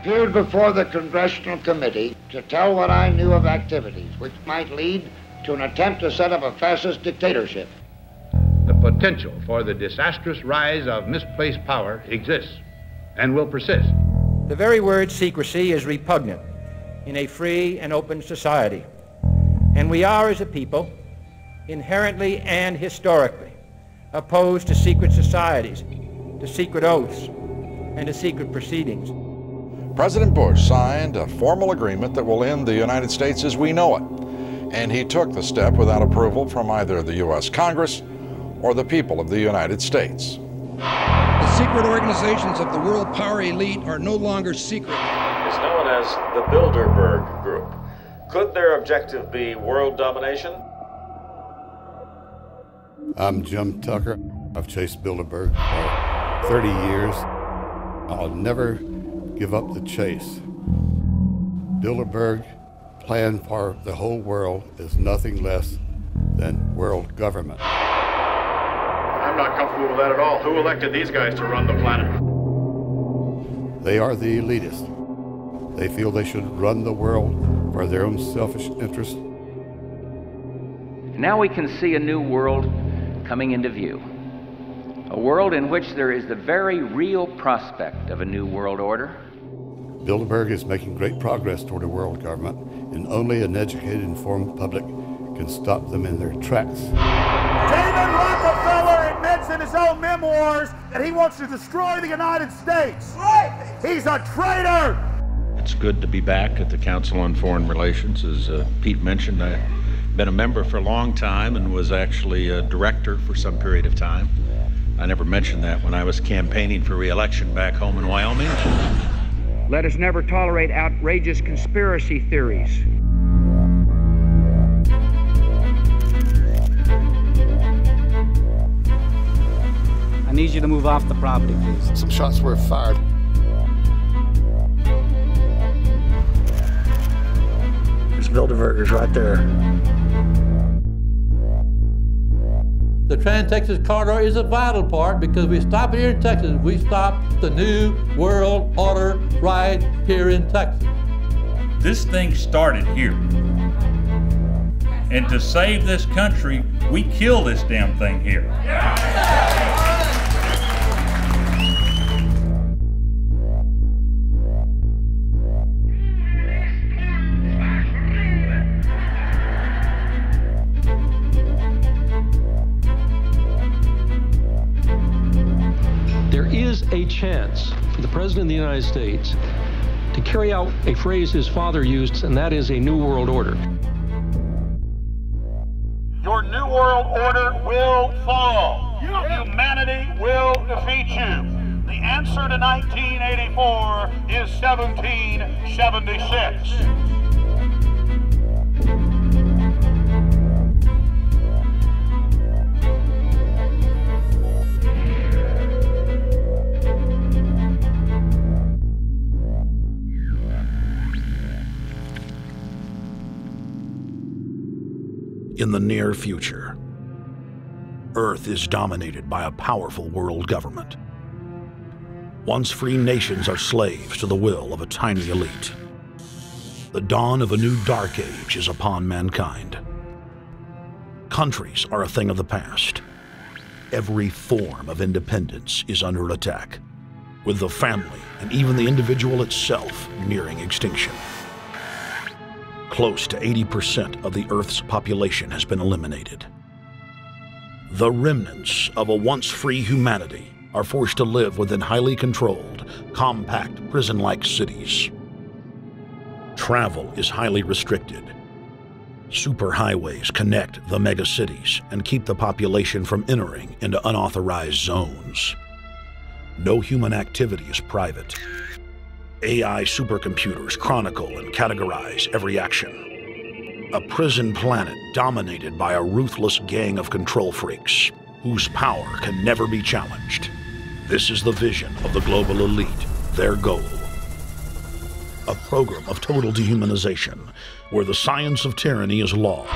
appeared before the Congressional Committee to tell what I knew of activities which might lead to an attempt to set up a fascist dictatorship. The potential for the disastrous rise of misplaced power exists and will persist. The very word secrecy is repugnant in a free and open society. And we are, as a people, inherently and historically opposed to secret societies, to secret oaths, and to secret proceedings. President Bush signed a formal agreement that will end the United States as we know it. And he took the step without approval from either the U.S. Congress or the people of the United States. The secret organizations of the world power elite are no longer secret. It's known as the Bilderberg Group. Could their objective be world domination? I'm Jim Tucker. I've chased Bilderberg for 30 years. I'll never give up the chase. Bilderberg plan for the whole world is nothing less than world government. I'm not comfortable with that at all. Who elected these guys to run the planet? They are the elitists. They feel they should run the world for their own selfish interests. Now we can see a new world coming into view. A world in which there is the very real prospect of a new world order. Bilderberg is making great progress toward a world government, and only an educated, informed public can stop them in their tracks. David Rockefeller admits in his own memoirs that he wants to destroy the United States. Right. He's a traitor! It's good to be back at the Council on Foreign Relations. As Pete mentioned, I've been a member for a long time and was actually a director for some period of time. I never mentioned that when I was campaigning for re-election back home in Wyoming. Let us never tolerate outrageous conspiracy theories. I need you to move off the property, please. Some shots were fired. There's Bilderbergers right there. The Trans-Texas Corridor is a vital part because we stop here in Texas. We stop the new world order right here in Texas. This thing started here. And to save this country, we kill this damn thing here. There is a chance for the President of the United States to carry out a phrase his father used, and that is a new world order. Your new world order will fall. Humanity will defeat you. The answer to 1984 is 1776. In the near future, Earth is dominated by a powerful world government. Once free nations are slaves to the will of a tiny elite. The dawn of a new dark age is upon mankind. Countries are a thing of the past. Every form of independence is under attack, with the family and even the individual itself nearing extinction. Close to 80% of the Earth's population has been eliminated. The remnants of a once free humanity are forced to live within highly controlled, compact, prison-like cities. Travel is highly restricted. Superhighways connect the megacities and keep the population from entering into unauthorized zones. No human activity is private. AI supercomputers chronicle and categorize every action. A prison planet dominated by a ruthless gang of control freaks whose power can never be challenged. This is the vision of the global elite, their goal. A program of total dehumanization where the science of tyranny is law.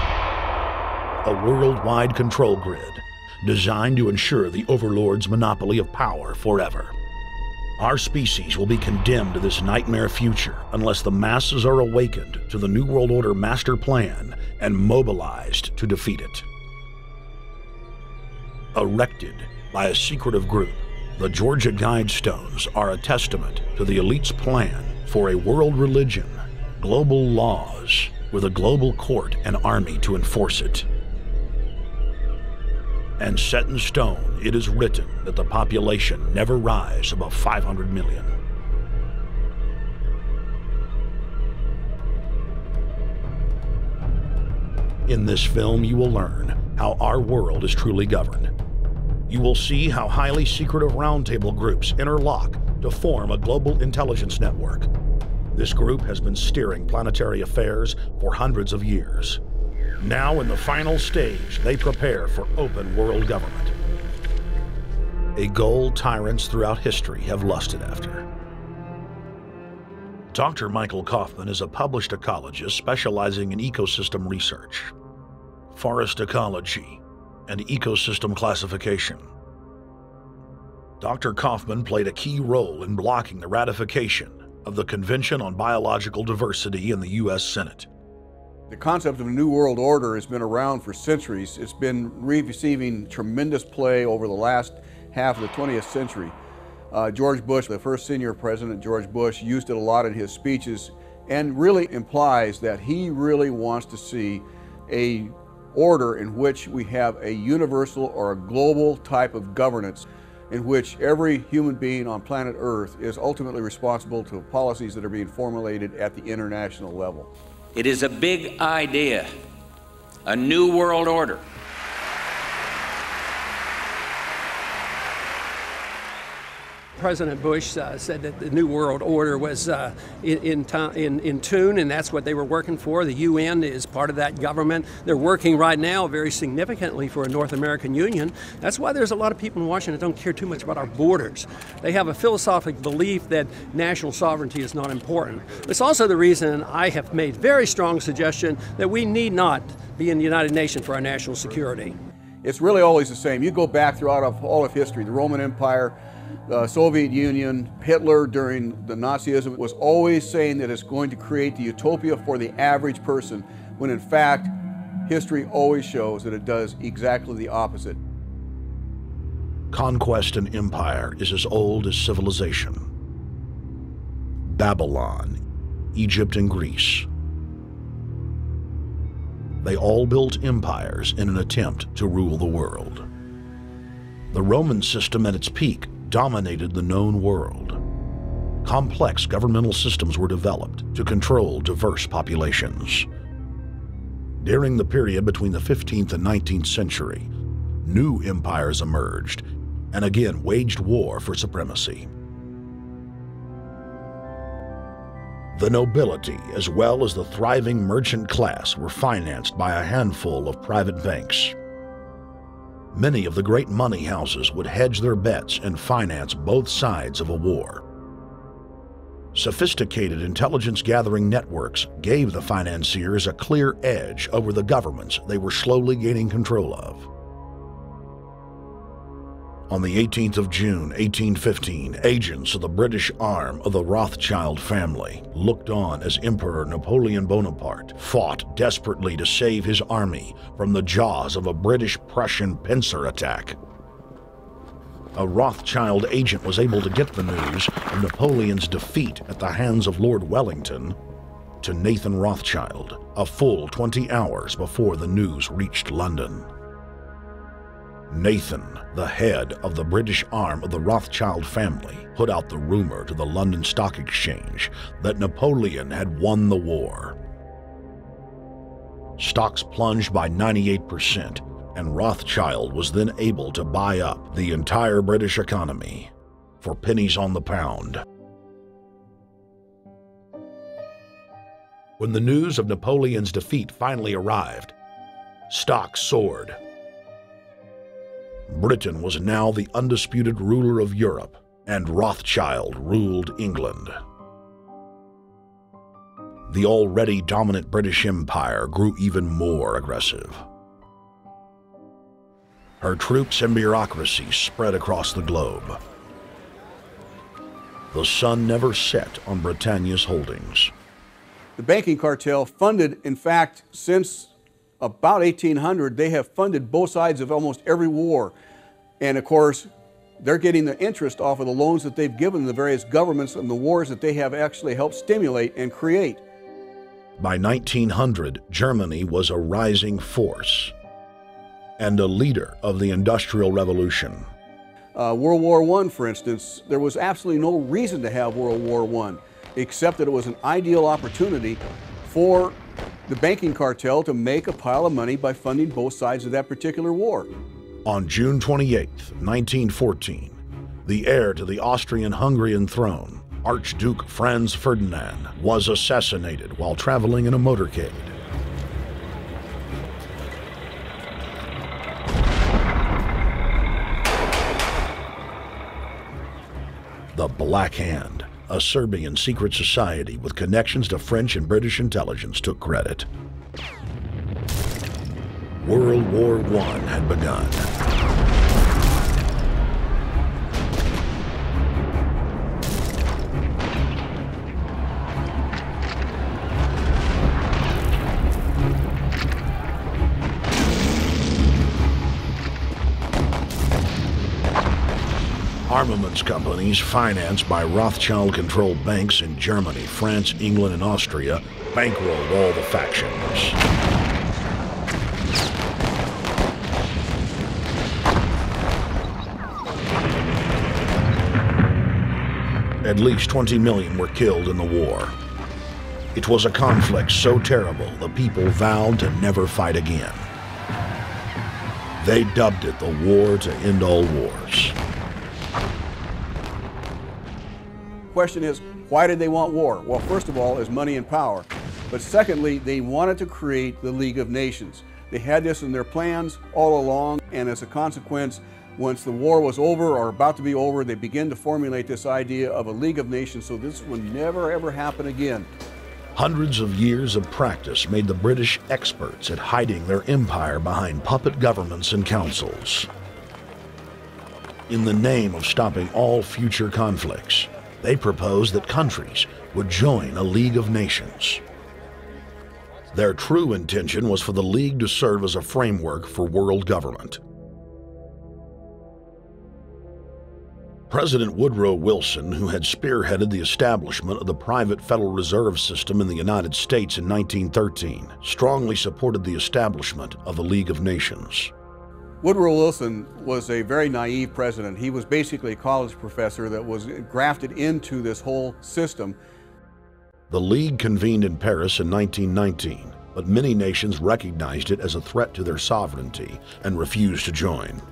A worldwide control grid designed to ensure the overlord's monopoly of power forever. Our species will be condemned to this nightmare future unless the masses are awakened to the New World Order master plan and mobilized to defeat it. Erected by a secretive group, the Georgia Guidestones are a testament to the elite's plan for a world religion, global laws, with a global court and army to enforce it. And set in stone, it is written that the population never rise above 500 million. In this film, you will learn how our world is truly governed. You will see how highly secretive roundtable groups interlock to form a global intelligence network. This group has been steering planetary affairs for hundreds of years. Now, in the final stage, they prepare for open world government. A goal tyrants throughout history have lusted after. Dr. Michael Kaufman is a published ecologist specializing in ecosystem research, forest ecology, and ecosystem classification. Dr. Kaufman played a key role in blocking the ratification of the Convention on Biological Diversity in the U.S. Senate. The concept of a New World Order has been around for centuries. It's been receiving tremendous play over the last half of the 20th century. George Bush, the first senior president, George Bush, used it a lot in his speeches and really implies that he really wants to see a order in which we have a universal or a global type of governance in which every human being on planet Earth is ultimately responsible to policies that are being formulated at the international level. It is a big idea, a new world order. President Bush said that the New World Order was in tune, and that's what they were working for. The UN is part of that government. They're working right now very significantly for a North American Union. That's why there's a lot of people in Washington that don't care too much about our borders. They have a philosophic belief that national sovereignty is not important. It's also the reason I have made very strong suggestion that we need not be in the United Nations for our national security. It's really always the same. You go back throughout all of history, the Roman Empire, the Soviet Union, Hitler during the Nazism was always saying that it's going to create the utopia for the average person, when in fact, history always shows that it does exactly the opposite. Conquest and empire is as old as civilization. Babylon, Egypt, and Greece. They all built empires in an attempt to rule the world. The Roman system at its peak dominated the known world. Complex governmental systems were developed to control diverse populations. During the period between the 15th and 19th century, new empires emerged and again waged war for supremacy. The nobility, as well as the thriving merchant class, were financed by a handful of private banks. Many of the great money houses would hedge their bets and finance both sides of a war. Sophisticated intelligence-gathering networks gave the financiers a clear edge over the governments they were slowly gaining control of. On the 18th of June, 1815, agents of the British arm of the Rothschild family looked on as Emperor Napoleon Bonaparte fought desperately to save his army from the jaws of a British-Prussian pincer attack. A Rothschild agent was able to get the news of Napoleon's defeat at the hands of Lord Wellington to Nathan Rothschild, a full 20 hours before the news reached London. Nathan, the head of the British arm of the Rothschild family, put out the rumor to the London Stock Exchange that Napoleon had won the war. Stocks plunged by 98%, and Rothschild was then able to buy up the entire British economy for pennies on the pound. When the news of Napoleon's defeat finally arrived, stocks soared. Britain was now the undisputed ruler of Europe, and Rothschild ruled England. The already dominant British Empire grew even more aggressive. Her troops and bureaucracy spread across the globe. the sun never set on Britannia's holdings. The banking cartel funded, in fact, since about 1800, they have funded both sides of almost every war. And of course, they're getting the interest off of the loans that they've given the various governments and the wars that they have actually helped stimulate and create. By 1900, Germany was a rising force and a leader of the Industrial Revolution. World War I, for instance, there was absolutely no reason to have World War I, except that it was an ideal opportunity for the banking cartel to make a pile of money by funding both sides of that particular war. On June 28, 1914, the heir to the Austrian-Hungarian throne, Archduke Franz Ferdinand, was assassinated while traveling in a motorcade. The Black Hand, a Serbian secret society with connections to French and British intelligence, took credit. World War I had begun. Armaments companies financed by Rothschild-controlled banks in Germany, France, England, and Austria bankrolled all the factions. At least 20 million were killed in the war. It was a conflict so terrible the people vowed to never fight again. They dubbed it the war to end all wars. Question is, why did they want war? Well, first of all, is money and power. But secondly, they wanted to create the League of Nations. They had this in their plans all along, and as a consequence, once the war was over or about to be over, they began to formulate this idea of a League of Nations, so this would never ever happen again. Hundreds of years of practice made the British experts at hiding their empire behind puppet governments and councils. In the name of stopping all future conflicts, they proposed that countries would join a League of Nations. Their true intention was for the League to serve as a framework for world government. President Woodrow Wilson, who had spearheaded the establishment of the private Federal Reserve System in the United States in 1913, strongly supported the establishment of the League of Nations. Woodrow Wilson was a very naive president. He was basically a college professor that was grafted into this whole system. The League convened in Paris in 1919, but many nations recognized it as a threat to their sovereignty and refused to join.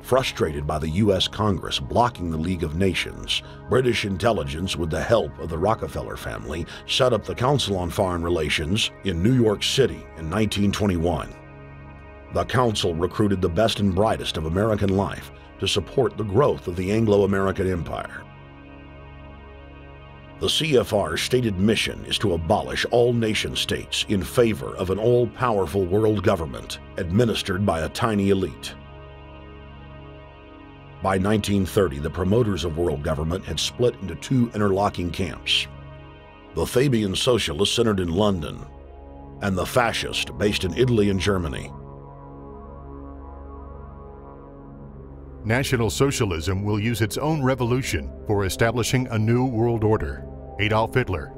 Frustrated by the U.S. Congress blocking the League of Nations, British intelligence, with the help of the Rockefeller family, set up the Council on Foreign Relations in New York City in 1921. The Council recruited the best and brightest of American life to support the growth of the Anglo-American Empire. The CFR's stated mission is to abolish all nation-states in favor of an all-powerful world government administered by a tiny elite. By 1930, the promoters of world government had split into two interlocking camps: the Fabian socialists centered in London, and the fascist based in Italy and Germany. National Socialism will use its own revolution for establishing a new world order. Adolf Hitler.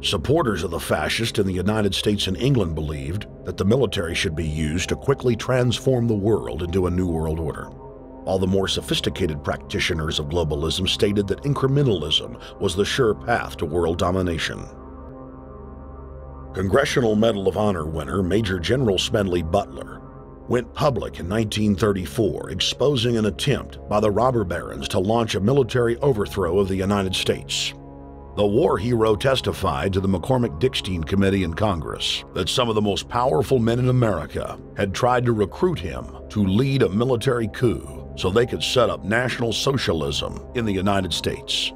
Supporters of the fascists in the United States and England believed that the military should be used to quickly transform the world into a new world order, while the more sophisticated practitioners of globalism stated that incrementalism was the sure path to world domination. Congressional Medal of Honor winner Major General Smedley Butler went public in 1934, exposing an attempt by the robber barons to launch a military overthrow of the United States. The war hero testified to the McCormick-Dickstein Committee in Congress that some of the most powerful men in America had tried to recruit him to lead a military coup so they could set up National Socialism in the United States.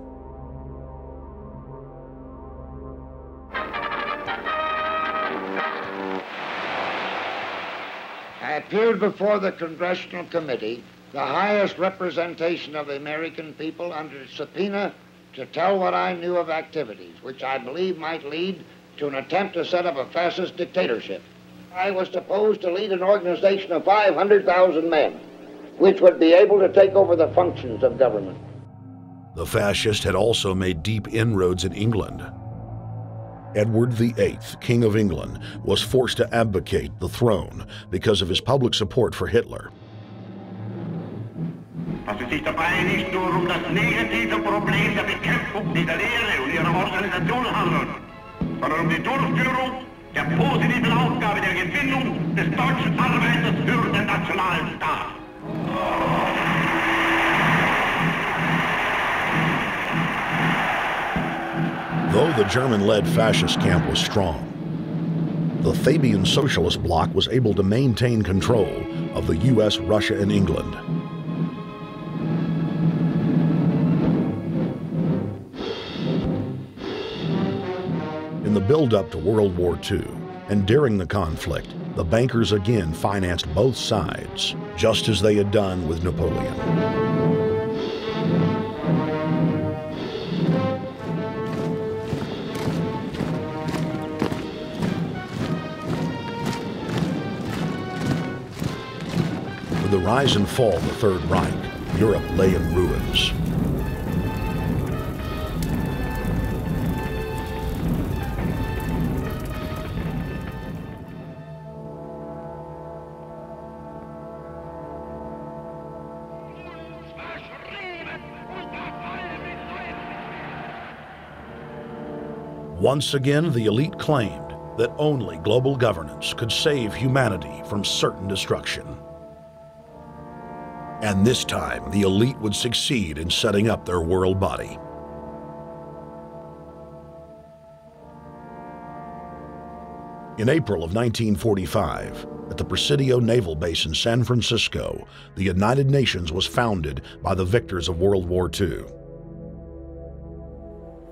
I appeared before the Congressional Committee the highest representation of the American people under subpoena to tell what I knew of activities which I believe might lead to an attempt to set up a fascist dictatorship. I was supposed to lead an organization of 500,000 men, which would be able to take over the functions of government. The fascist had also made deep inroads in England. Edward VIII, King of England, was forced to abdicate the throne because of his public support for Hitler. Was es sich dabei nicht nur das negative Problem der Bekämpfung dieser Lehre und ihrer Organisation handelt, sondern die Durchführung der positiven Aufgabe der Gewinnung des deutschen Arbeiters für den nationalen Staat. Though the German-led fascist camp was strong, the Fabian Socialist Bloc was able to maintain control of the U.S., Russia, and England. In the build-up to World War II, and during the conflict, the bankers again financed both sides, just as they had done with Napoleon. With the rise and fall of the Third Reich, Europe lay in ruins. Once again, the elite claimed that only global governance could save humanity from certain destruction. And this time, the elite would succeed in setting up their world body. In April of 1945, at the Presidio Naval Base in San Francisco, the United Nations was founded by the victors of World War II.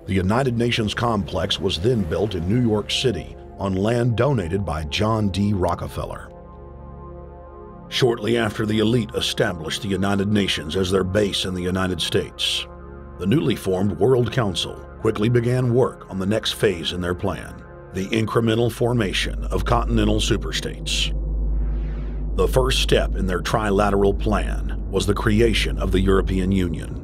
The United Nations complex was then built in New York City on land donated by John D. Rockefeller. Shortly after the elite established the United Nations as their base in the United States, the newly formed World Council quickly began work on the next phase in their plan, the incremental formation of continental superstates. The first step in their trilateral plan was the creation of the European Union.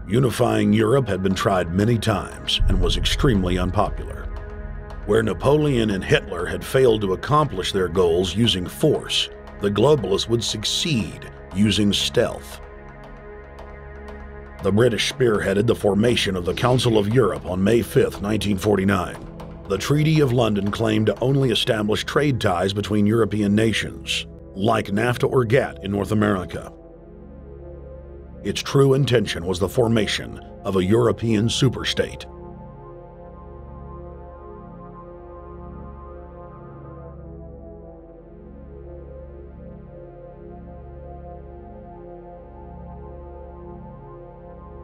Unifying Europe had been tried many times and was extremely unpopular. Where Napoleon and Hitler had failed to accomplish their goals using force, the globalists would succeed using stealth. The British spearheaded the formation of the Council of Europe on May 5, 1949. The Treaty of London claimed to only establish trade ties between European nations, like NAFTA or GATT in North America. Its true intention was the formation of a European superstate.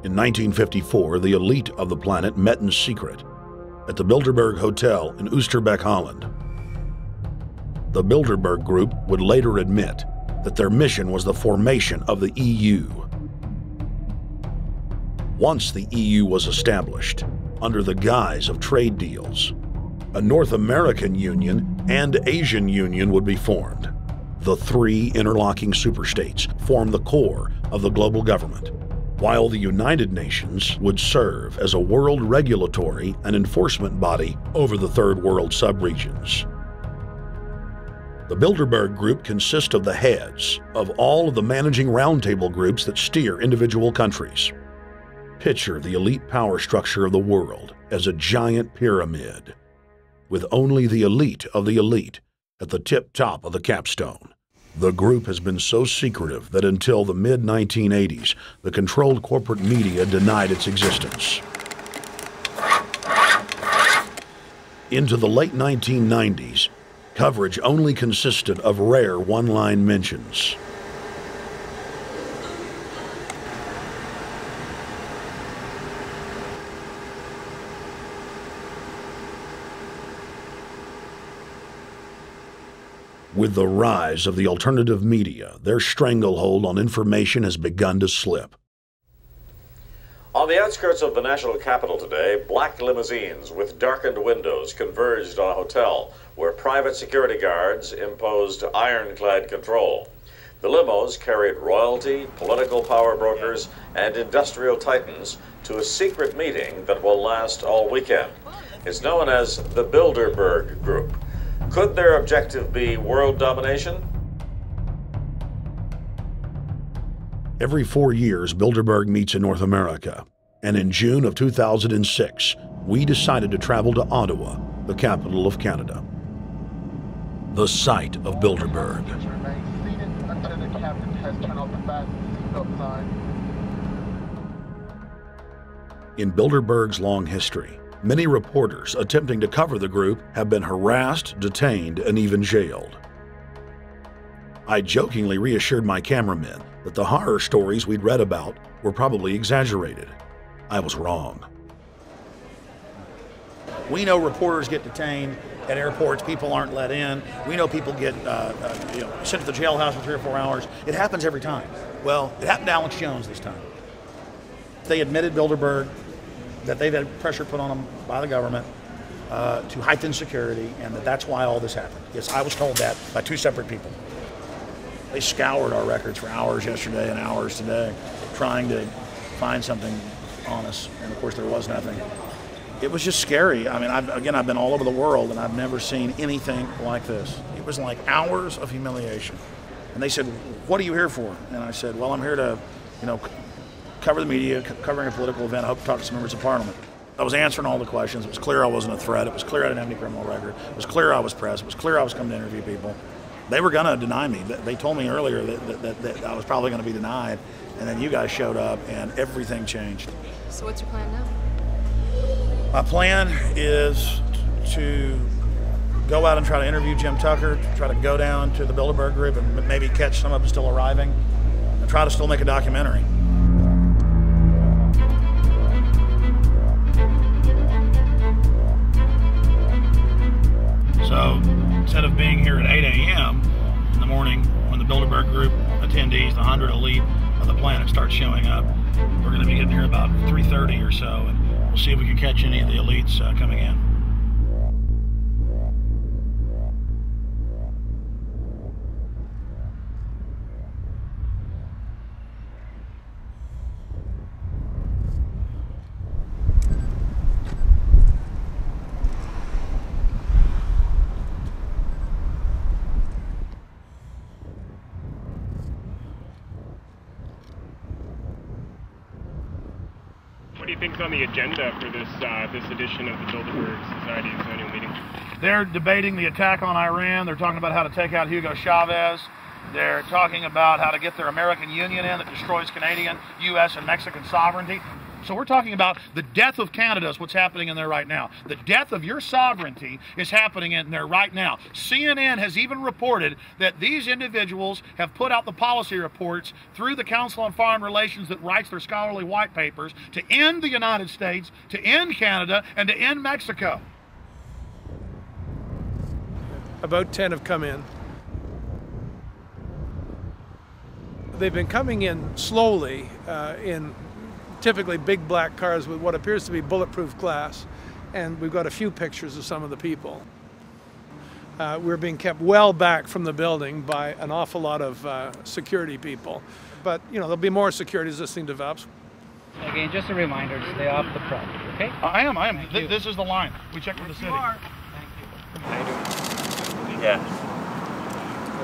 In 1954, the elite of the planet met in secret at the Bilderberg Hotel in Oosterbeek, Holland. The Bilderberg Group would later admit that their mission was the formation of the EU. Once the EU was established, under the guise of trade deals, a North American Union and Asian Union would be formed. The three interlocking superstates formed the core of the global government, while the United Nations would serve as a world regulatory and enforcement body over the Third World subregions. The Bilderberg Group consists of the heads of all of the managing roundtable groups that steer individual countries. Picture the elite power structure of the world as a giant pyramid, with only the elite of the elite at the tip-top of the capstone. The group has been so secretive that until the mid-1980s, the controlled corporate media denied its existence. Into the late 1990s, coverage only consisted of rare one-line mentions. With the rise of the alternative media, their stranglehold on information has begun to slip. On the outskirts of the national capital today, black limousines with darkened windows converged on a hotel where private security guards imposed ironclad control. The limos carried royalty, political power brokers, and industrial titans to a secret meeting that will last all weekend. It's known as the Bilderberg Group. Could their objective be world domination? Every 4 years, Bilderberg meets in North America, and in June of 2006, we decided to travel to Ottawa, the capital of Canada. The site of Bilderberg. In Bilderberg's long history, many reporters attempting to cover the group have been harassed, detained, and even jailed. I jokingly reassured my cameramen that the horror stories we'd read about were probably exaggerated. I was wrong. We know reporters get detained at airports, people aren't let in. We know people get sent to the jailhouse for 3 or 4 hours. It happens every time. Well, it happened to Alex Jones this time. They admitted Bilderberg that they've had pressure put on them by the government to heighten security, and that's why all this happened. Yes, I was told that by 2 separate people. They scoured our records for hours yesterday and hours today, trying to find something on us, and of course there was nothing. It was just scary. I mean, I've been all over the world, and I've never seen anything like this. It was like hours of humiliation. And they said, "What are you here for?" And I said, "Well, I'm here to, cover the media, covering a political event. I hope to talk to some members of Parliament." I was answering all the questions. It was clear I wasn't a threat. It was clear I didn't have any criminal record. It was clear I was press. It was clear I was coming to interview people. They were going to deny me. They told me earlier that I was probably going to be denied, and then you guys showed up, and everything changed. So what's your plan now? My plan is to go out and try to interview Jim Tucker, try to go down to the Bilderberg Group and maybe catch some of them still arriving, and try to still make a documentary. So instead of being here at 8 a.m. in the morning when the Bilderberg Group attendees, the 100 elite of the planet, start showing up, we're going to be getting here about 3:30 or so, and we'll see if we can catch any of the elites coming in. What do you think is on the agenda for this edition of the Bilderberg Society's annual meeting? They're debating the attack on Iran. They're talking about how to take out Hugo Chavez. They're talking about how to get their American Union in that destroys Canadian, U.S., and Mexican sovereignty. So we're talking about the death of Canada is what's happening in there right now. The death of your sovereignty is happening in there right now. CNN has even reported that these individuals have put out the policy reports through the Council on Foreign Relations that writes their scholarly white papers to end the United States, to end Canada, and to end Mexico. About 10 have come in. They've been coming in slowly in typically big black cars with what appears to be bulletproof glass, and we've got a few pictures of some of the people. We're being kept well back from the building by an awful lot of security people, but there'll be more security as this thing develops. Again, just a reminder to stay off the property, okay? I am. This is the line. We checked with the city. Thank you. How you doing? Yeah.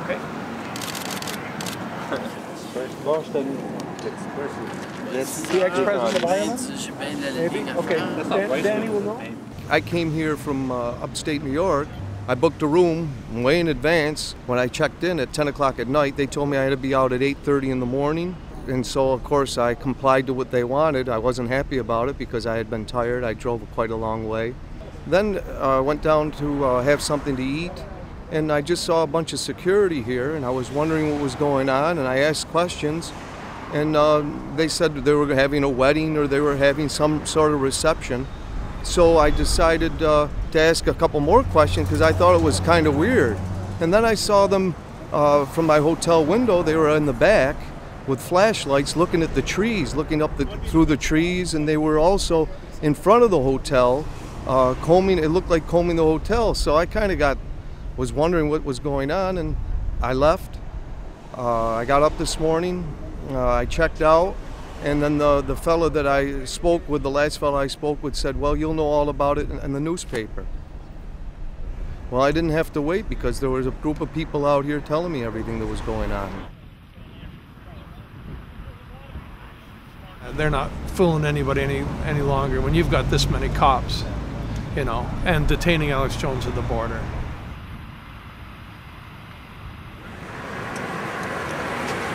Okay. That's the ex-president of Ireland? Maybe? Okay. Danny will know. I came here from upstate New York. I booked a room way in advance. When I checked in at 10 o'clock at night, they told me I had to be out at 8:30 in the morning. And so, of course, I complied to what they wanted. I wasn't happy about it because I had been tired. I drove quite a long way. Then I went down to have something to eat, and I just saw a bunch of security here, and I was wondering what was going on, and I asked questions. And they said they were having a wedding or they were having some sort of reception. So I decided to ask a couple more questions because I thought it was kind of weird. And then I saw them from my hotel window. They were in the back with flashlights looking at the trees, looking up through the trees, and they were also in front of the hotel combing. It looked like combing the hotel. So I kind of was wondering what was going on, and I left. I got up this morning, I checked out, and then the fellow that I spoke with, the last fellow I spoke with, said, well, you'll know all about it in the newspaper. Well, I didn't have to wait because there was a group of people out here telling me everything that was going on. They're not fooling anybody any longer when you've got this many cops, you know, and detaining Alex Jones at the border.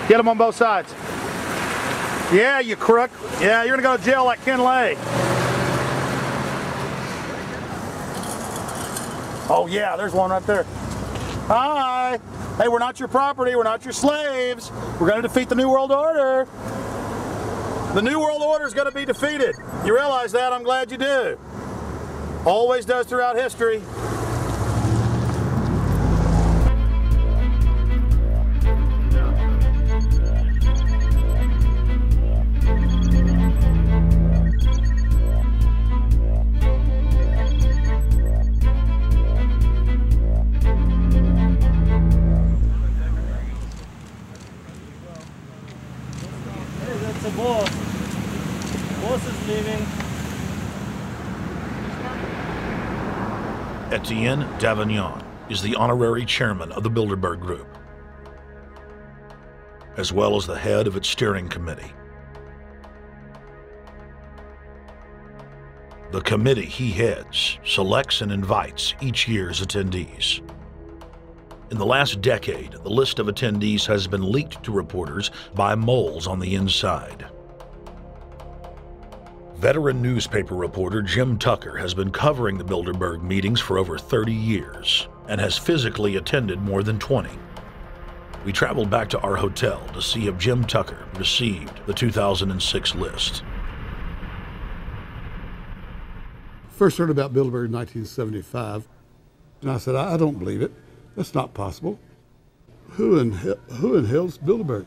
Get them on both sides. Yeah, you crook. Yeah, you're gonna go to jail like Ken Lay. Oh yeah, there's one right there. Hi. Hey, we're not your property. We're not your slaves. We're gonna defeat the New World Order. The New World Order is gonna be defeated. You realize that? I'm glad you do. Always does throughout history. The boss. Boss is leaving. Etienne Davignon is the honorary chairman of the Bilderberg Group, as well as the head of its steering committee. The committee he heads selects and invites each year's attendees. In the last decade, the list of attendees has been leaked to reporters by moles on the inside. Veteran newspaper reporter Jim Tucker has been covering the Bilderberg meetings for over 30 years and has physically attended more than 20. We traveled back to our hotel to see if Jim Tucker received the 2006 list. First heard about Bilderberg in 1975, and I said, I don't believe it. That's not possible. Who in hell's Bilderberg?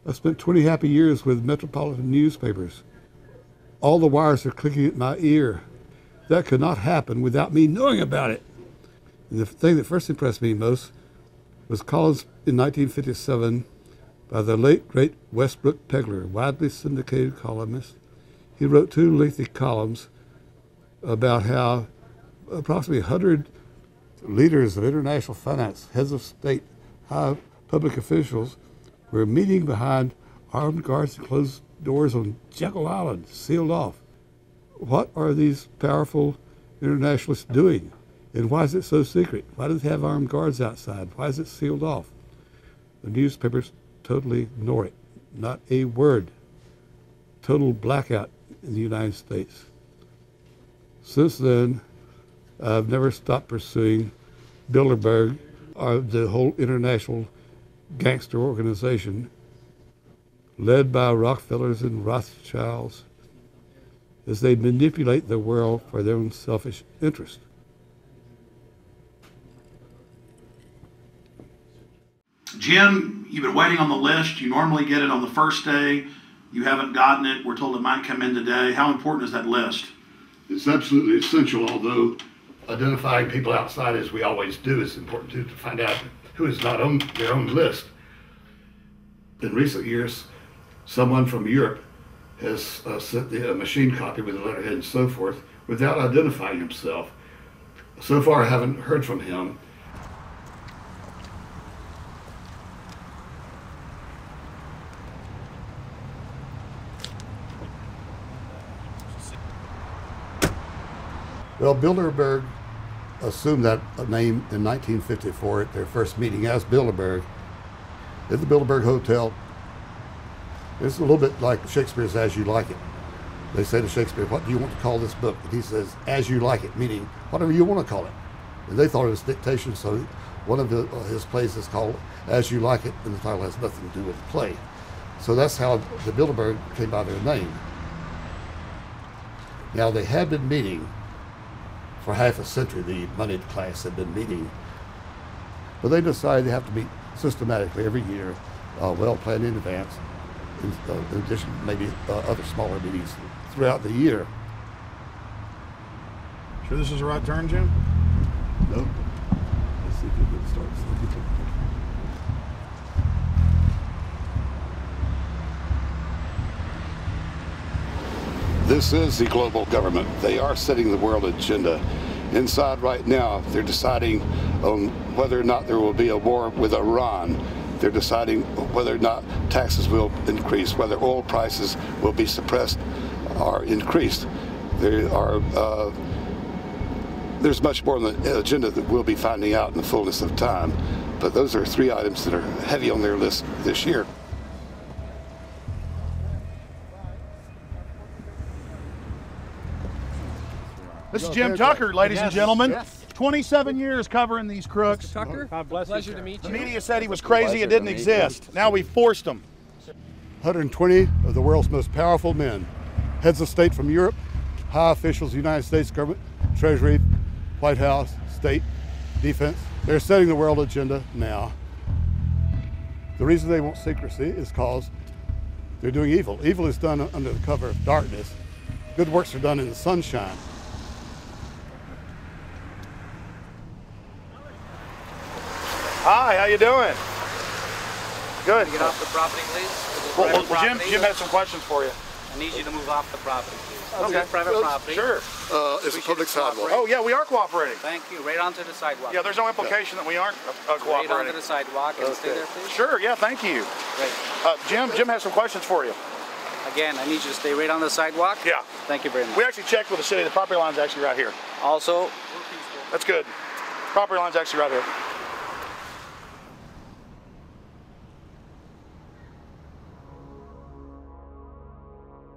I spent 20 happy years with metropolitan newspapers. All the wires are clicking at my ear. That could not happen without me knowing about it. And the thing that first impressed me most was columns in 1957 by the late, great Westbrook Pegler, widely syndicated columnist. He wrote 2 lengthy columns about how approximately 100 leaders of international finance, heads of state, high public officials were meeting behind armed guards and closed doors on Jekyll Island, sealed off. What are these powerful internationalists doing? And why is it so secret? Why do they have armed guards outside? Why is it sealed off? The newspapers totally ignore it. Not a word. Total blackout in the United States. Since then, I've never stopped pursuing Bilderberg, or the whole international gangster organization led by Rockefellers and Rothschilds, as they manipulate the world for their own selfish interest. Jim, you've been waiting on the list. You normally get it on the first day. You haven't gotten it. We're told it might come in today. How important is that list? It's absolutely essential, although identifying people outside, as we always do, is important too, to find out who is not on their own list. In recent years, someone from Europe has sent a machine copy with a letterhead and so forth without identifying himself. So far, I haven't heard from him. Well, Bilderberg assumed that name in 1954 at their first meeting as Bilderberg at the Bilderberg Hotel. It's a little bit like Shakespeare's As You Like It. They say to Shakespeare, what do you want to call this book? And he says, As You Like It, meaning whatever you want to call it. And they thought it was dictation, so one of his plays is called As You Like It, and the title has nothing to do with the play. So that's how the Bilderberg came by their name. Now, they had been meeting for half a century. The moneyed class had been meeting, But they decide they have to meet systematically every year, well planned in advance, in addition to maybe other smaller meetings throughout the year. Sure this is the right turn, Jim? No. Let's see if you can start. This is the global government. They are setting the world agenda. Inside right now, they're deciding on whether or not there will be a war with Iran. They're deciding whether or not taxes will increase, whether oil prices will be suppressed or increased. There's much more on the agenda that we'll be finding out in the fullness of time. But those are 3 items that are heavy on their list this year. This is Jim Tucker, ladies and gentlemen. Yes. 27 years covering these crooks. Mr. Tucker, pleasure to meet you. The media said he was crazy, it didn't exist. Now we forced him. 120 of the world's most powerful men, heads of state from Europe, high officials of the United States government, Treasury, White House, state, defense. They're setting the world agenda now. The reason they want secrecy is because they're doing evil. Evil is done under the cover of darkness. Good works are done in the sunshine. Hi, how you doing? Good. Get off the property, please. Well, Jim has some questions for you. I need you to move off the property, please. Okay. This is private property. Sure. It's a public sidewalk. Oh, yeah, we are cooperating. Thank you. Right onto the sidewalk. Yeah, there's no implication that we aren't cooperating. Right onto the sidewalk and stay there, please. Sure, yeah, thank you. Great. Jim has some questions for you. Again, I need you to stay right on the sidewalk. Yeah. Thank you very much. We actually checked with the city. The property line's actually right here. Also, that's good. Property line's actually right here.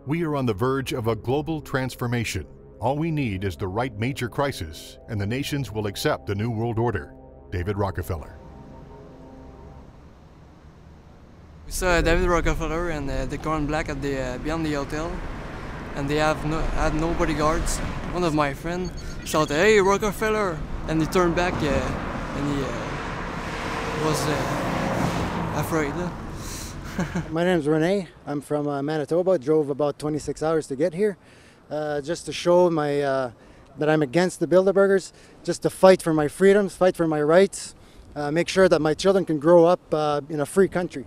We are on the verge of a global transformation. All we need is the right major crisis, and the nations will accept the New World Order. David Rockefeller. We saw David Rockefeller and the Corn Black at the beyond the hotel, and they had no bodyguards. One of my friends shouted, "Hey, Rockefeller!" and he turned back and he was afraid. My name is Rene. I'm from Manitoba. Drove about 26 hours to get here, just to show that I'm against the Bilderbergers, just to fight for my freedoms, fight for my rights, make sure that my children can grow up in a free country.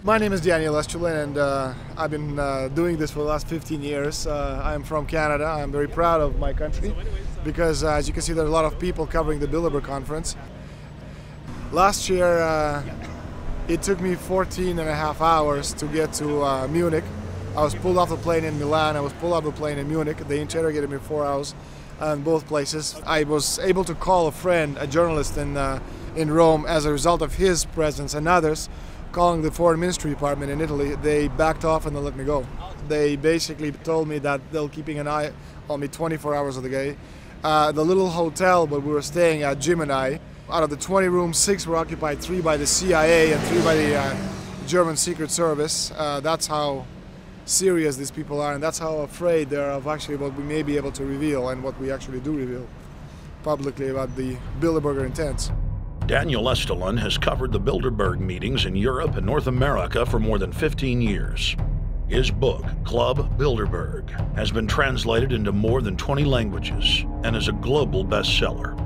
My name is Daniel Estrelin, and I've been doing this for the last 15 years. I'm from Canada. I'm very proud of my country because, as you can see, there are a lot of people covering the Bilderberg conference. Last year, it took me 14 and a half hours to get to Munich. I was pulled off the plane in Milan. I was pulled off the plane in Munich. They interrogated me 4 hours in both places. I was able to call a friend, a journalist in Rome, as a result of his presence and others. Calling the Foreign Ministry Department in Italy, they backed off and they let me go. They basically told me that they'll keeping an eye on me 24 hours of the day. The little hotel where we were staying at, Jim and I, out of the 20 rooms, 6 were occupied, 3 by the CIA and 3 by the German Secret Service. That's how serious these people are, and that's how afraid they are of actually what we may be able to reveal and what we actually do reveal publicly about the Bilderberger intents. Daniel Estrelin has covered the Bilderberg meetings in Europe and North America for more than 15 years. His book, Club Bilderberg, has been translated into more than 20 languages and is a global bestseller.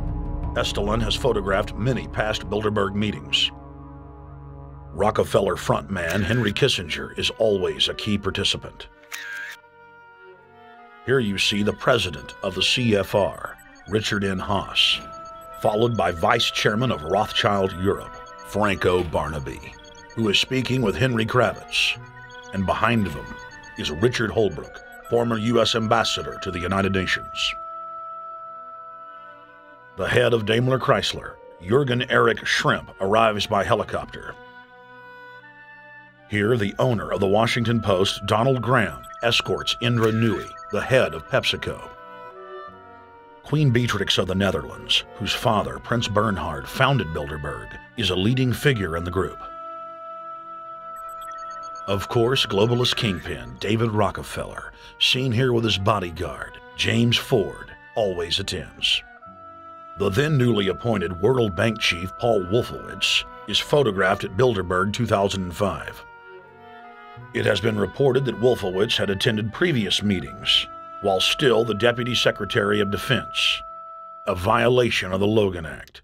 Estrelin has photographed many past Bilderberg meetings. Rockefeller frontman Henry Kissinger is always a key participant. Here you see the president of the CFR, Richard N. Haas, followed by Vice Chairman of Rothschild Europe, Franco Barnaby, who is speaking with Henry Kravitz. And behind them is Richard Holbrooke, former U.S. Ambassador to the United Nations. The head of Daimler Chrysler, Jürgen Erich Schrimp, arrives by helicopter. Here, the owner of the Washington Post, Donald Graham, escorts Indra Nooyi, the head of PepsiCo. Queen Beatrix of the Netherlands, whose father, Prince Bernhard, founded Bilderberg, is a leading figure in the group. Of course, globalist kingpin David Rockefeller, seen here with his bodyguard, James Ford, always attends. The then newly appointed World Bank chief Paul Wolfowitz is photographed at Bilderberg 2005. It has been reported that Wolfowitz had attended previous meetings while still the Deputy Secretary of Defense, a violation of the Logan Act.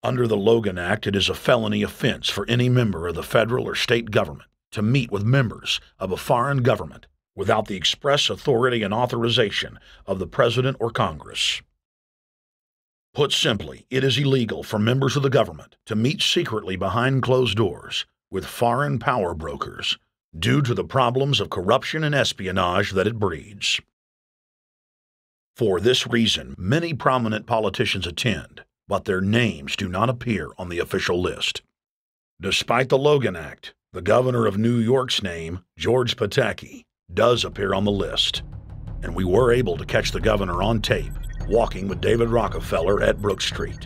Under the Logan Act, it is a felony offense for any member of the federal or state government to meet with members of a foreign government without the express authority and authorization of the President or Congress. Put simply, it is illegal for members of the government to meet secretly behind closed doors with foreign power brokers due to the problems of corruption and espionage that it breeds. For this reason, many prominent politicians attend, but their names do not appear on the official list. Despite the Logan Act, the governor of New York's name, George Pataki, does appear on the list, and we were able to catch the governor on tape walking with David Rockefeller at Brook Street.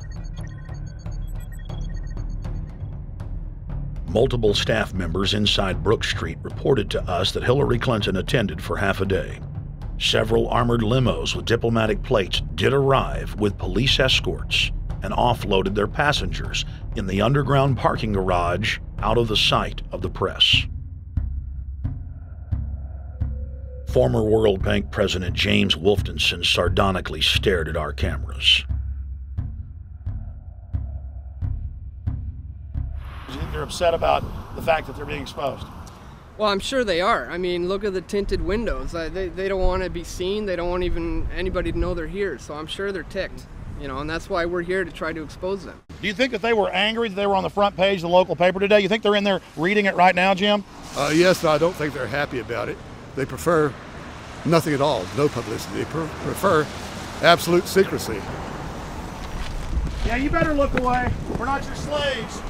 Multiple staff members inside Brook Street reported to us that Hillary Clinton attended for half a day. Several armored limos with diplomatic plates did arrive with police escorts and offloaded their passengers in the underground parking garage out of the sight of the press. Former World Bank President James Wolfensohn sardonically stared at our cameras. Do you think they're upset about the fact that they're being exposed? Well, I'm sure they are. I mean, look at the tinted windows. They don't want to be seen. They don't want even anybody to know they're here. So I'm sure they're ticked, you know, and that's why we're here to try to expose them. Do you think that they were angry that they were on the front page of the local paper today? You think they're in there reading it right now, Jim? Yes, I don't think they're happy about it. They prefer nothing at all, no publicity. They prefer absolute secrecy. Yeah, you better look away. We're not your slaves.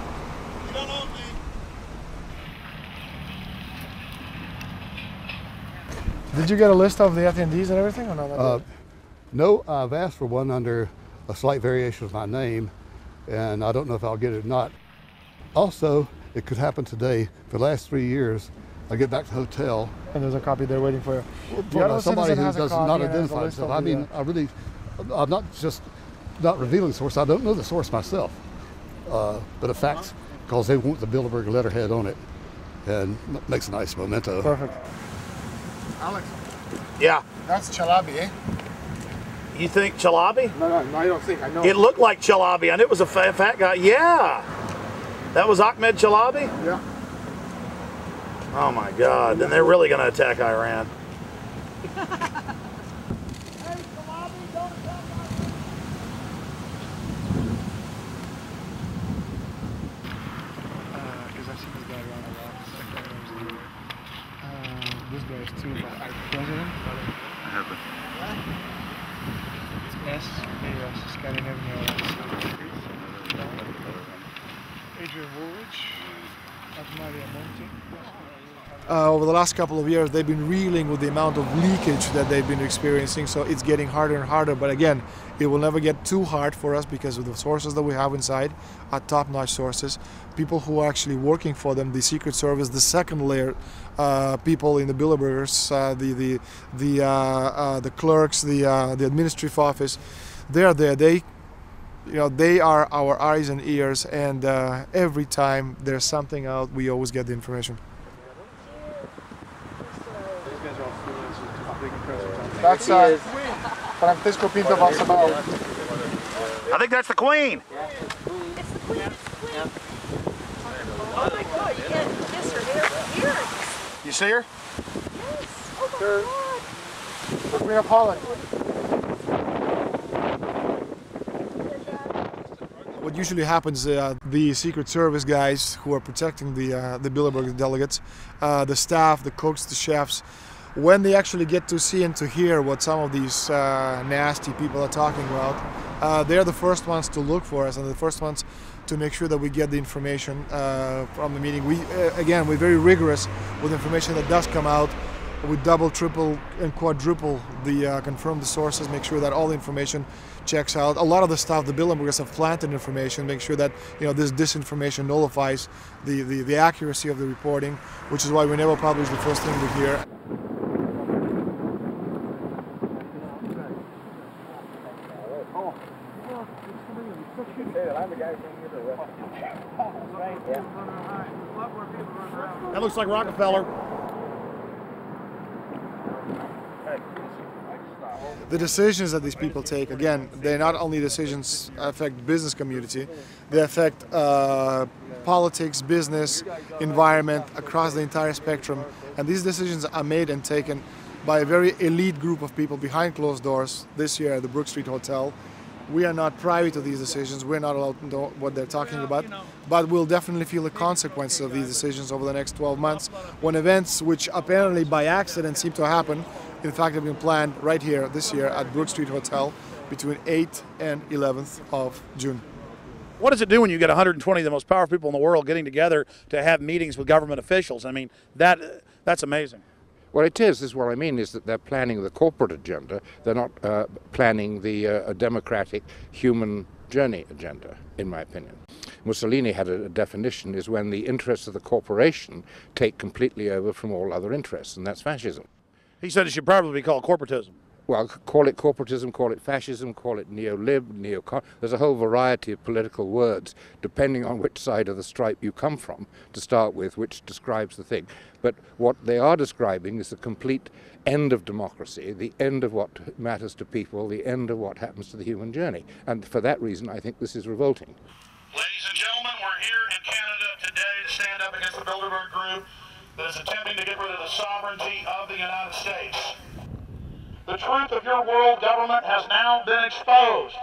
You don't own me. Did you get a list of the attendees and everything, or not? No, I've asked for one under a slight variation of my name, and I don't know if I'll get it or not. Also, it could happen today. For the last 3 years, I get back to the hotel. And there's a copy there waiting for you. For somebody who does not identify himself. I mean, I'm not just not revealing the source. I don't know the source myself. But a fact, because they want the Bilderberg letterhead on it, and makes a nice memento. Perfect. Alex. Yeah. That's Chalabi, eh? You think Chalabi? No, I don't think. I know. It looked like Chalabi. I knew it was a fat guy. Yeah. That was Ahmed Chalabi? Yeah. Oh my God. Then they're really going to attack Iran. Because I've seen this guy around a lot. This guy is too, but our president. I have it. It's S, Scandinavian. Adrian Woolwich, Maria Monti. Over the last couple of years, they've been reeling with the amount of leakage that they've been experiencing, so it's getting harder and harder. But again, it will never get too hard for us because of the sources that we have inside are top-notch sources. People who are actually working for them, the Secret Service, the second layer, people in the Bilderbergers, the clerks, the administrative office, they're there. They are our eyes and ears, and every time there's something out, we always get the information. That's Francisco Pinto Balsamao. I think that's the Queen. It's the Queen. Oh my God, you can't miss her earrings. You see her? Yes. Oh my God. The Queen of Holland. What usually happens, the Secret Service guys who are protecting the Bilderberg delegates, the staff, the cooks, the chefs, when they actually get to see and to hear what some of these nasty people are talking about, they're the first ones to look for us and the first ones to make sure that we get the information from the meeting. We're very rigorous with information that does come out. We double, triple, and quadruple confirm the sources, make sure that all the information checks out. A lot of the stuff, the Bilderbergers have planted information, make sure that this disinformation nullifies the accuracy of the reporting, which is why we never publish the first thing we hear. Oh. I'm the guy who came here to arrest him. That looks like Rockefeller. The decisions that these people take, again, they're not only decisions affect business community, they affect politics, business, environment, across the entire spectrum. And these decisions are made and taken by a very elite group of people behind closed doors this year at the Brook Street Hotel. We are not privy to these decisions. We're not allowed to know what they're talking about, but we'll definitely feel the consequences of these decisions over the next 12 months when events which apparently by accident seem to happen, in fact, have been planned right here this year at Brook Street Hotel between 8th and 11th of June. What does it do when you get 120 of the most powerful people in the world getting together to have meetings with government officials? I mean, that's amazing. Well, it is what I mean is that they're planning the corporate agenda. They're not planning the democratic human journey agenda, in my opinion. Mussolini had a definition, is when the interests of the corporation take completely over from all other interests, and that's fascism. He said it should probably be called corporatism. Well, call it corporatism, call it fascism, call it neo-lib, neo-con. There's a whole variety of political words, depending on which side of the stripe you come from, to start with, which describes the thing. But what they are describing is the complete end of democracy, the end of what matters to people, the end of what happens to the human journey. And for that reason, I think this is revolting. Ladies and gentlemen, we're here in Canada today to stand up against the Bilderberg Group that is attempting to get rid of the sovereignty of the United States. The truth of your world government has now been exposed.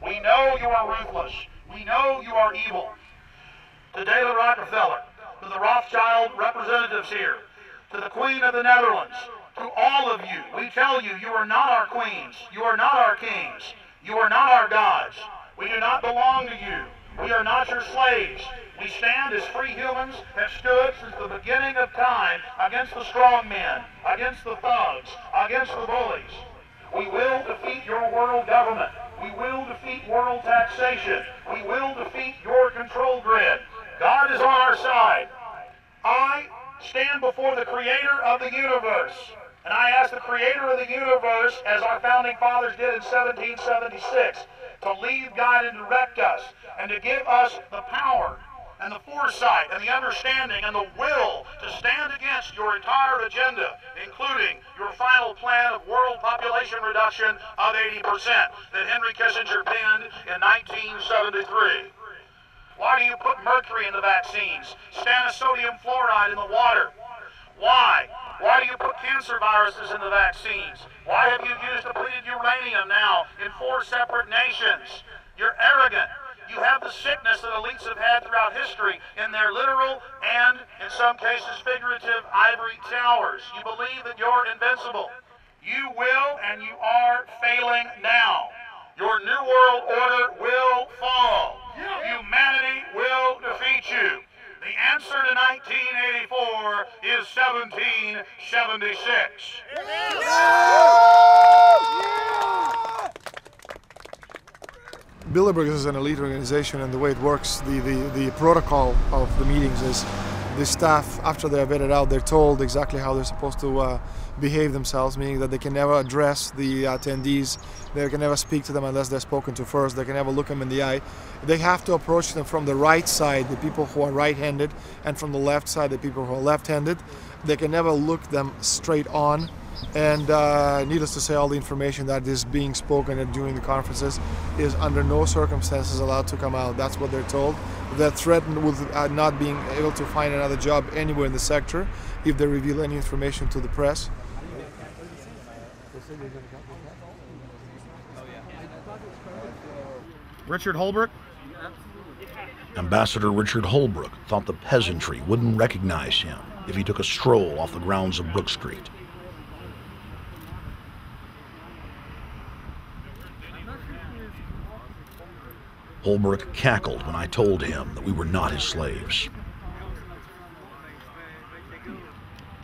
We know you are ruthless. We know you are evil. To David Rockefeller, to the Rothschild representatives here, to the Queen of the Netherlands, to all of you, we tell you, you are not our queens. You are not our kings. You are not our gods. We do not belong to you. We are not your slaves. We stand as free humans, have stood since the beginning of time against the strong men, against the thugs, against the bullies. We will defeat your world government. We will defeat world taxation. We will defeat your control grid. God is on our side. I stand before the creator of the universe, and I ask the creator of the universe, as our founding fathers did in 1776, to lead, guide, and direct us, and to give us the power and the foresight and the understanding and the will to stand against your entire agenda, including your final plan of world population reduction of 80% that Henry Kissinger penned in 1973. Why do you put mercury in the vaccines, sodium fluoride in the water? Why? Why do you put cancer viruses in the vaccines? Why have you used depleted uranium now in 4 separate nations? You're arrogant. You have the sickness that elites have had throughout history in their literal and, in some cases, figurative ivory towers. You believe that you're invincible. You will and you are failing now. Your New World Order will fall. Humanity will defeat you. The answer to 1984 is 1776. Bilderberg is an elite organization, and the way it works, the protocol of the meetings is the staff, after they're vetted out, they're told exactly how they're supposed to behave themselves, meaning that they can never address the attendees, they can never speak to them unless they're spoken to first, they can never look them in the eye. They have to approach them from the right side, the people who are right-handed, and from the left side, the people who are left-handed. They can never look them straight on. And needless to say, all the information that is being spoken during the conferences is under no circumstances allowed to come out. That's what they're told. They're threatened with not being able to find another job anywhere in the sector if they reveal any information to the press. Richard Holbrooke? Ambassador Richard Holbrooke thought the peasantry wouldn't recognize him if he took a stroll off the grounds of Brook Street. Holbrooke cackled when I told him that we were not his slaves.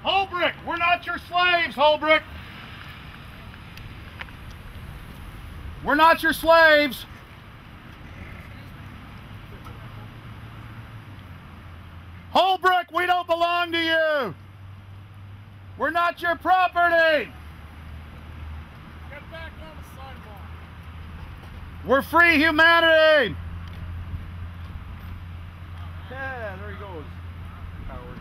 Holbrooke, we're not your slaves, Holbrooke. We're not your slaves. Holbrooke, we don't belong to you. We're not your property. Get back on the sidewalk. We're free humanity! Yeah, there he goes. Coward.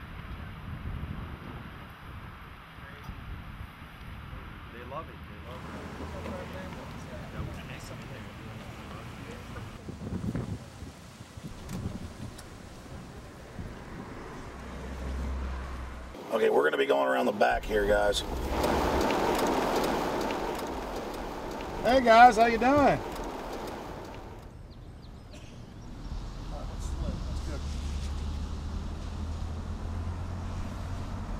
They love it. They love Okay, we're going to be going around the back here, guys. Hey guys, how you doing?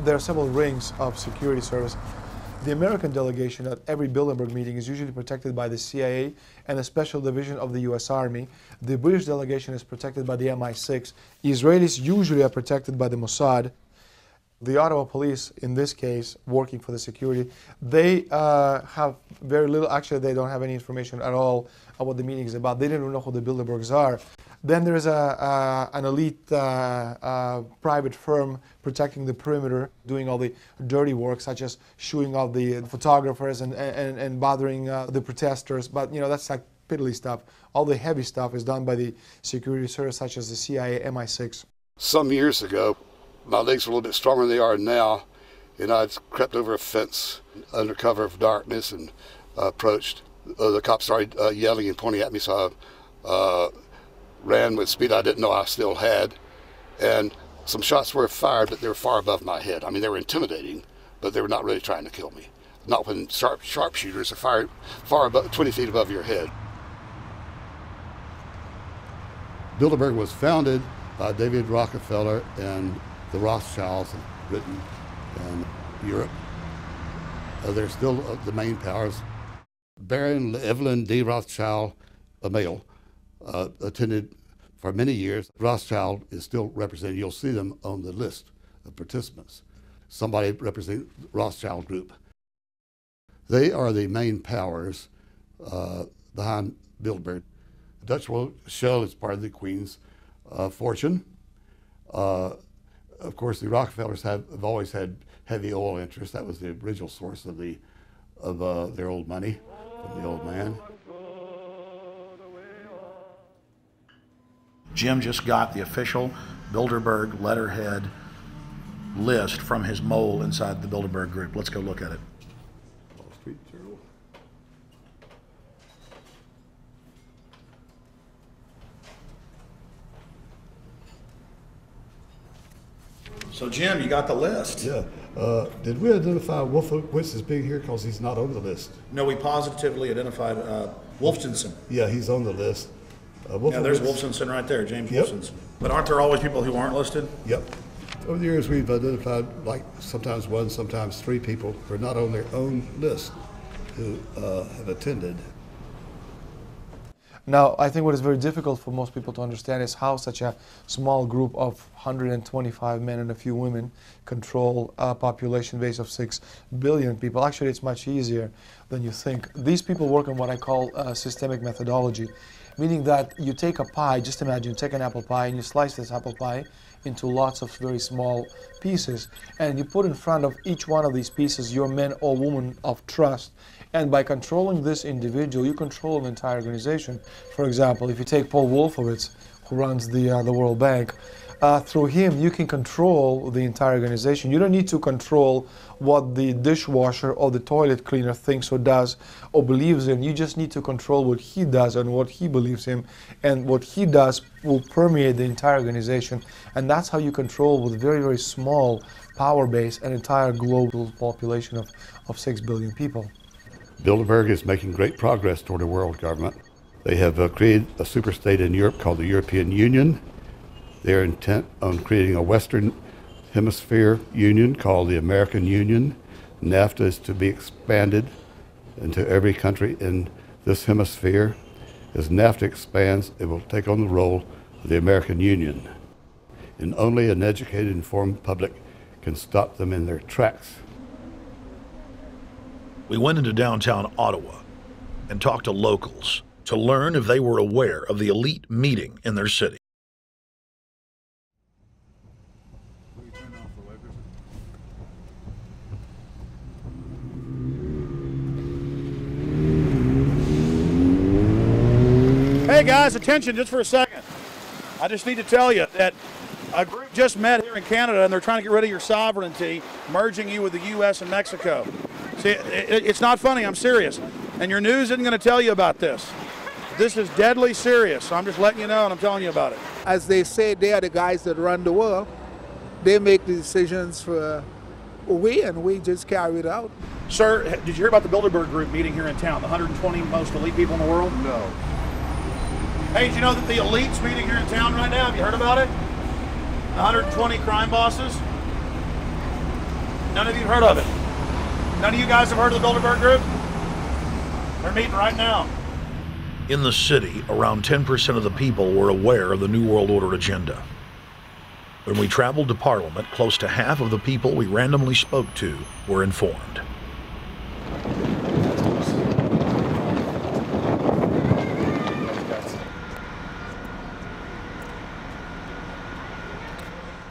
There are several rings of security service. The American delegation at every Bilderberg meeting is usually protected by the CIA and a special division of the US Army. The British delegation is protected by the MI6. Israelis usually are protected by the Mossad. The Ottawa police, in this case, working for the security, they have very little, actually they don't have any information at all on what the meeting is about. They didn't know who the Bilderbergs are. Then there's an elite private firm protecting the perimeter, doing all the dirty work, such as shooing off the photographers and bothering the protesters. But you know, that's like piddly stuff. All the heavy stuff is done by the security service, such as the CIA, MI6. Some years ago, my legs were a little bit stronger than they are now, and I crept over a fence under cover of darkness and approached. The cops started yelling and pointing at me, so I ran with speed I didn't know I still had, and some shots were fired, but they were far above my head. I mean, they were intimidating, but they were not really trying to kill me. Not when sharpshooters are fired far above, 20 feet above your head. Bilderberg was founded by David Rockefeller and the Rothschilds in Britain and Europe. They're still the main powers. Baron Evelyn D. Rothschild, a male, attended for many years. Rothschild is still represented. You'll see them on the list of participants. Somebody representing the Rothschild group. They are the main powers behind Bilderberg. The Dutch World Shell is part of the Queen's fortune. Of course, the Rockefellers have always had heavy oil interests. That was the original source of their old money from the old man. Jim just got the official Bilderberg letterhead list from his mole inside the Bilderberg group. Let's go look at it. Wall Street Journal. So Jim, you got the list. Yeah. Did we identify Wolfowitz as being here because he's not on the list? No, we positively identified Wolfenson. Yeah, he's on the list. Yeah, there's Wolfenson right there, James Yep. Wolfenson. But aren't there always people who aren't listed? Yep. Over the years, we've identified like sometimes one, sometimes three people who are not on their own list who have attended. Now, I think what is very difficult for most people to understand is how such a small group of 125 men and a few women control a population base of 6 billion people. Actually, it's much easier than you think. These people work on what I call systemic methodology, meaning that you take a pie, just imagine, you take an apple pie and you slice this apple pie into lots of very small pieces, and you put in front of each one of these pieces your man or woman of trust. And by controlling this individual, you control an entire organization. For example, if you take Paul Wolfowitz, who runs the World Bank, through him you can control the entire organization. You don't need to control what the dishwasher or the toilet cleaner thinks or does or believes in. You just need to control what he does and what he believes in, and what he does will permeate the entire organization. And that's how you control, with very, very small power base, an entire global population of 6 billion people. Bilderberg is making great progress toward a world government. They have created a superstate in Europe called the European Union. They're intent on creating a Western Hemisphere Union called the American Union. NAFTA is to be expanded into every country in this hemisphere. As NAFTA expands, it will take on the role of the American Union. And only an educated, informed public can stop them in their tracks. We went into downtown Ottawa and talked to locals to learn if they were aware of the elite meeting in their city. Hey guys, attention just for a second. I just need to tell you that a group just met here in Canada and they're trying to get rid of your sovereignty, merging you with the U.S. and Mexico. See, it's not funny, I'm serious. And your news isn't going to tell you about this. This is deadly serious, so I'm just letting you know and I'm telling you about it. As they say, they are the guys that run the world. They make the decisions for we, and we just carry it out. Sir, did you hear about the Bilderberg Group meeting here in town, the 120 most elite people in the world? No. Hey, did you know that the elite's meeting here in town right now? Have you heard about it? 120 crime bosses? None of you have heard of it? None of you guys have heard of the Bilderberg Group? They're meeting right now. In the city, around 10% of the people were aware of the New World Order agenda. When we traveled to Parliament, close to half of the people we randomly spoke to were informed.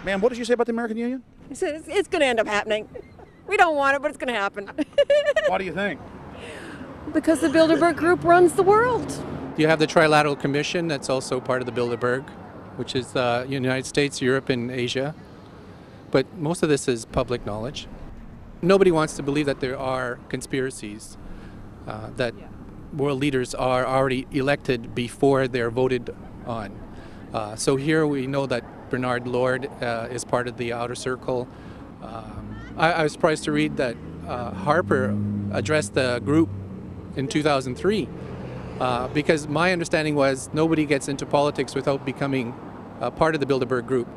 Ma'am, what did you say about the American Union? It's going to end up happening. We don't want it, but it's going to happen. Why do you think? Because the Bilderberg Group runs the world. You have the Trilateral Commission that's also part of the Bilderberg, which is the United States, Europe, and Asia. But most of this is public knowledge. Nobody wants to believe that there are conspiracies, that world leaders are already elected before they're voted on. So here we know that Bernard Lord is part of the outer circle. I was surprised to read that Harper addressed the group in 2003 because my understanding was nobody gets into politics without becoming part of the Bilderberg group.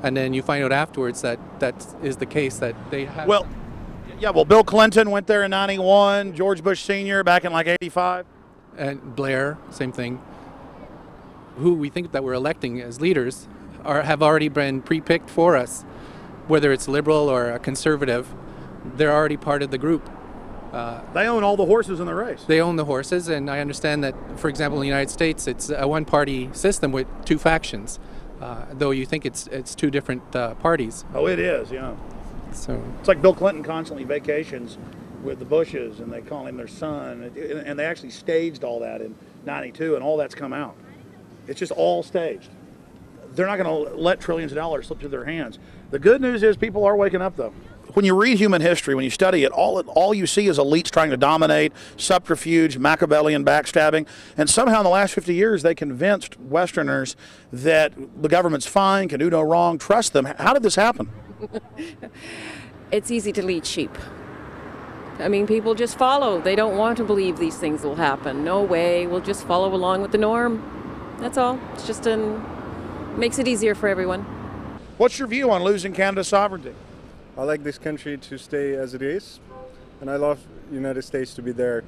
And then you find out afterwards that that is the case, that they have... Well, yeah, well, Bill Clinton went there in 91, George Bush Sr. back in like 85. And Blair, same thing. Who we think that we're electing as leaders have already been pre-picked for us. Whether it's liberal or a conservative, they're already part of the group. They own all the horses in the race. They own the horses, and I understand that, for example, in the United States, it's a one-party system with two factions, though you think it's two different parties. Oh, it is, yeah. So it's like Bill Clinton constantly vacations with the Bushes, and they call him their son, and they actually staged all that in '92, and all that's come out. It's just all staged. They're not going to let trillions of dollars slip through their hands. The good news is people are waking up, though. When you read human history, when you study it, all you see is elites trying to dominate, subterfuge, Machiavellian backstabbing, and somehow in the last 50 years they convinced Westerners that the government's fine, can do no wrong, trust them. How did this happen? It's easy to lead sheep. I mean, people just follow. They don't want to believe these things will happen. No way, we'll just follow along with the norm. That's all. It's just makes it easier for everyone. What's your view on losing Canada's sovereignty? I like this country to stay as it is, and I love the United States to be there.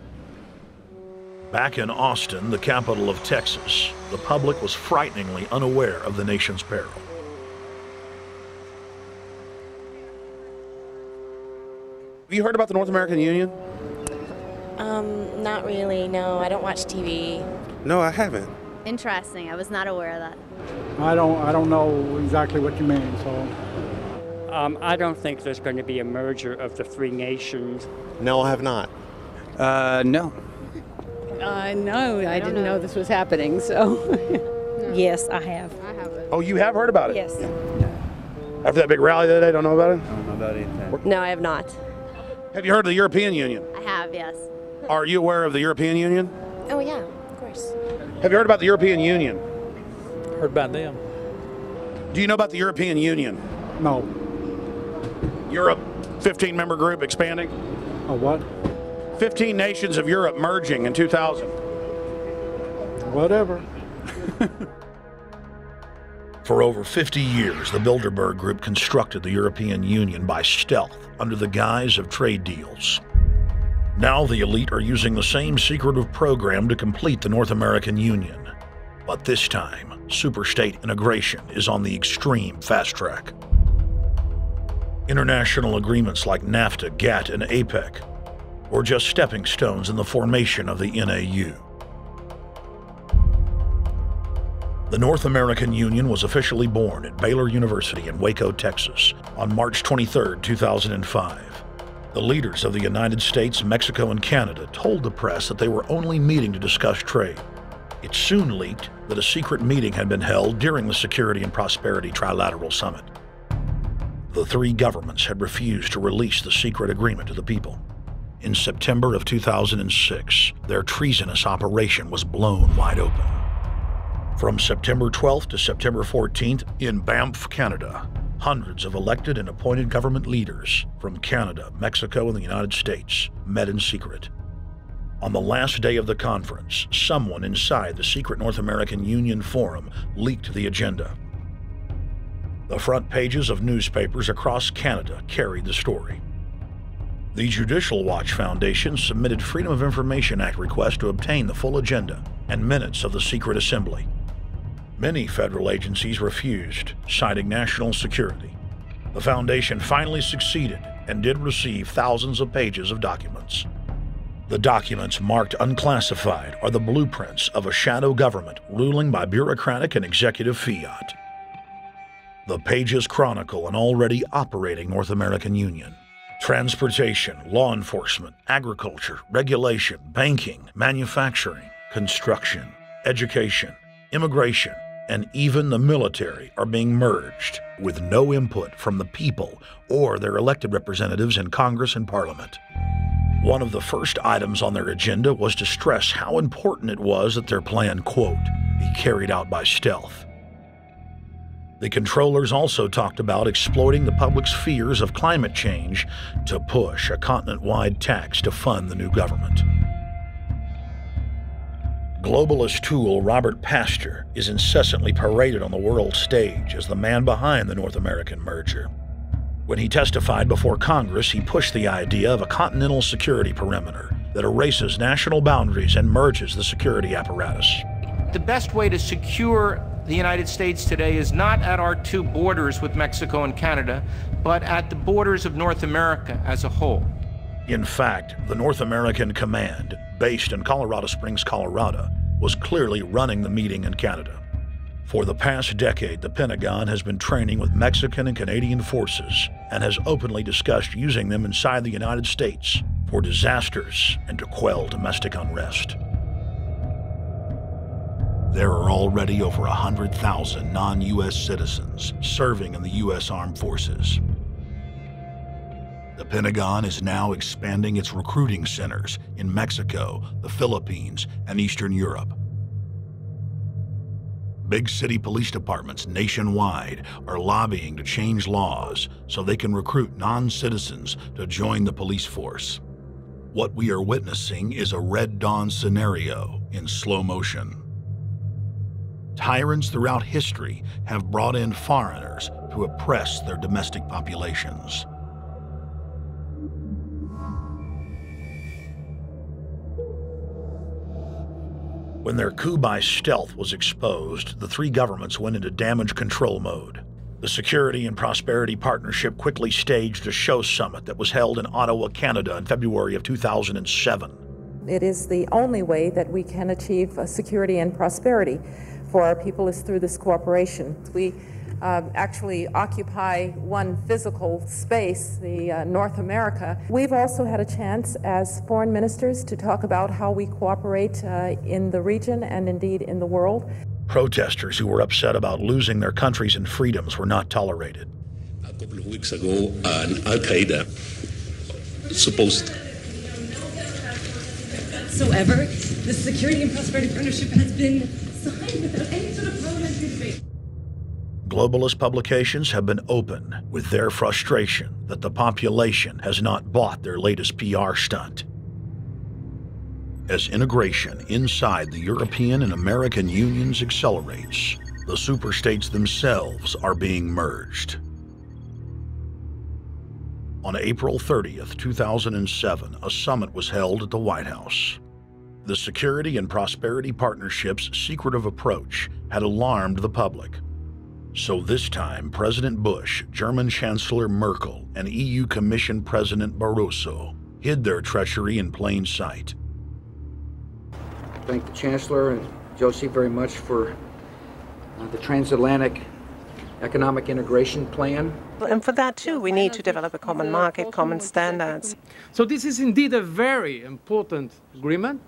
Back in Austin, the capital of Texas, the public was frighteningly unaware of the nation's peril. Have you heard about the North American Union? Not really, no. I don't watch TV. No, I haven't. Interesting. I was not aware of that. I don't know exactly what you mean, so. I don't think there's going to be a merger of the three nations. No, I have not. No. No, I didn't know this was happening, so. Yes, I have. Oh, you have heard about it? Yes. After that big rally the other day, don't know about it? I don't know about anything. No, I have not. Have you heard of the European Union? I have, yes. Are you aware of the European Union? Oh, yeah, of course. Have you heard about the European Union? Heard about them. Do you know about the European Union? No. Europe, 15-member group expanding? A what? 15 nations of Europe merging in 2000. Whatever. For over 50 years, the Bilderberg Group constructed the European Union by stealth under the guise of trade deals. Now the elite are using the same secretive program to complete the North American Union. But this time, superstate integration is on the extreme fast track. International agreements like NAFTA, GATT, and APEC were just stepping stones in the formation of the NAU. The North American Union was officially born at Baylor University in Waco, Texas, on March 23, 2005. The leaders of the United States, Mexico, and Canada told the press that they were only meeting to discuss trade. It soon leaked that a secret meeting had been held during the Security and Prosperity Trilateral Summit. The three governments had refused to release the secret agreement to the people. In September of 2006, their treasonous operation was blown wide open. From September 12th to September 14th, in Banff, Canada, hundreds of elected and appointed government leaders from Canada, Mexico, and the United States met in secret. On the last day of the conference, someone inside the secret North American Union Forum leaked the agenda. The front pages of newspapers across Canada carried the story. The Judicial Watch Foundation submitted Freedom of Information Act requests to obtain the full agenda and minutes of the secret assembly. Many federal agencies refused, citing national security. The foundation finally succeeded and did receive thousands of pages of documents. The documents marked unclassified are the blueprints of a shadow government ruling by bureaucratic and executive fiat. The pages chronicle an already operating North American Union. Transportation, law enforcement, agriculture, regulation, banking, manufacturing, construction, education, immigration, and even the military are being merged with no input from the people or their elected representatives in Congress and Parliament. One of the first items on their agenda was to stress how important it was that their plan, quote, be carried out by stealth. The controllers also talked about exploiting the public's fears of climate change to push a continent-wide tax to fund the new government. Globalist tool Robert Pastor is incessantly paraded on the world stage as the man behind the North American merger. When he testified before Congress, he pushed the idea of a continental security perimeter that erases national boundaries and merges the security apparatus. The best way to secure the United States today is not at our two borders with Mexico and Canada, but at the borders of North America as a whole. In fact, the North American Command, based in Colorado Springs, Colorado, was clearly running the meeting in Canada. For the past decade, the Pentagon has been training with Mexican and Canadian forces and has openly discussed using them inside the United States for disasters and to quell domestic unrest. There are already over 100,000 non-U.S. citizens serving in the U.S. Armed Forces. The Pentagon is now expanding its recruiting centers in Mexico, the Philippines, and Eastern Europe. Big city police departments nationwide are lobbying to change laws so they can recruit non-citizens to join the police force. What we are witnessing is a Red Dawn scenario in slow motion. Tyrants throughout history have brought in foreigners to oppress their domestic populations. When their coup by stealth was exposed, the three governments went into damage control mode. The Security and Prosperity Partnership quickly staged a show summit that was held in Ottawa, Canada in February of 2007. It is the only way that we can achieve security and prosperity for our people is through this cooperation. We actually occupy one physical space, the North America. We've also had a chance as foreign ministers to talk about how we cooperate in the region and indeed in the world. Protesters who were upset about losing their countries and freedoms were not tolerated. A couple of weeks ago, an Al-Qaeda supposed whatsoever, the Security and Prosperity Partnership has been signed without any sort of parliamentary debate. Globalist publications have been open with their frustration that the population has not bought their latest PR stunt. As integration inside the European and American unions accelerates, the superstates themselves are being merged. On April 30th, 2007, a summit was held at the White House. The Security and Prosperity Partnership's secretive approach had alarmed the public. So this time, President Bush, German Chancellor Merkel, and EU Commission President Barroso hid their treachery in plain sight. Thank the Chancellor and Josie very much for the transatlantic economic integration plan. And for that too, we need to develop a common market, common standards. So this is indeed a very important agreement,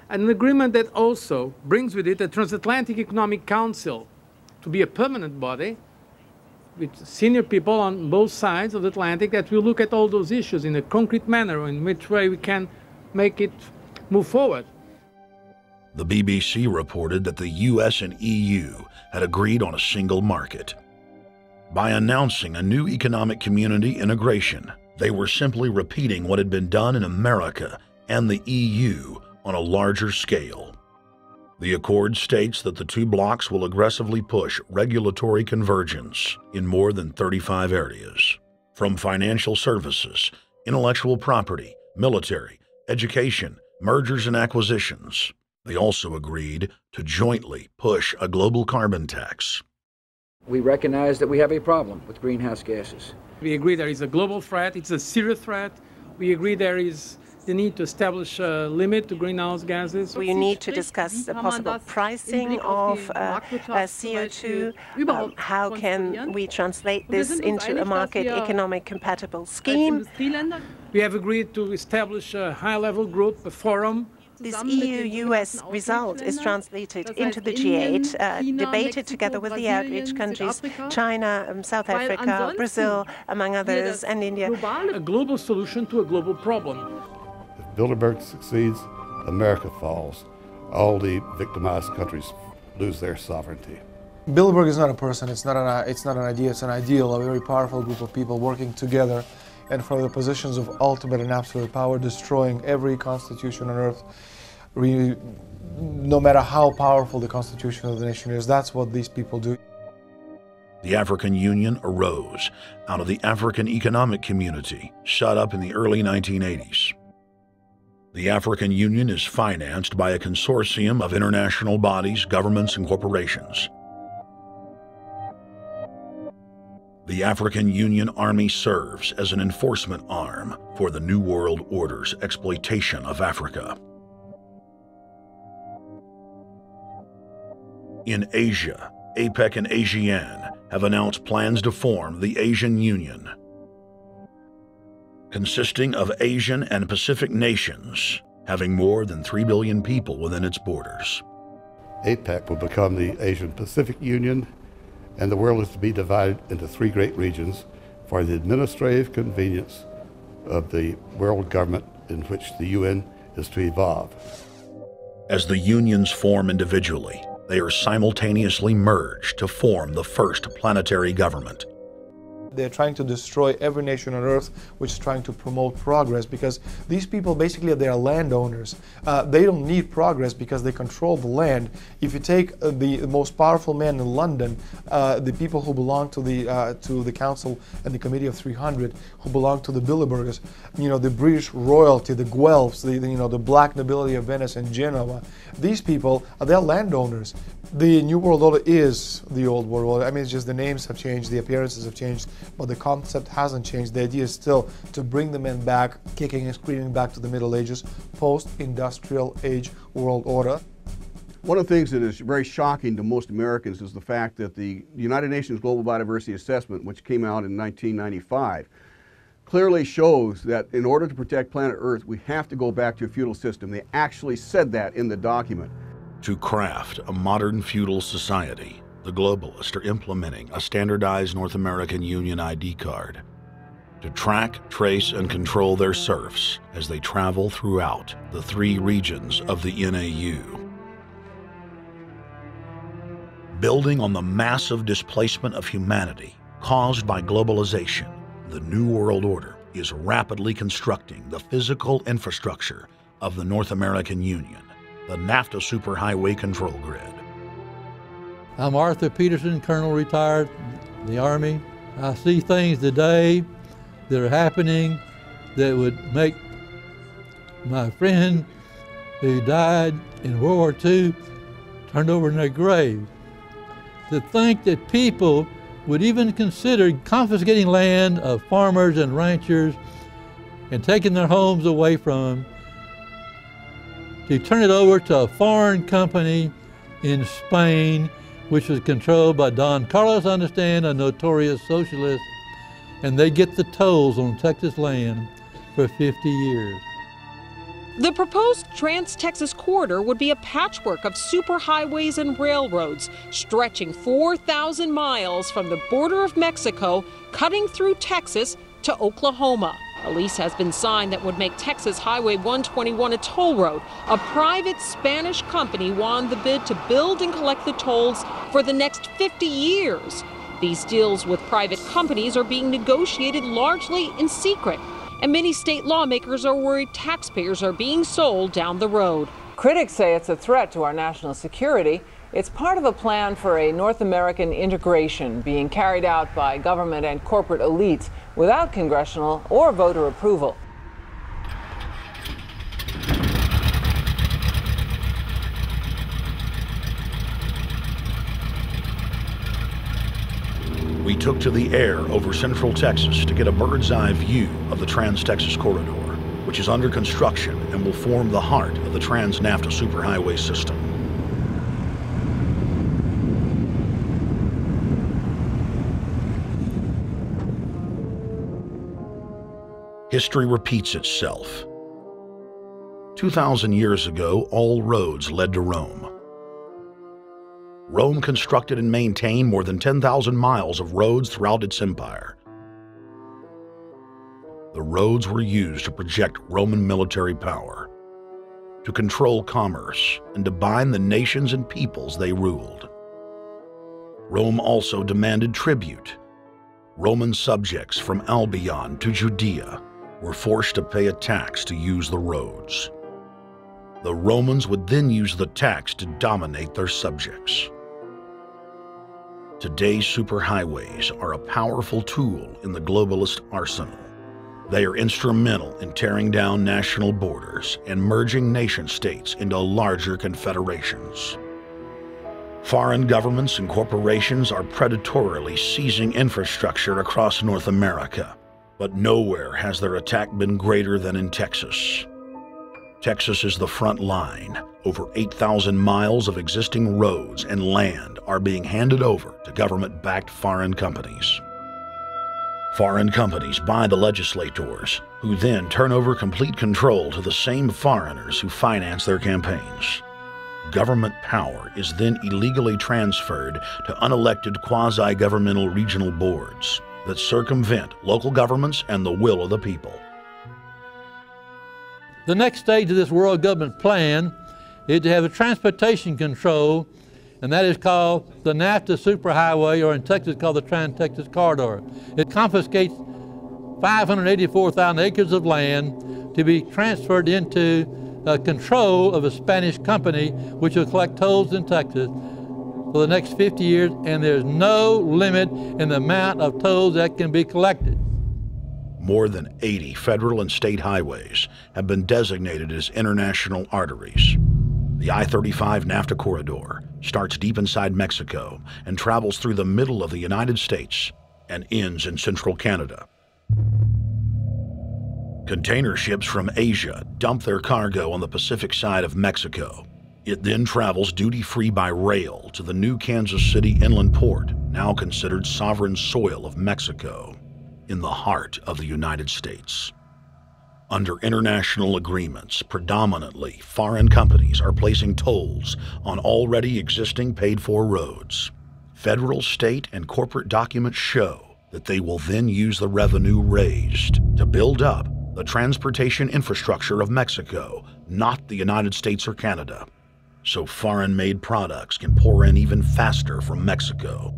an agreement that also brings with it a transatlantic economic council to be a permanent body with senior people on both sides of the Atlantic that will look at all those issues in a concrete manner, in which way we can make it move forward. The BBC reported that the US and EU had agreed on a single market. By announcing a new economic community integration, they were simply repeating what had been done in America and the EU on a larger scale. The accord states that the two blocs will aggressively push regulatory convergence in more than 35 areas, from financial services, intellectual property, military, education, mergers and acquisitions. They also agreed to jointly push a global carbon tax. We recognize that we have a problem with greenhouse gases. We agree there is a global threat, it's a serious threat. We agree there is the need to establish a limit to greenhouse gases. We need to discuss the possible pricing of CO2. How can we translate this into a market economic compatible scheme? We have agreed to establish a high-level group, a forum. This EU-US result is translated into the G8, debated together with the outreach countries, China, South Africa, Brazil, among others, and India. A global solution to a global problem. If Bilderberg succeeds, America falls. All the victimized countries lose their sovereignty. Bilderberg is not a person, it's not an idea, it's an ideal, a very powerful group of people working together and from the positions of ultimate and absolute power, destroying every constitution on earth, no matter how powerful the constitution of the nation is. That's what these people do. The African Union arose out of the African Economic Community, set up in the early 1980s. The African Union is financed by a consortium of international bodies, governments, and corporations. The African Union Army serves as an enforcement arm for the New World Order's exploitation of Africa. In Asia, APEC and ASEAN have announced plans to form the Asian Union, consisting of Asian and Pacific nations, having more than 3 billion people within its borders. APEC will become the Asian Pacific Union, and the world is to be divided into 3 great regions for the administrative convenience of the world government in which the UN is to evolve. As the unions form individually, they are simultaneously merged to form the first planetary government. They're trying to destroy every nation on earth which is trying to promote progress, because these people basically they are landowners. They don't need progress because they control the land. If you take the most powerful man in London, the people who belong to the Council and the Committee of 300, who belong to the Bilderbergers, the British royalty, the Guelphs, the black nobility of Venice and Genoa, these people, they're landowners. The New World Order is the Old World Order. I mean, it's just the names have changed, the appearances have changed, but the concept hasn't changed. The idea is still to bring the men back, kicking and screaming back to the Middle Ages, post-industrial age world order. One of the things that is very shocking to most Americans is the fact that the United Nations Global Biodiversity Assessment, which came out in 1995, clearly shows that in order to protect planet Earth, we have to go back to a feudal system. They actually said that in the document. To craft a modern feudal society, the globalists are implementing a standardized North American Union ID card to track, trace, and control their serfs as they travel throughout the 3 regions of the NAU. Building on the massive displacement of humanity caused by globalization, the New World Order is rapidly constructing the physical infrastructure of the North American Union, the NAFTA Superhighway Control Grid. I'm Arthur Peterson, Colonel retired in the Army. I see things today that are happening that would make my friend who died in World War II turned over in their grave. To think that people would even consider confiscating land of farmers and ranchers and taking their homes away from them to turn it over to a foreign company in Spain, which was controlled by Don Carlos, I understand, a notorious socialist, and they get the tolls on Texas land for 50 years. The proposed Trans-Texas corridor would be a patchwork of superhighways and railroads stretching 4,000 miles from the border of Mexico, cutting through Texas to Oklahoma. A lease has been signed that would make Texas Highway 121 a toll road. A private Spanish company won the bid to build and collect the tolls for the next 50 years. These deals with private companies are being negotiated largely in secret, and many state lawmakers are worried taxpayers are being sold down the road. Critics say it's a threat to our national security. It's part of a plan for a North American integration being carried out by government and corporate elites without congressional or voter approval. We took to the air over central Texas to get a bird's eye view of the Trans-Texas Corridor, which is under construction and will form the heart of the Trans-NAFTA superhighway system. History repeats itself. 2,000 years ago, all roads led to Rome. Rome constructed and maintained more than 10,000 miles of roads throughout its empire. The roads were used to project Roman military power, to control commerce, and to bind the nations and peoples they ruled. Rome also demanded tribute. Roman subjects from Albion to Judea were forced to pay a tax to use the roads. The Romans would then use the tax to dominate their subjects. Today's superhighways are a powerful tool in the globalist arsenal. They are instrumental in tearing down national borders and merging nation-states into larger confederations. Foreign governments and corporations are predatorily seizing infrastructure across North America, but nowhere has their attack been greater than in Texas. Texas is the front line. Over 8,000 miles of existing roads and land are being handed over to government-backed foreign companies. Foreign companies buy the legislators, who then turn over complete control to the same foreigners who finance their campaigns. Government power is then illegally transferred to unelected quasi-governmental regional boards that circumvent local governments and the will of the people. The next stage of this world government plan is to have a transportation control, and that is called the NAFTA superhighway, or in Texas called the Trans-Texas Corridor. It confiscates 584,000 acres of land to be transferred into control of a Spanish company which will collect tolls in Texas for the next 50 years, and there's no limit in the amount of tolls that can be collected. More than 80 federal and state highways have been designated as international arteries. The I-35 NAFTA corridor starts deep inside Mexico and travels through the middle of the United States and ends in central Canada. Container ships from Asia dump their cargo on the Pacific side of Mexico. It then travels duty-free by rail to the new Kansas City inland port, now considered sovereign soil of Mexico, in the heart of the United States. Under international agreements, predominantly foreign companies are placing tolls on already existing paid-for roads. Federal, state, and corporate documents show that they will then use the revenue raised to build up the transportation infrastructure of Mexico, not the United States or Canada, so foreign-made products can pour in even faster from Mexico.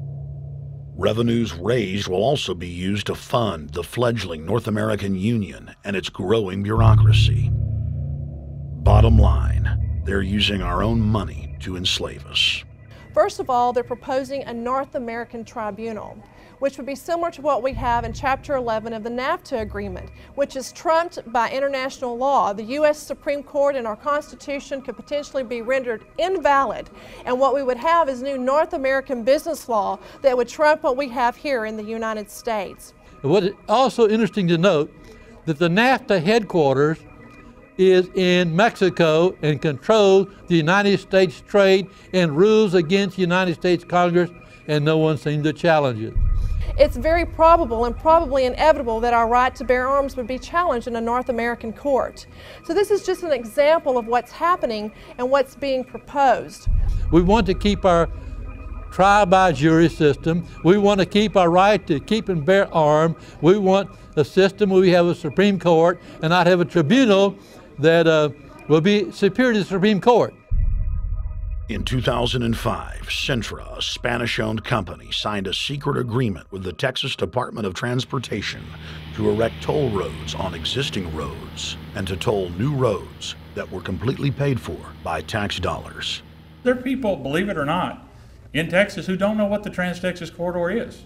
Revenues raised will also be used to fund the fledgling North American Union and its growing bureaucracy. Bottom line, they're using our own money to enslave us. First of all, they're proposing a North American tribunal, which would be similar to what we have in Chapter 11 of the NAFTA agreement, which is trumped by international law. The U.S. Supreme Court and our Constitution could potentially be rendered invalid, and what we would have is new North American business law that would trump what we have here in the United States. What is also interesting to note that the NAFTA headquarters is in Mexico and controls the United States trade and rules against the United States Congress, and no one seems to challenge it. it's very probable and probably inevitable that our right to bear arms would be challenged in a North American court. So this is just an example of what's happening and what's being proposed. We want to keep our trial by jury system. We want to keep our right to keep and bear arms. We want a system where we have a Supreme Court and not have a tribunal that will be superior to the Supreme Court. In 2005, Cintra, a Spanish-owned company, signed a secret agreement with the Texas Department of Transportation to erect toll roads on existing roads and to toll new roads that were completely paid for by tax dollars. There are people, believe it or not, in Texas who don't know what the Trans-Texas Corridor is.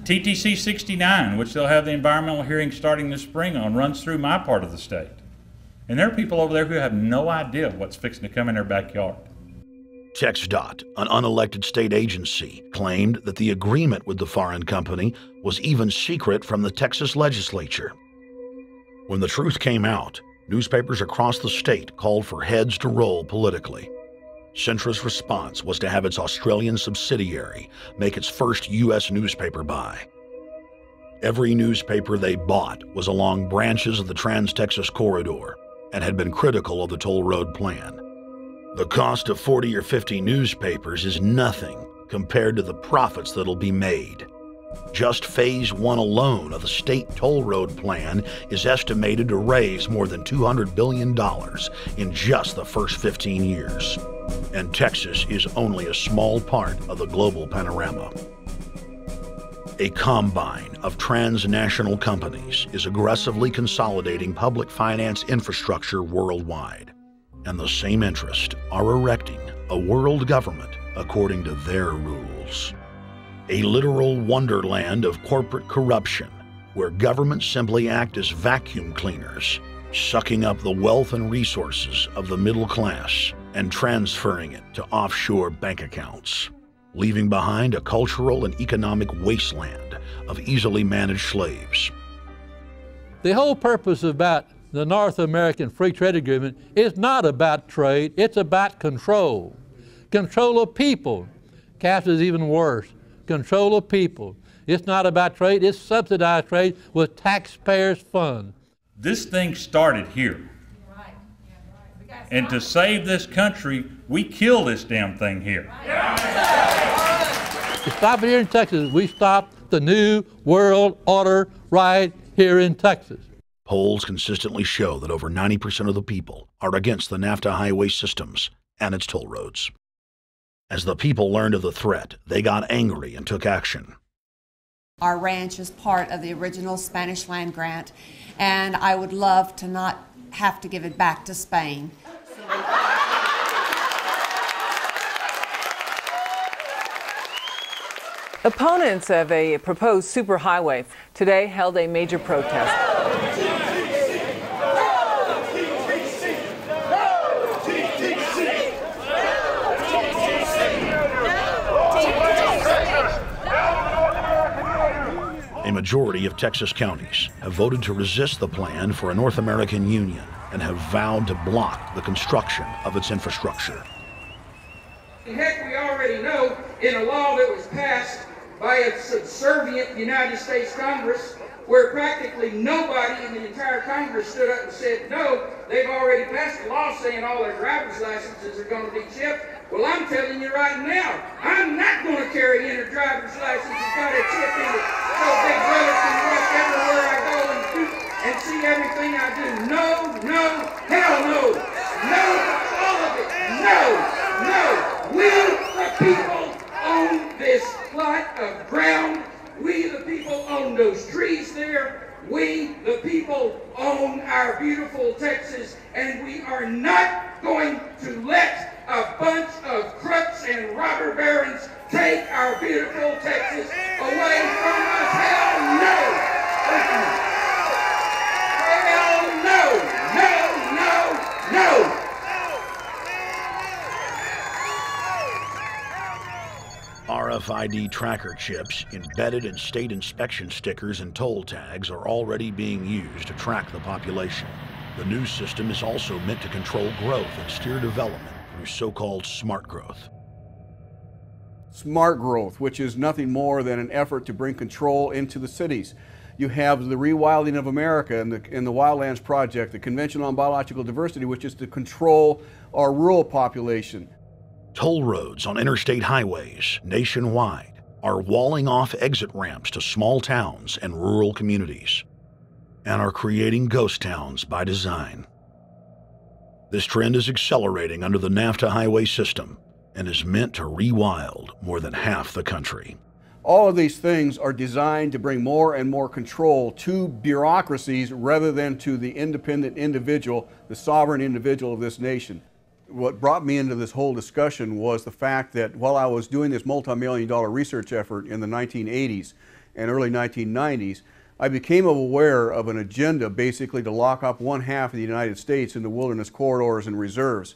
TTC 69, which they'll have the environmental hearing starting this spring on, runs through my part of the state. And there are people over there who have no idea what's fixing to come in their backyard. TxDOT, an unelected state agency, claimed that the agreement with the foreign company was even secret from the Texas legislature. When the truth came out, newspapers across the state called for heads to roll politically. Cintra's response was to have its Australian subsidiary make its first U.S. newspaper buy. Every newspaper they bought was along branches of the Trans-Texas Corridor and had been critical of the toll road plan. The cost of 40 or 50 newspapers is nothing compared to the profits that'll be made. Just Phase 1 alone of the state toll road plan is estimated to raise more than $200 billion in just the first 15 years. And Texas is only a small part of the global panorama. A combine of transnational companies is aggressively consolidating public finance infrastructure worldwide, and the same interests are erecting a world government according to their rules. A literal wonderland of corporate corruption, where governments simply act as vacuum cleaners, sucking up the wealth and resources of the middle class and transferring it to offshore bank accounts, leaving behind a cultural and economic wasteland of easily managed slaves. The whole purpose about the North American Free Trade Agreement is not about trade, it's about control. Control of people. CAFTA is even worse. Control of people. It's not about trade, it's subsidized trade with taxpayers' funds. This thing started here. And to save this country, we kill this damn thing here. To stop it here in Texas, we stopped the New World Order right here in Texas. Polls consistently show that over 90% of the people are against the NAFTA highway systems and its toll roads. As the people learned of the threat, they got angry and took action. Our ranch is part of the original Spanish land grant, and I would love to not have to give it back to Spain. Opponents of a proposed superhighway today held a major protest. A majority of Texas counties have voted to resist the plan for a North American Union and have vowed to block the construction of its infrastructure. Heck, we already know in a law that was passed by a subservient United States Congress, where practically nobody in the entire Congress stood up and said no, they've already passed a law saying all their driver's licenses are going to be chipped. Well, I'm telling you right now, I'm not going to carry in a driver's license that's got a chip in it so Big Brother can watch everywhere I go and see everything I do. No, no, hell no. No, all of it. No, no. We, the people, own this plot of ground. We, the people, own those trees there. We, the people, own our beautiful Texas, and we are not going to let a bunch of crooks and robber barons take our beautiful Texas away from us. Hell no! Hell no! No, no, no! RFID tracker chips embedded in state inspection stickers and toll tags are already being used to track the population. The new system is also meant to control growth and steer development through so-called smart growth. smart growth, which is nothing more than an effort to bring control into the cities. You have the rewilding of America and the Wildlands Project, the Convention on Biological Diversity, which is to control our rural population. Toll roads on interstate highways nationwide are walling off exit ramps to small towns and rural communities, and are creating ghost towns by design. This trend is accelerating under the NAFTA highway system and is meant to rewild more than half the country. All of these things are designed to bring more and more control to bureaucracies rather than to the independent individual, the sovereign individual of this nation. What brought me into this whole discussion was the fact that while I was doing this multi-million-dollar research effort in the 1980s and early 1990s, I became aware of an agenda basically to lock up one half of the United States into wilderness corridors and reserves.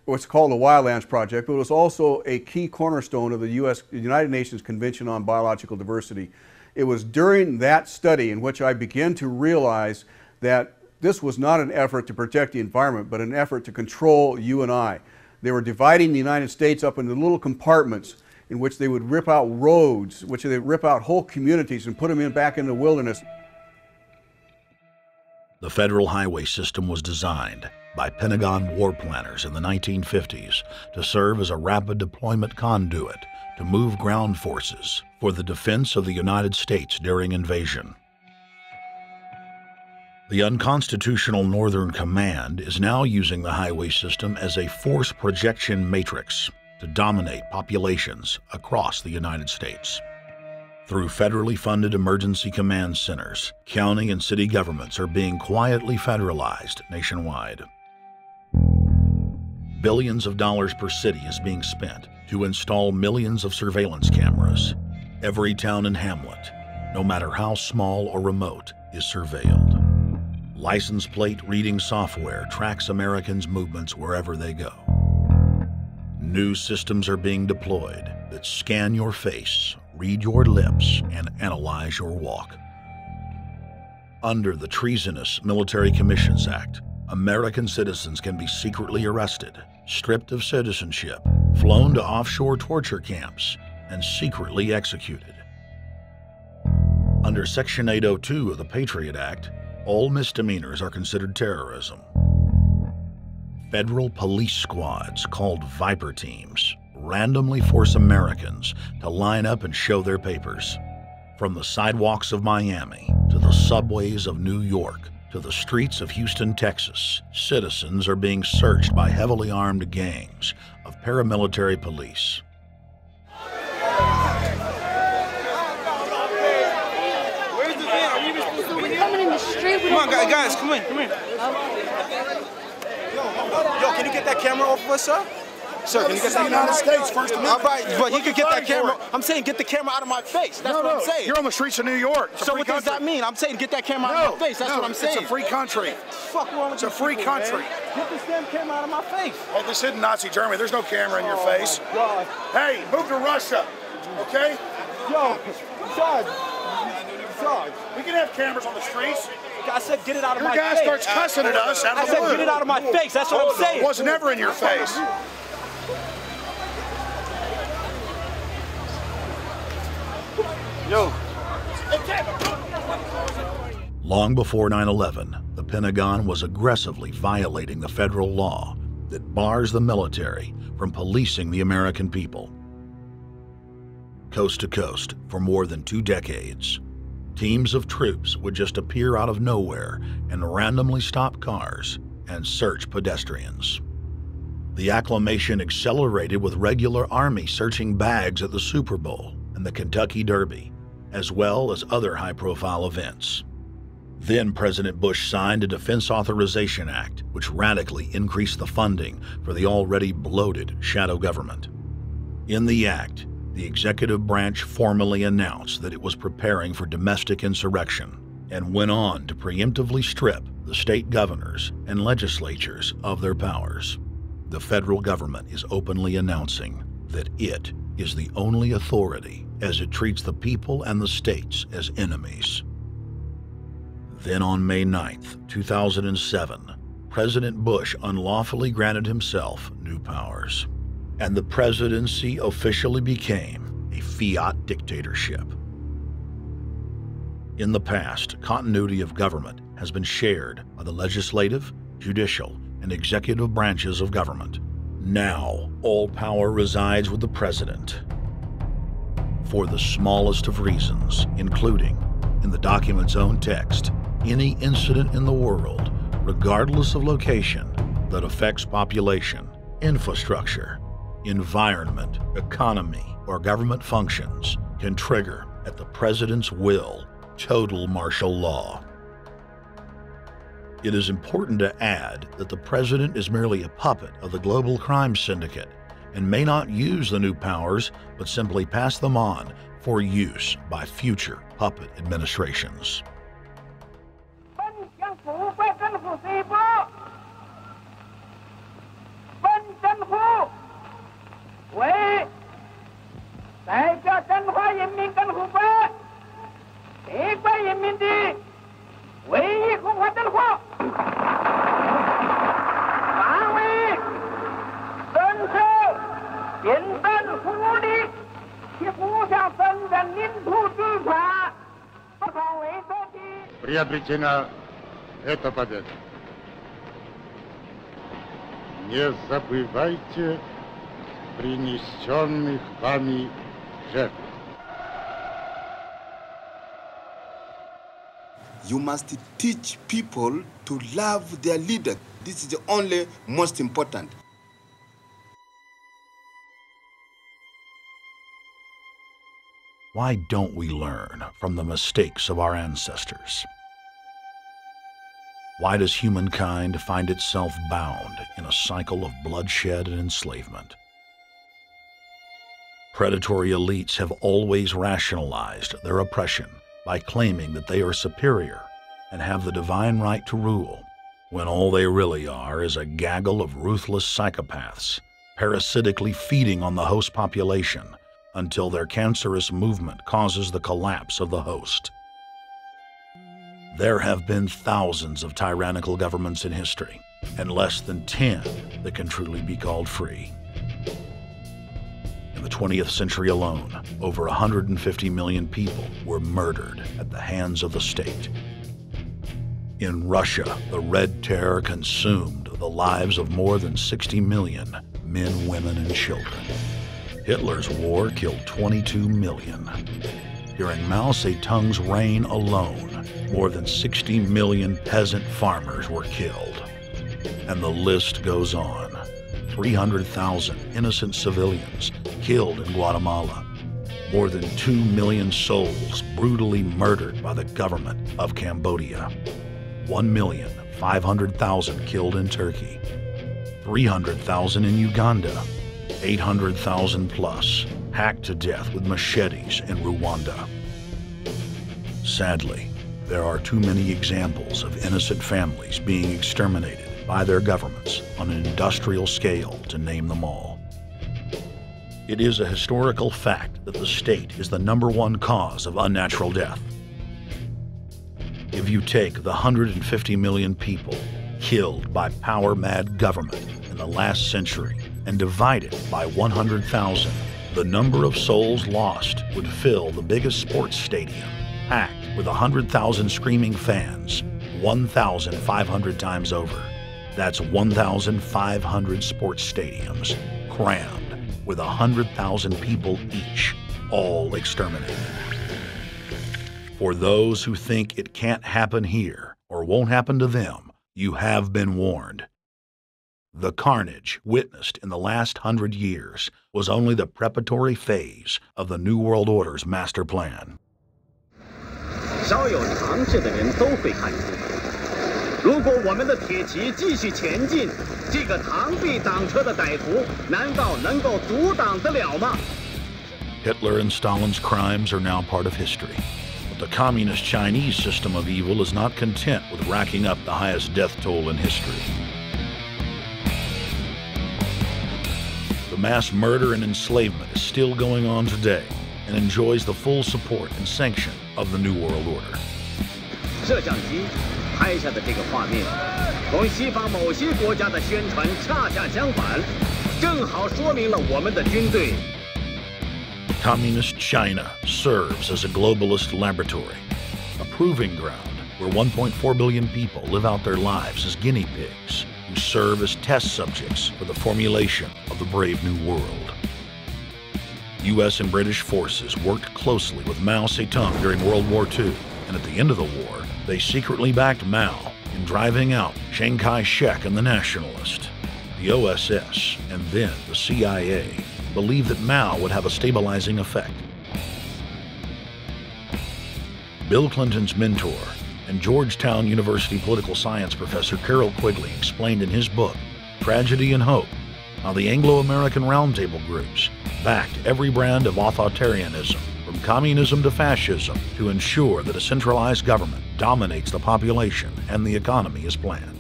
What's called the Wildlands Project, but it was also a key cornerstone of the United Nations Convention on Biological Diversity. It was during that study in which I began to realize that this was not an effort to protect the environment, but an effort to control you and I. They were dividing the United States up into little compartments in which they would rip out roads, which they would rip out whole communities and put them back in the wilderness. The federal highway system was designed by Pentagon war planners in the 1950s to serve as a rapid deployment conduit to move ground forces for the defense of the United States during invasion. The unconstitutional Northern Command is now using the highway system as a force projection matrix to dominate populations across the United States. Through federally funded emergency command centers, county and city governments are being quietly federalized nationwide. Billions of dollars per city is being spent to install millions of surveillance cameras. Every town and hamlet, no matter how small or remote, is surveilled. License plate reading software tracks Americans' movements wherever they go. New systems are being deployed that scan your face, read your lips, and analyze your walk. Under the treasonous Military Commissions Act, American citizens can be secretly arrested, stripped of citizenship, flown to offshore torture camps, and secretly executed. Under Section 802 of the Patriot Act, all misdemeanors are considered terrorism. Federal police squads, called Viper teams, randomly force Americans to line up and show their papers. From the sidewalks of Miami to the subways of New York to the streets of Houston, Texas, citizens are being searched by heavily armed gangs of paramilitary police. Come on, guys, come in. Yo, can you get that camera off of us, sir? Sir, can you get that United States, First Amendment. All right, but he could get that camera. I'm saying get the camera out of my face. That's what I'm saying. You're on the streets of New York. So what does that mean? I'm saying get that camera out of my face. That's what I'm saying. It's a free country. Fuck wrong with It's a free country. Get this damn camera out of my face. Hey, this isn't Nazi Germany. There's no camera in your face. God. Hey, move to Russia, okay? Yo, Sarge. We can have cameras on the streets. I said get it out of my face. Your guy starts cussing at us out of the blue. I said get it out of my face. That's what I'm saying. It was never in your face. Yo. Long before 9/11, the Pentagon was aggressively violating the federal law that bars the military from policing the American people. Coast to coast, for more than 2 decades, teams of troops would just appear out of nowhere and randomly stop cars and search pedestrians. The acclamation accelerated with regular Army searching bags at the Super Bowl and the Kentucky Derby, as well as other high-profile events. Then President Bush signed a Defense Authorization Act, which radically increased the funding for the already bloated shadow government. In the act, the executive branch formally announced that it was preparing for domestic insurrection and went on to preemptively strip the state governors and legislatures of their powers. The federal government is openly announcing that it is the only authority as it treats the people and the states as enemies. Then on May 9th, 2007, President Bush unlawfully granted himself new powers, and the presidency officially became fiat dictatorship. In the past, continuity of government has been shared by the legislative, judicial, and executive branches of government. Now, all power resides with the president. For the smallest of reasons, including, in the document's own text, any incident in the world, regardless of location, that affects population, infrastructure, environment, economy, or government functions can trigger, at the president's will, total martial law. It is important to add that the president is merely a puppet of the global crime syndicate and may not use the new powers, but simply pass them on for use by future puppet administrations. Приобретена эта победа. Не забывайте принесенных вами жертв. You must teach people to love their leader. This is the only most important. Why don't we learn from the mistakes of our ancestors? Why does humankind find itself bound in a cycle of bloodshed and enslavement? Predatory elites have always rationalized their oppression by claiming that they are superior and have the divine right to rule, when all they really are is a gaggle of ruthless psychopaths, parasitically feeding on the host population until their cancerous movement causes the collapse of the host. There have been thousands of tyrannical governments in history, and less than 10 that can truly be called free. In the 20th century alone, over 150 million people were murdered at the hands of the state. In Russia, the Red Terror consumed the lives of more than 60 million men, women, and children. Hitler's war killed 22 million. During Mao Zedong's reign alone, more than 60 million peasant farmers were killed. And the list goes on. 300,000 innocent civilians killed in Guatemala. More than 2 million souls brutally murdered by the government of Cambodia. 1,500,000 killed in Turkey. 300,000 in Uganda. 800,000 plus hacked to death with machetes in Rwanda. Sadly, there are too many examples of innocent families being exterminated by their governments on an industrial scale to name them all. It is a historical fact that the state is the #1 cause of unnatural death. If you take the 150 million people killed by power-mad government in the last century and divide it by 100,000, the number of souls lost would fill the biggest sports stadium, packed with 100,000 screaming fans, 1,500 times over. That's 1,500 sports stadiums, crammed with 100,000 people each, all exterminated. For those who think it can't happen here or won't happen to them, you have been warned. The carnage witnessed in the last 100 years was only the preparatory phase of the New World Order's master plan. 稍有常识的人都会看出，如果我们的铁骑继续前进，这个螳臂挡车的歹徒难道能够阻挡得了吗？ Hitler and Stalin's crimes are now part of history. But the communist Chinese system of evil is not content with racking up the highest death toll in history. The mass murder and enslavement is still going on today and enjoys the full support and sanction of the New World Order. 摄像机拍下的这个画面，同西方某些国家的宣传恰恰相反，正好说明了我们的军队。Communist China serves as a globalist laboratory, a proving ground where 1.4 billion people live out their lives as guinea pigs who serve as test subjects for the formulation of the brave new world. U.S. and British forces worked closely with Mao Zedong during World War II, and at the end of the war, they secretly backed Mao in driving out Chiang Kai-shek and the Nationalists. The OSS, and then the CIA, believed that Mao would have a stabilizing effect. Bill Clinton's mentor and Georgetown University political science professor Carroll Quigley explained in his book, Tragedy and Hope, how the Anglo-American Roundtable groups backed every brand of authoritarianism, from communism to fascism, to ensure that a centralized government dominates the population and the economy as planned.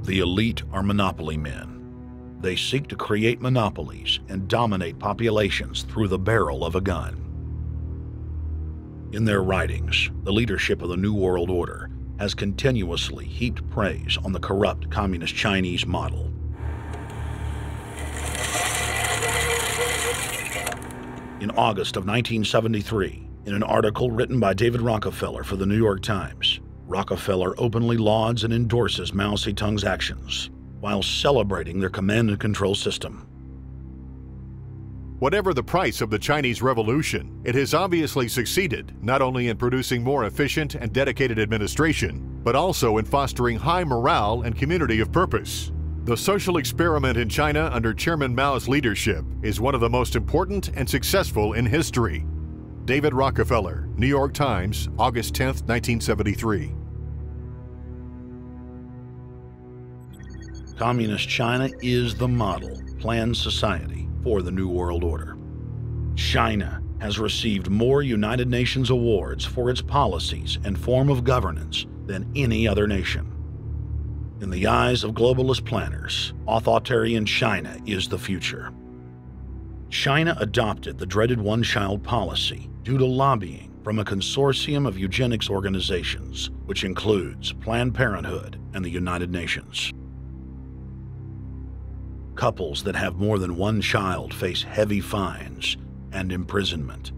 The elite are monopoly men. They seek to create monopolies and dominate populations through the barrel of a gun. In their writings, the leadership of the New World Order has continuously heaped praise on the corrupt communist Chinese model. In August of 1973, in an article written by David Rockefeller for the New York Times, Rockefeller openly lauds and endorses Mao Zedong's actions, while celebrating their command and control system. Whatever the price of the Chinese Revolution, it has obviously succeeded not only in producing more efficient and dedicated administration, but also in fostering high morale and community of purpose. The social experiment in China under Chairman Mao's leadership is one of the most important and successful in history. David Rockefeller, New York Times, August 10, 1973. Communist China is the model planned society for the New World Order. China has received more United Nations awards for its policies and form of governance than any other nation. In the eyes of globalist planners, authoritarian China is the future. China adopted the dreaded one-child policy due to lobbying from a consortium of eugenics organizations, which includes Planned Parenthood and the United Nations. Couples that have more than one child face heavy fines and imprisonment.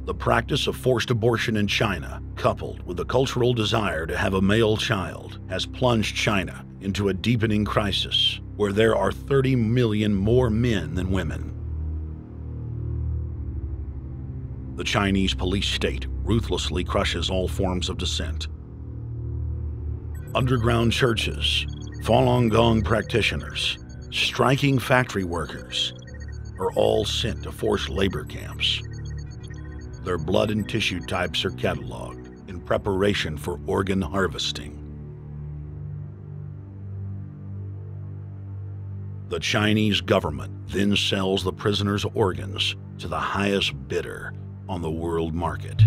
The practice of forced abortion in China, coupled with the cultural desire to have a male child, has plunged China into a deepening crisis where there are 30 million more men than women. The Chinese police state ruthlessly crushes all forms of dissent. Underground churches, Falun Gong practitioners, striking factory workers are all sent to forced labor camps. Their blood and tissue types are cataloged in preparation for organ harvesting. The Chinese government then sells the prisoners' organs to the highest bidder on the world market.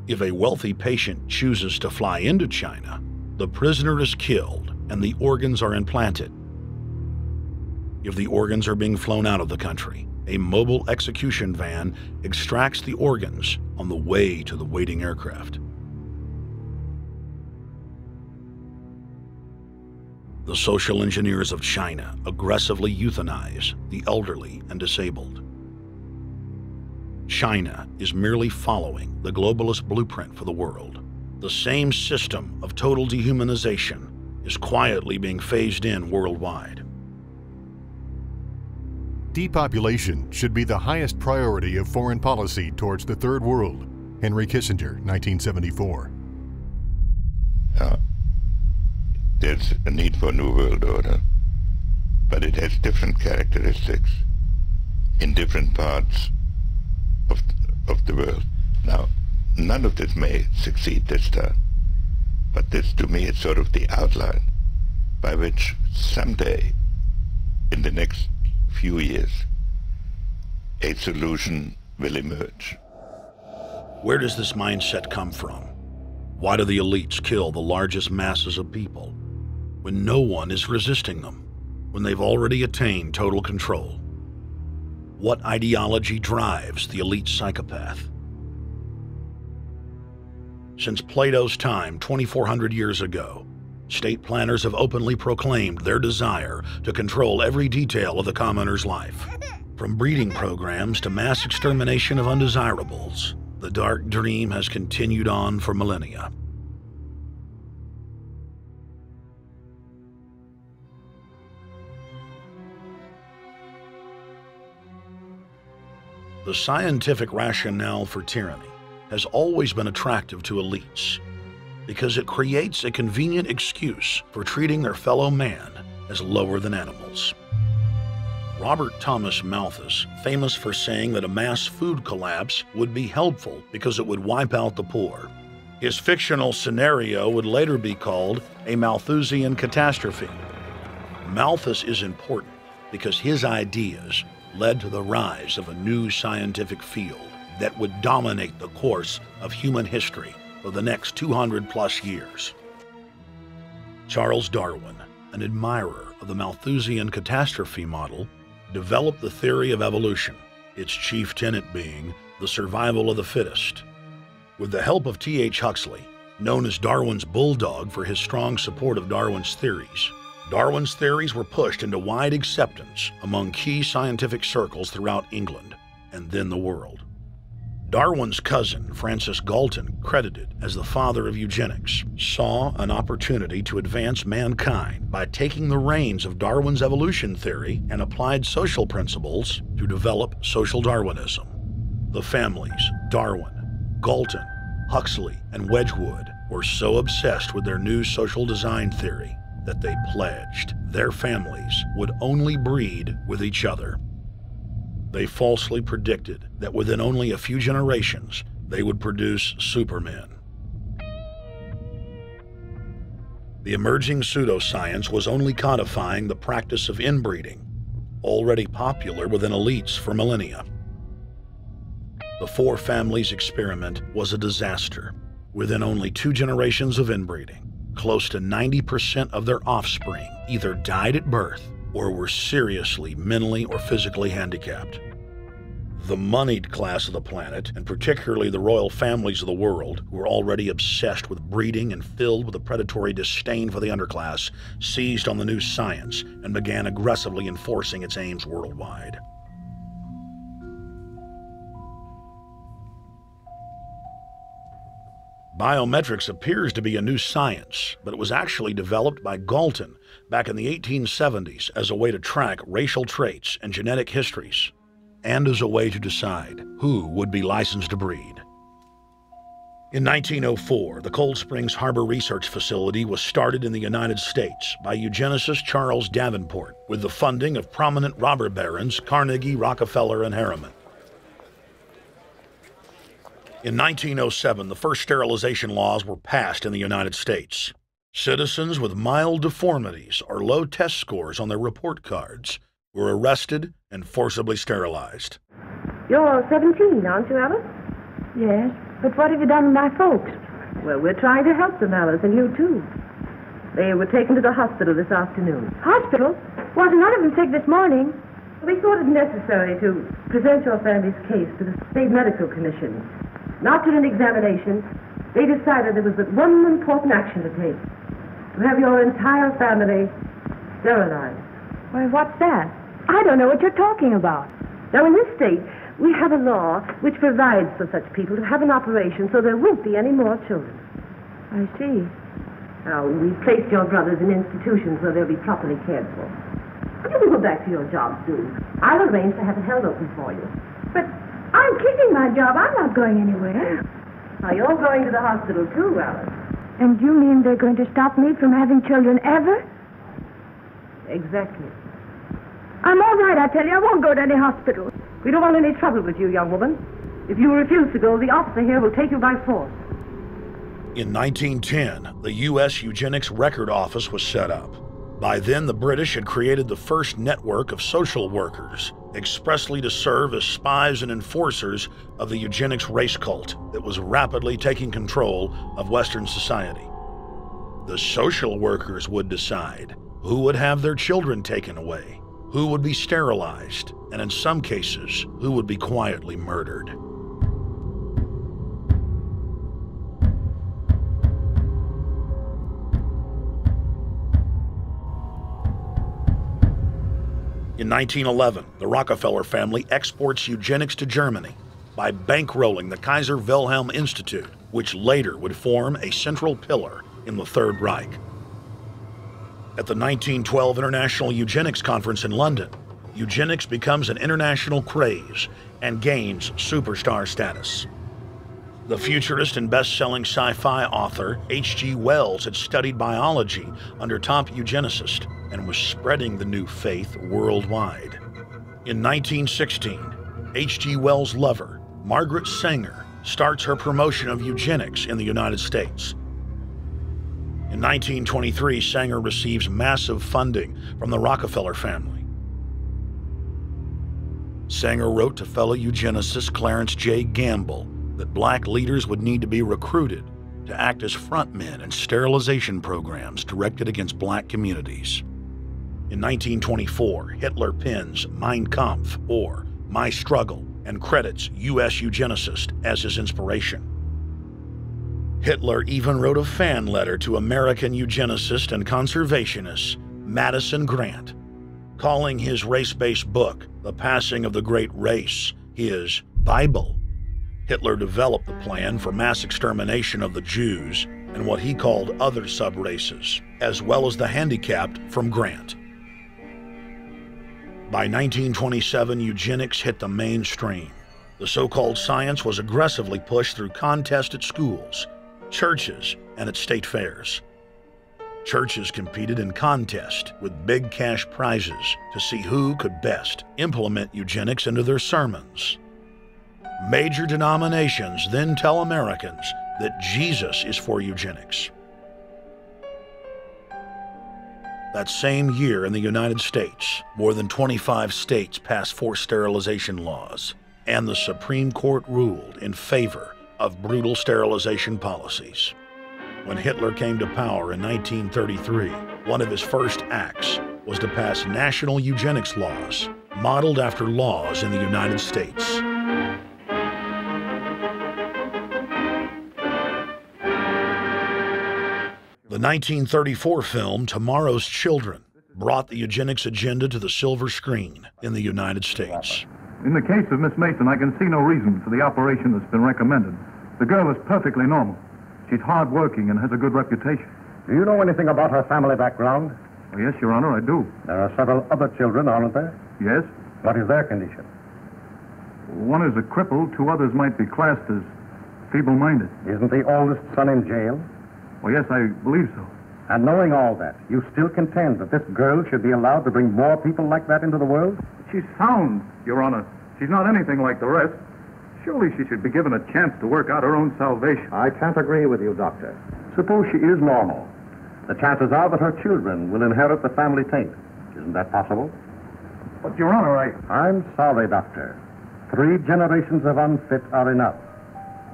If a wealthy patient chooses to fly into China, the prisoner is killed and the organs are implanted. If the organs are being flown out of the country, a mobile execution van extracts the organs on the way to the waiting aircraft. The social engineers of China aggressively euthanize the elderly and disabled. China is merely following the globalist blueprint for the world. The same system of total dehumanization is quietly being phased in worldwide. Depopulation should be the highest priority of foreign policy towards the Third World. Henry Kissinger, 1974. There's a need for a new world order, but it has different characteristics in different parts of the world. Now, none of this may succeed this time, but this to me is sort of the outline by which someday, in the next few years, a solution will emerge. Where does this mindset come from? Why do the elites kill the largest masses of people when no one is resisting them, when they've already attained total control? What ideology drives the elite psychopath? Since Plato's time 2,400 years ago, state planners have openly proclaimed their desire to control every detail of the commoner's life. From breeding programs to mass extermination of undesirables, the dark dream has continued on for millennia. The scientific rationale for tyranny has always been attractive to elites because it creates a convenient excuse for treating their fellow man as lower than animals. Robert Thomas Malthus, famous for saying that a mass food collapse would be helpful because it would wipe out the poor. His fictional scenario would later be called a Malthusian catastrophe. Malthus is important because his ideas led to the rise of a new scientific field that would dominate the course of human history for the next 200+ years. Charles Darwin, an admirer of the Malthusian catastrophe model, developed the theory of evolution, its chief tenet being the survival of the fittest. With the help of T.H. Huxley, known as Darwin's bulldog for his strong support of Darwin's theories were pushed into wide acceptance among key scientific circles throughout England and then the world. Darwin's cousin, Francis Galton, credited as the father of eugenics, saw an opportunity to advance mankind by taking the reins of Darwin's evolution theory and applied social principles to develop social Darwinism. The families Darwin, Galton, Huxley, and Wedgwood were so obsessed with their new social design theory that they pledged their families would only breed with each other. They falsely predicted that within only a few generations, they would produce supermen. The emerging pseudoscience was only codifying the practice of inbreeding, already popular within elites for millennia. The four families experiment was a disaster. Within only 2 generations of inbreeding, close to 90% of their offspring either died at birth or were seriously mentally or physically handicapped. The moneyed class of the planet, and particularly the royal families of the world, who were already obsessed with breeding and filled with a predatory disdain for the underclass, seized on the new science and began aggressively enforcing its aims worldwide. Biometrics appears to be a new science, but it was actually developed by Galton back in the 1870s as a way to track racial traits and genetic histories, and as a way to decide who would be licensed to breed. In 1904, the Cold Springs Harbor Research Facility was started in the United States by eugenicist Charles Davenport with the funding of prominent robber barons Carnegie, Rockefeller, and Harriman. In 1907, the first sterilization laws were passed in the United States. Citizens with mild deformities or low test scores on their report cards were arrested and forcibly sterilized. You're 17, aren't you, Alice? Yes, but what have you done with my folks? Well, we're trying to help them, Alice, and you too. They were taken to the hospital this afternoon. Hospital? Wasn't none of them sick this morning? We thought it necessary to present your family's case to the State Medical Commission. After an examination, they decided there was but one important action to take: to have your entire family sterilized. Why, what's that? I don't know what you're talking about. Now, in this state, we have a law which provides for such people to have an operation so there won't be any more children. I see. Now, we've placed your brothers in institutions where they'll be properly cared for. You can go back to your job soon. I'll arrange to have it held open for you. But I'm keeping my job. I'm not going anywhere. Now, you're going to the hospital too, Alice. And you mean they're going to stop me from having children ever? Exactly. I'm all right, I tell you. I won't go to any hospital. We don't want any trouble with you, young woman. If you refuse to go, the officer here will take you by force. In 1910, the U.S. Eugenics Record Office was set up. By then, the British had created the first network of social workers, expressly to serve as spies and enforcers of the eugenics race cult that was rapidly taking control of Western society. The social workers would decide who would have their children taken away, who would be sterilized, and in some cases, who would be quietly murdered. In 1911, the Rockefeller family exports eugenics to Germany by bankrolling the Kaiser Wilhelm Institute, which later would form a central pillar in the Third Reich. At the 1912 International Eugenics Conference in London, eugenics becomes an international craze and gains superstar status. The futurist and best-selling sci-fi author H.G. Wells had studied biology under top eugenicists and was spreading the new faith worldwide. In 1916, H.G. Wells' lover, Margaret Sanger, starts her promotion of eugenics in the United States. In 1923, Sanger receives massive funding from the Rockefeller family. Sanger wrote to fellow eugenicist Clarence J. Gamble that black leaders would need to be recruited to act as frontmen in sterilization programs directed against black communities. In 1924, Hitler pens Mein Kampf, or My Struggle, and credits U.S. eugenicist as his inspiration. Hitler even wrote a fan letter to American eugenicist and conservationist Madison Grant, calling his race-based book, The Passing of the Great Race, his Bible. Hitler developed the plan for mass extermination of the Jews and what he called other sub-races, as well as the handicapped from Grant. By 1927, eugenics hit the mainstream. The so-called science was aggressively pushed through contests at schools, churches, and at state fairs. Churches competed in contests with big cash prizes to see who could best implement eugenics into their sermons. Major denominations then tell Americans that Jesus is for eugenics. That same year in the United States, more than 25 states passed forced sterilization laws, and the Supreme Court ruled in favor of brutal sterilization policies. When Hitler came to power in 1933, one of his first acts was to pass national eugenics laws, modeled after laws in the United States. The 1934 film Tomorrow's Children brought the eugenics agenda to the silver screen in the United States. In the case of Miss Mason, I can see no reason for the operation that's been recommended. The girl is perfectly normal. She's hard-working and has a good reputation. Do you know anything about her family background? Oh, yes, Your Honor, I do. There are several other children, aren't there? Yes. What is their condition? One is a cripple. Two others might be classed as feeble-minded. Isn't the oldest son in jail? Oh, yes, I believe so. And knowing all that, you still contend that this girl should be allowed to bring more people like that into the world? She's sound, Your Honor. She's not anything like the rest. Surely she should be given a chance to work out her own salvation. I can't agree with you, Doctor. Suppose she is normal. The chances are that her children will inherit the family taint. Isn't that possible? But, Your Honor, I'm sorry, Doctor. 3 generations of unfit are enough.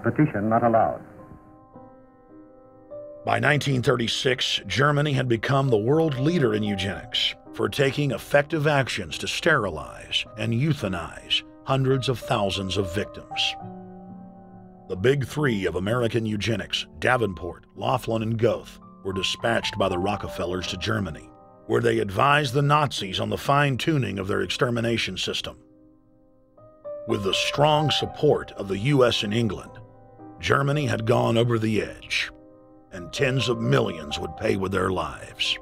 Petition not allowed. By 1936, Germany had become the world leader in eugenics for taking effective actions to sterilize and euthanize hundreds of thousands of victims. The big 3 of American eugenics, Davenport, Laughlin, and Goethe, were dispatched by the Rockefellers to Germany, where they advised the Nazis on the fine-tuning of their extermination system. With the strong support of the U.S. and England, Germany had gone over the edge, and tens of millions would pay with their lives.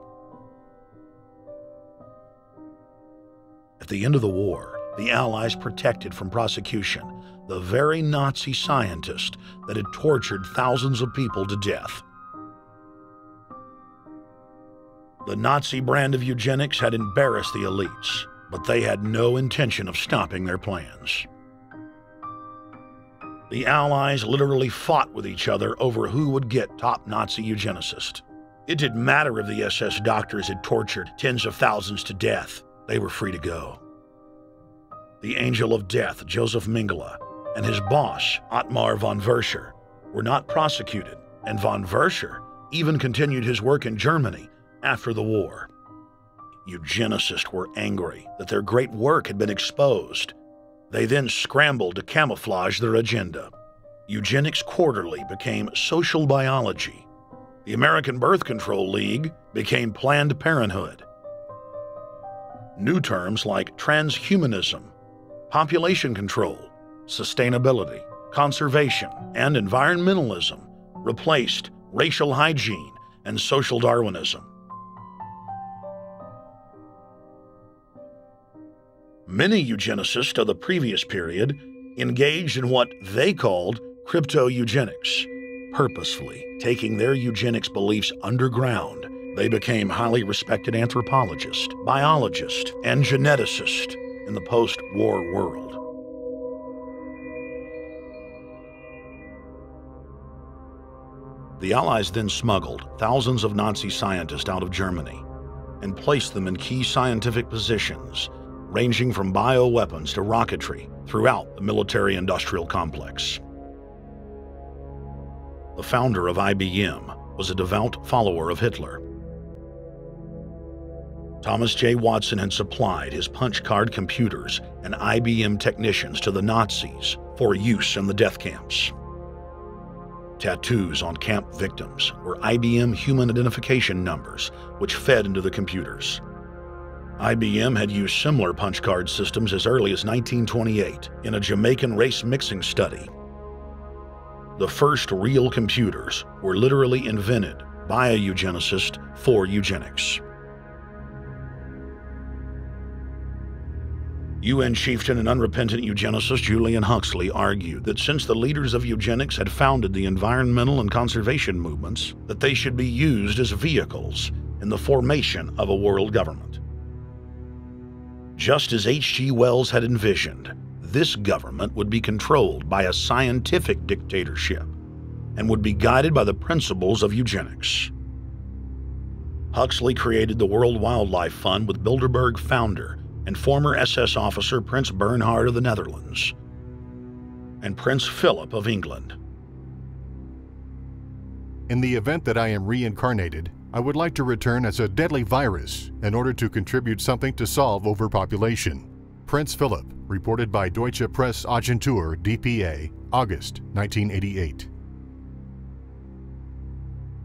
At the end of the war, the Allies protected from prosecution the very Nazi scientist that had tortured thousands of people to death. The Nazi brand of eugenics had embarrassed the elites, but they had no intention of stopping their plans. The Allies literally fought with each other over who would get top Nazi eugenicist. It didn't matter if the SS doctors had tortured tens of thousands to death. They were free to go. The Angel of Death, Joseph Mengele, and his boss, Ottmar von Verscher, were not prosecuted, and von Verscher even continued his work in Germany after the war. Eugenicists were angry that their great work had been exposed. They then scrambled to camouflage their agenda. Eugenics Quarterly became Social Biology. The American Birth Control League became Planned Parenthood. New terms like transhumanism, population control, sustainability, conservation, and environmentalism replaced racial hygiene and social Darwinism. Many eugenicists of the previous period engaged in what they called crypto-eugenics, purposefully taking their eugenics beliefs underground. They became highly respected anthropologists, biologists, and geneticists in the post-war world. The Allies then smuggled thousands of Nazi scientists out of Germany and placed them in key scientific positions, ranging from bioweapons to rocketry throughout the military-industrial complex. The founder of IBM was a devout follower of Hitler. Thomas J. Watson had supplied his punch card computers and IBM technicians to the Nazis for use in the death camps. Tattoos on camp victims were IBM human identification numbers, which fed into the computers. IBM had used similar punch card systems as early as 1928 in a Jamaican race mixing study. The first real computers were literally invented by a eugenicist for eugenics. UN chieftain and unrepentant eugenicist Julian Huxley argued that since the leaders of eugenics had founded the environmental and conservation movements, that they should be used as vehicles in the formation of a world government. Just as H.G. Wells had envisioned, this government would be controlled by a scientific dictatorship and would be guided by the principles of eugenics. Huxley created the World Wildlife Fund with Bilderberg founder and former SS officer Prince Bernhard of the Netherlands and Prince Philip of England. In the event that I am reincarnated, I would like to return as a deadly virus in order to contribute something to solve overpopulation. Prince Philip, reported by Deutsche Presseagentur DPA, August 1988.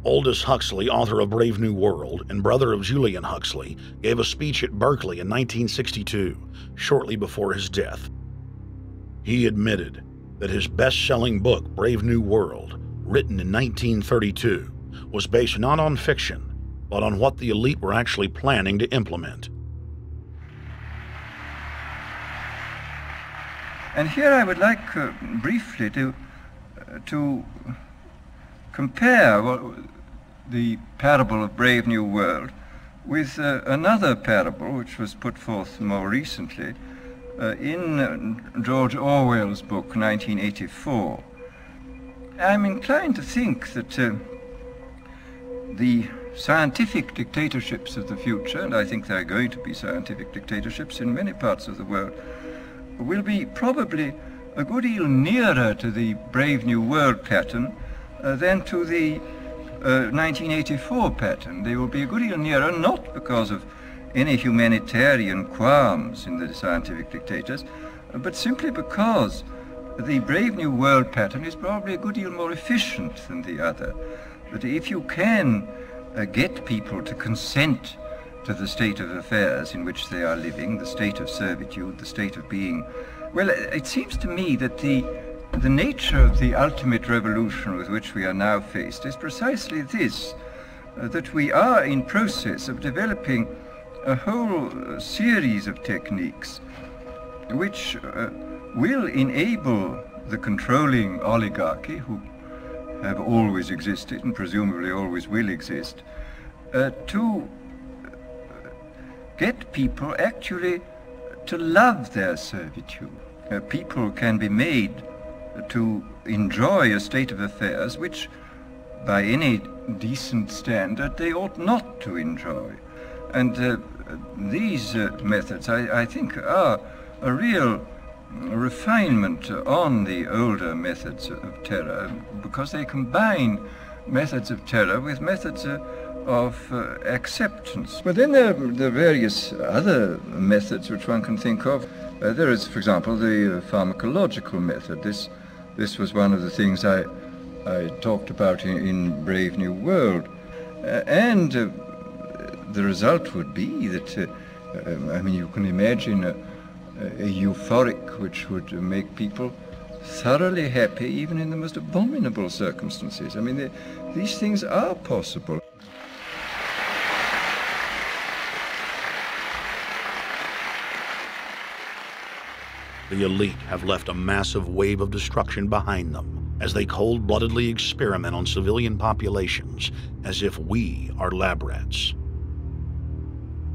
Aldous Huxley, author of Brave New World and brother of Julian Huxley, gave a speech at Berkeley in 1962, shortly before his death. He admitted that his best-selling book, Brave New World, written in 1932, was based not on fiction, but on what the elite were actually planning to implement. And here I would like briefly to compare the parable of Brave New World with another parable which was put forth more recently in George Orwell's book 1984. I'm inclined to think that the scientific dictatorships of the future, and I think there are going to be scientific dictatorships in many parts of the world, will be probably a good deal nearer to the Brave New World pattern than to the 1984 pattern. They will be a good deal nearer, not because of any humanitarian qualms in the scientific dictators, but simply because the Brave New World pattern is probably a good deal more efficient than the other. That if you can get people to consent to the state of affairs in which they are living, the state of servitude, the state of being, well, it seems to me that the nature of the ultimate revolution with which we are now faced is precisely this, that we are in process of developing a whole series of techniques which will enable the controlling oligarchy, who have always existed and presumably always will exist, to get people actually to love their servitude. People can be made to enjoy a state of affairs which, by any decent standard, they ought not to enjoy. And these methods, I think, are a real refinement on the older methods of terror, because they combine methods of terror with methods of acceptance. But then there are various other methods which one can think of. There is, for example, the pharmacological method. This was one of the things I talked about in Brave New World. And the result would be that I mean, you can imagine a euphoric which would make people thoroughly happy even in the most abominable circumstances. I mean, these things are possible. The elite have left a massive wave of destruction behind them as they cold-bloodedly experiment on civilian populations as if we are lab rats.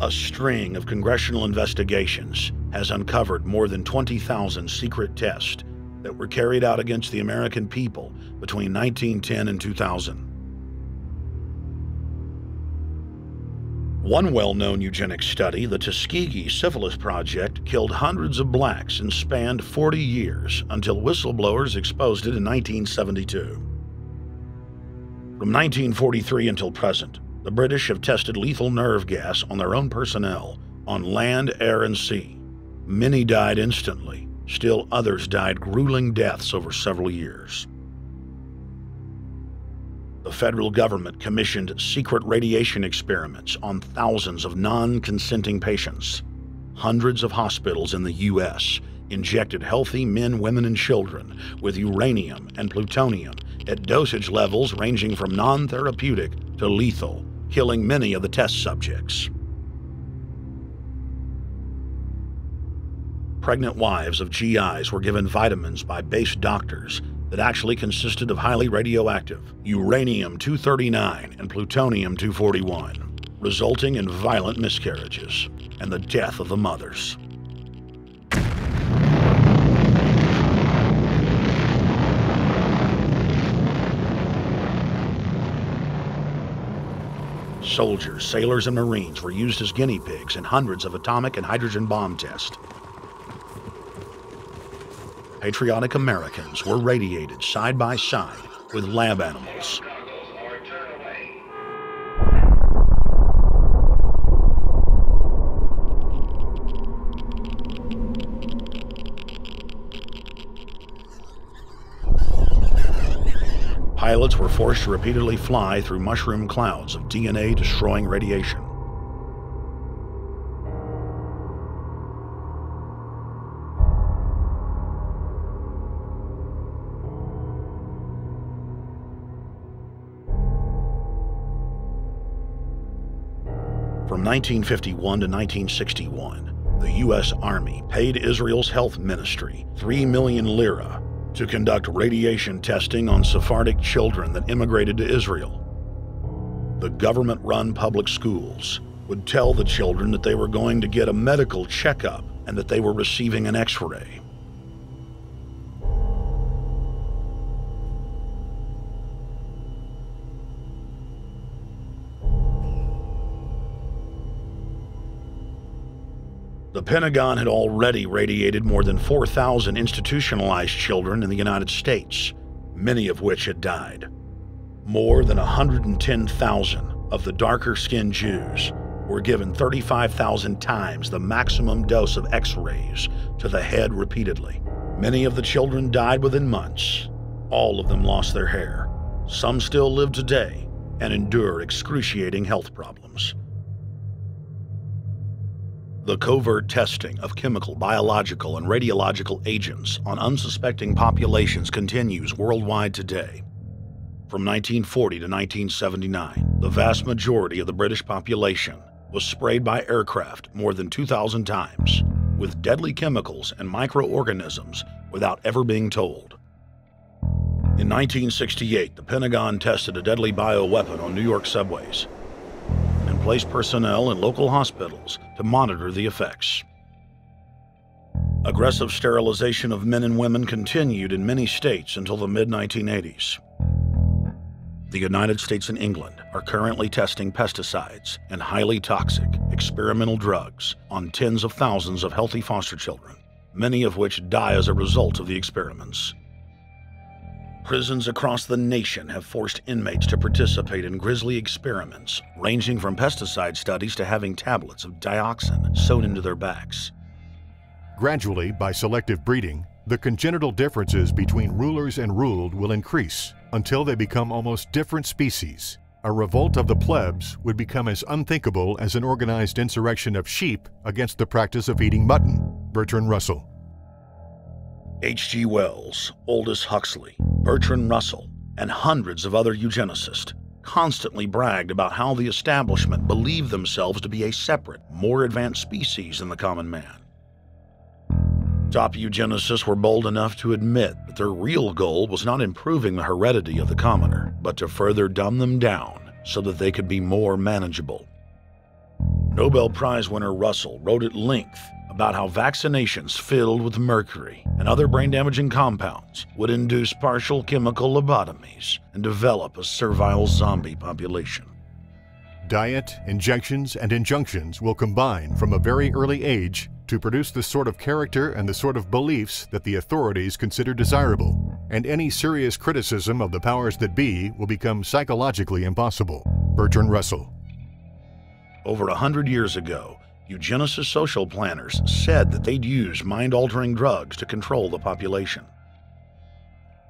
A string of congressional investigations has uncovered more than 20,000 secret tests that were carried out against the American people between 1910 and 2000. One well-known eugenics study, the Tuskegee Syphilis Project, killed hundreds of blacks and spanned 40 years until whistleblowers exposed it in 1972. From 1943 until present, the British have tested lethal nerve gas on their own personnel on land, air, and sea. Many died instantly. Still others died grueling deaths over several years. The federal government commissioned secret radiation experiments on thousands of non-consenting patients. Hundreds of hospitals in the U.S. injected healthy men, women, and children with uranium and plutonium at dosage levels ranging from non-therapeutic to lethal, killing many of the test subjects. Pregnant wives of GIs were given vitamins by base doctors that actually consisted of highly radioactive uranium-239 and plutonium-241, resulting in violent miscarriages and the death of the mothers. Soldiers, sailors, and Marines were used as guinea pigs in hundreds of atomic and hydrogen bomb tests. Patriotic Americans were radiated side by side with lab animals. Pilots were forced to repeatedly fly through mushroom clouds of DNA-destroying radiation. From 1951 to 1961, the U.S. Army paid Israel's health ministry 3 million lira to conduct radiation testing on Sephardic children that immigrated to Israel. The government-run public schools would tell the children that they were going to get a medical checkup and that they were receiving an X-ray. The Pentagon had already radiated more than 4,000 institutionalized children in the United States, many of which had died. More than 110,000 of the darker-skinned Jews were given 35,000 times the maximum dose of X-rays to the head repeatedly. Many of the children died within months. All of them lost their hair. Some still live today and endure excruciating health problems. The covert testing of chemical, biological, and radiological agents on unsuspecting populations continues worldwide today. From 1940 to 1979, the vast majority of the British population was sprayed by aircraft more than 2,000 times with deadly chemicals and microorganisms without ever being told. In 1968, the Pentagon tested a deadly bioweapon on New York subways and placed personnel in local hospitals to monitor the effects. Aggressive sterilization of men and women continued in many states until the mid-1980s. The United States and England are currently testing pesticides and highly toxic experimental drugs on tens of thousands of healthy foster children, many of which die as a result of the experiments. Prisons across the nation have forced inmates to participate in grisly experiments, ranging from pesticide studies to having tablets of dioxin sewn into their backs. Gradually, by selective breeding, the congenital differences between rulers and ruled will increase until they become almost different species, a revolt of the plebs would become as unthinkable as an organized insurrection of sheep against the practice of eating mutton. Bertrand Russell. H.G. Wells, Aldous Huxley, Bertrand Russell, and hundreds of other eugenicists constantly bragged about how the establishment believed themselves to be a separate, more advanced species than the common man. Top eugenicists were bold enough to admit that their real goal was not improving the heredity of the commoner, but to further dumb them down so that they could be more manageable. Nobel Prize winner Russell wrote at length about how vaccinations filled with mercury and other brain-damaging compounds would induce partial chemical lobotomies and develop a servile zombie population. Diet, injections, and injunctions will combine from a very early age to produce the sort of character and the sort of beliefs that the authorities consider desirable, and any serious criticism of the powers that be will become psychologically impossible. Bertrand Russell. Over 100 years ago, eugenicist social planners said that they'd use mind-altering drugs to control the population.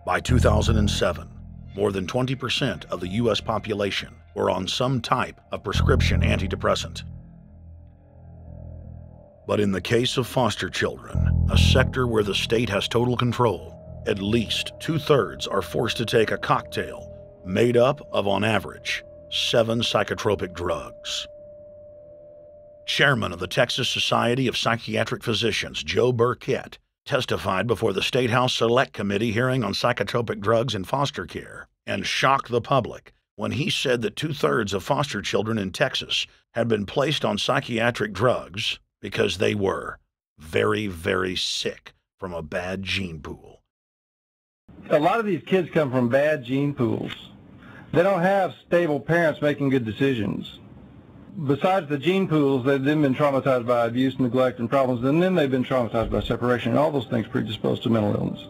By 2007, more than 20% of the U.S. population were on some type of prescription antidepressant. But in the case of foster children, a sector where the state has total control, at least 2/3 are forced to take a cocktail made up of, on average, 7 psychotropic drugs. Chairman of the Texas Society of Psychiatric Physicians, Joe Burkett, testified before the State House Select Committee hearing on psychotropic drugs in foster care and shocked the public when he said that 2/3 of foster children in Texas had been placed on psychiatric drugs because they were very, very sick from a bad gene pool. A lot of these kids come from bad gene pools. They don't have stable parents making good decisions. Besides the gene pools, they've then been traumatized by abuse, neglect, and problems, and then they've been traumatized by separation, and all those things predispose to mental illness.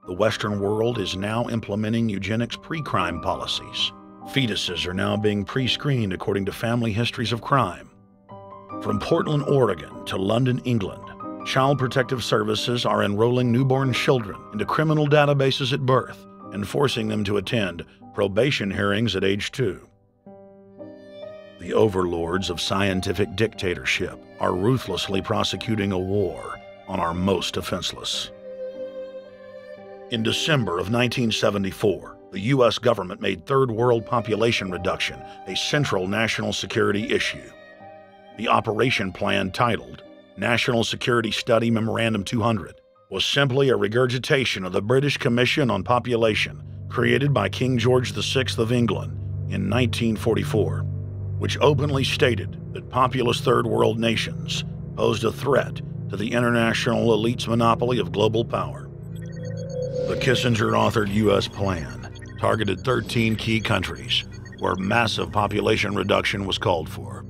The Western world is now implementing eugenics pre-crime policies. Fetuses are now being pre-screened according to family histories of crime. From Portland, Oregon to London, England, Child Protective Services are enrolling newborn children into criminal databases at birth and forcing them to attend probation hearings at age 2. The overlords of scientific dictatorship are ruthlessly prosecuting a war on our most defenseless. In December of 1974, the U.S. government made Third World population reduction a central national security issue. The operation plan, titled National Security Study Memorandum 200, was simply a regurgitation of the British Commission on Population created by King George VI of England in 1944, which openly stated that populous Third World nations posed a threat to the international elite's monopoly of global power. The Kissinger-authored U.S. plan targeted 13 key countries where massive population reduction was called for.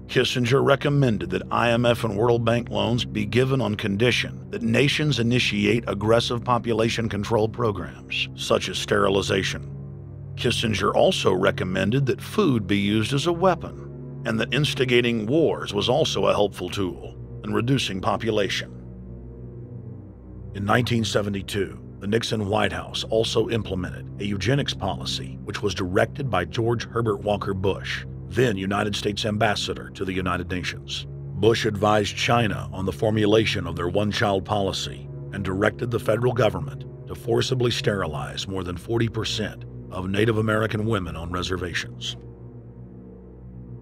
Kissinger recommended that IMF and World Bank loans be given on condition that nations initiate aggressive population control programs, such as sterilization. Kissinger also recommended that food be used as a weapon, and that instigating wars was also a helpful tool in reducing population. In 1972, the Nixon White House also implemented a eugenics policy which was directed by George Herbert Walker Bush, then United States Ambassador to the United Nations. Bush advised China on the formulation of their one-child policy and directed the federal government to forcibly sterilize more than 40% of Native American women on reservations.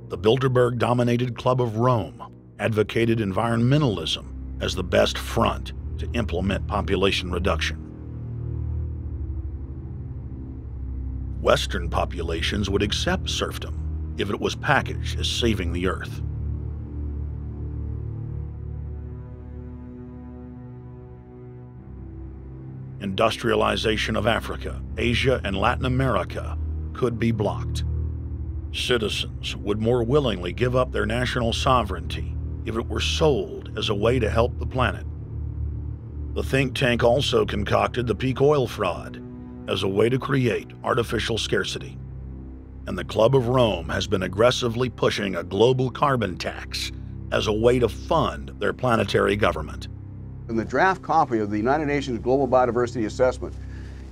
The Bilderberg-dominated Club of Rome advocated environmentalism as the best front to implement population reduction. Western populations would accept serfdom if it was packaged as saving the earth. Industrialization of Africa, Asia, and Latin America could be blocked. Citizens would more willingly give up their national sovereignty if it were sold as a way to help the planet. The think tank also concocted the peak oil fraud as a way to create artificial scarcity. And the Club of Rome has been aggressively pushing a global carbon tax as a way to fund their planetary government. In the draft copy of the United Nations Global Biodiversity Assessment,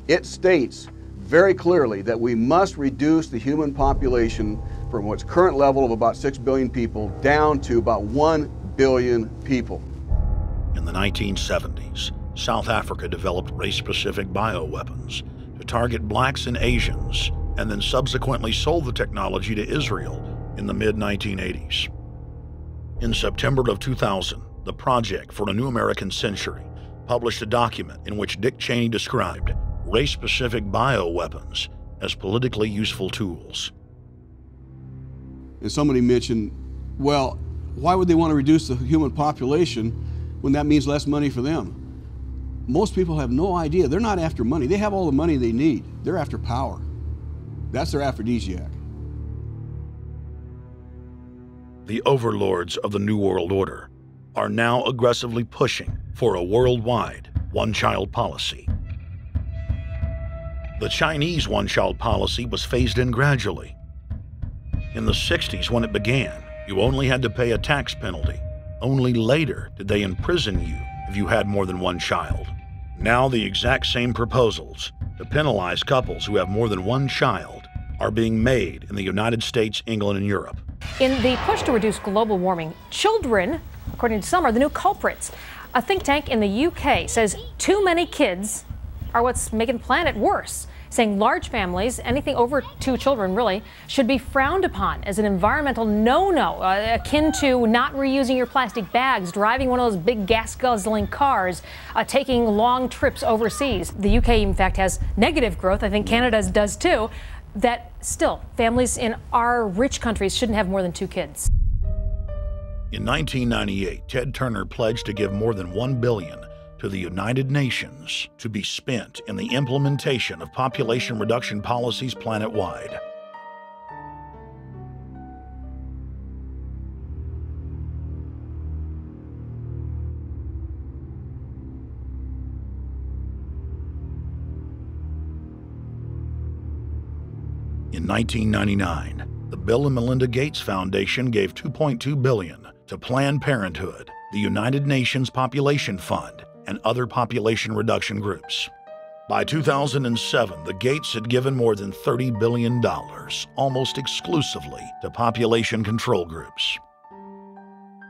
it states very clearly that we must reduce the human population from its current level of about 6 billion people down to about 1 billion people. In the 1970s, South Africa developed race-specific bioweapons to target blacks and Asians, and then subsequently sold the technology to Israel in the mid-1980s. In September of 2000, the Project for a New American Century published a document in which Dick Cheney described race-specific bioweapons as politically useful tools. And somebody mentioned, well, why would they want to reduce the human population when that means less money for them? Most people have no idea. They're not after money. They have all the money they need. They're after power. That's their aphrodisiac. The overlords of the New World Order are now aggressively pushing for a worldwide one-child policy. The Chinese one-child policy was phased in gradually. In the 60s, when it began, you only had to pay a tax penalty. Only later did they imprison you if you had more than one child. Now the exact same proposals to penalize couples who have more than one child are being made in the United States, England, and Europe. In the push to reduce global warming, children, according to some, are the new culprits. A think tank in the UK says too many kids are what's making the planet worse, saying large families, anything over 2 children really, should be frowned upon as an environmental no-no, akin to not reusing your plastic bags, driving one of those big gas-guzzling cars, taking long trips overseas. The UK, in fact, has negative growth. I think Canada does too. That still, families in our rich countries shouldn't have more than 2 kids. In 1998, Ted Turner pledged to give more than $1 billion to the United Nations to be spent in the implementation of population reduction policies planet-wide. In 1999, the Bill and Melinda Gates Foundation gave $2.2 billion to Planned Parenthood, the United Nations Population Fund, and other population reduction groups. By 2007, the Gates had given more than $30 billion, almost exclusively to population control groups.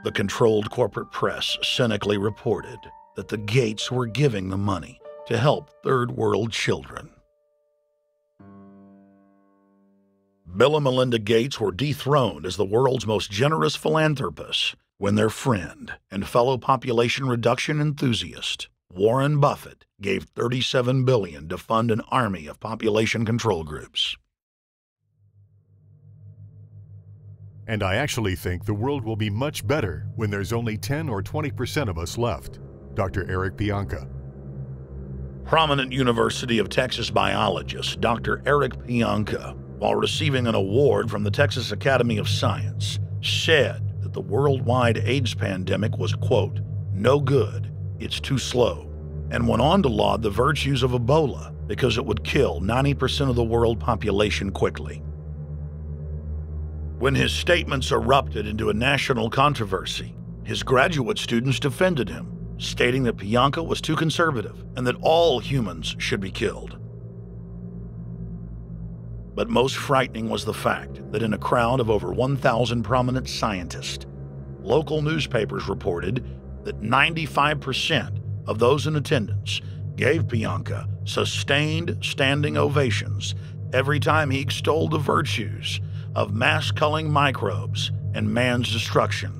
The controlled corporate press cynically reported that the Gates were giving the money to help third world children. Bill and Melinda Gates were dethroned as the world's most generous philanthropists when their friend and fellow population reduction enthusiast, Warren Buffett, gave $37 billion to fund an army of population control groups. And I actually think the world will be much better when there's only 10 or 20% of us left. Dr. Eric Pianka. Prominent University of Texas biologist Dr. Eric Pianka, while receiving an award from the Texas Academy of Science, said that the worldwide AIDS pandemic was, quote, no good, it's too slow, and went on to laud the virtues of Ebola because it would kill 90% of the world population quickly. When his statements erupted into a national controversy, his graduate students defended him, stating that Pianka was too conservative and that all humans should be killed. But most frightening was the fact that in a crowd of over 1,000 prominent scientists, local newspapers reported that 95% of those in attendance gave Pianka sustained standing ovations every time he extolled the virtues of mass-culling microbes and man's destruction.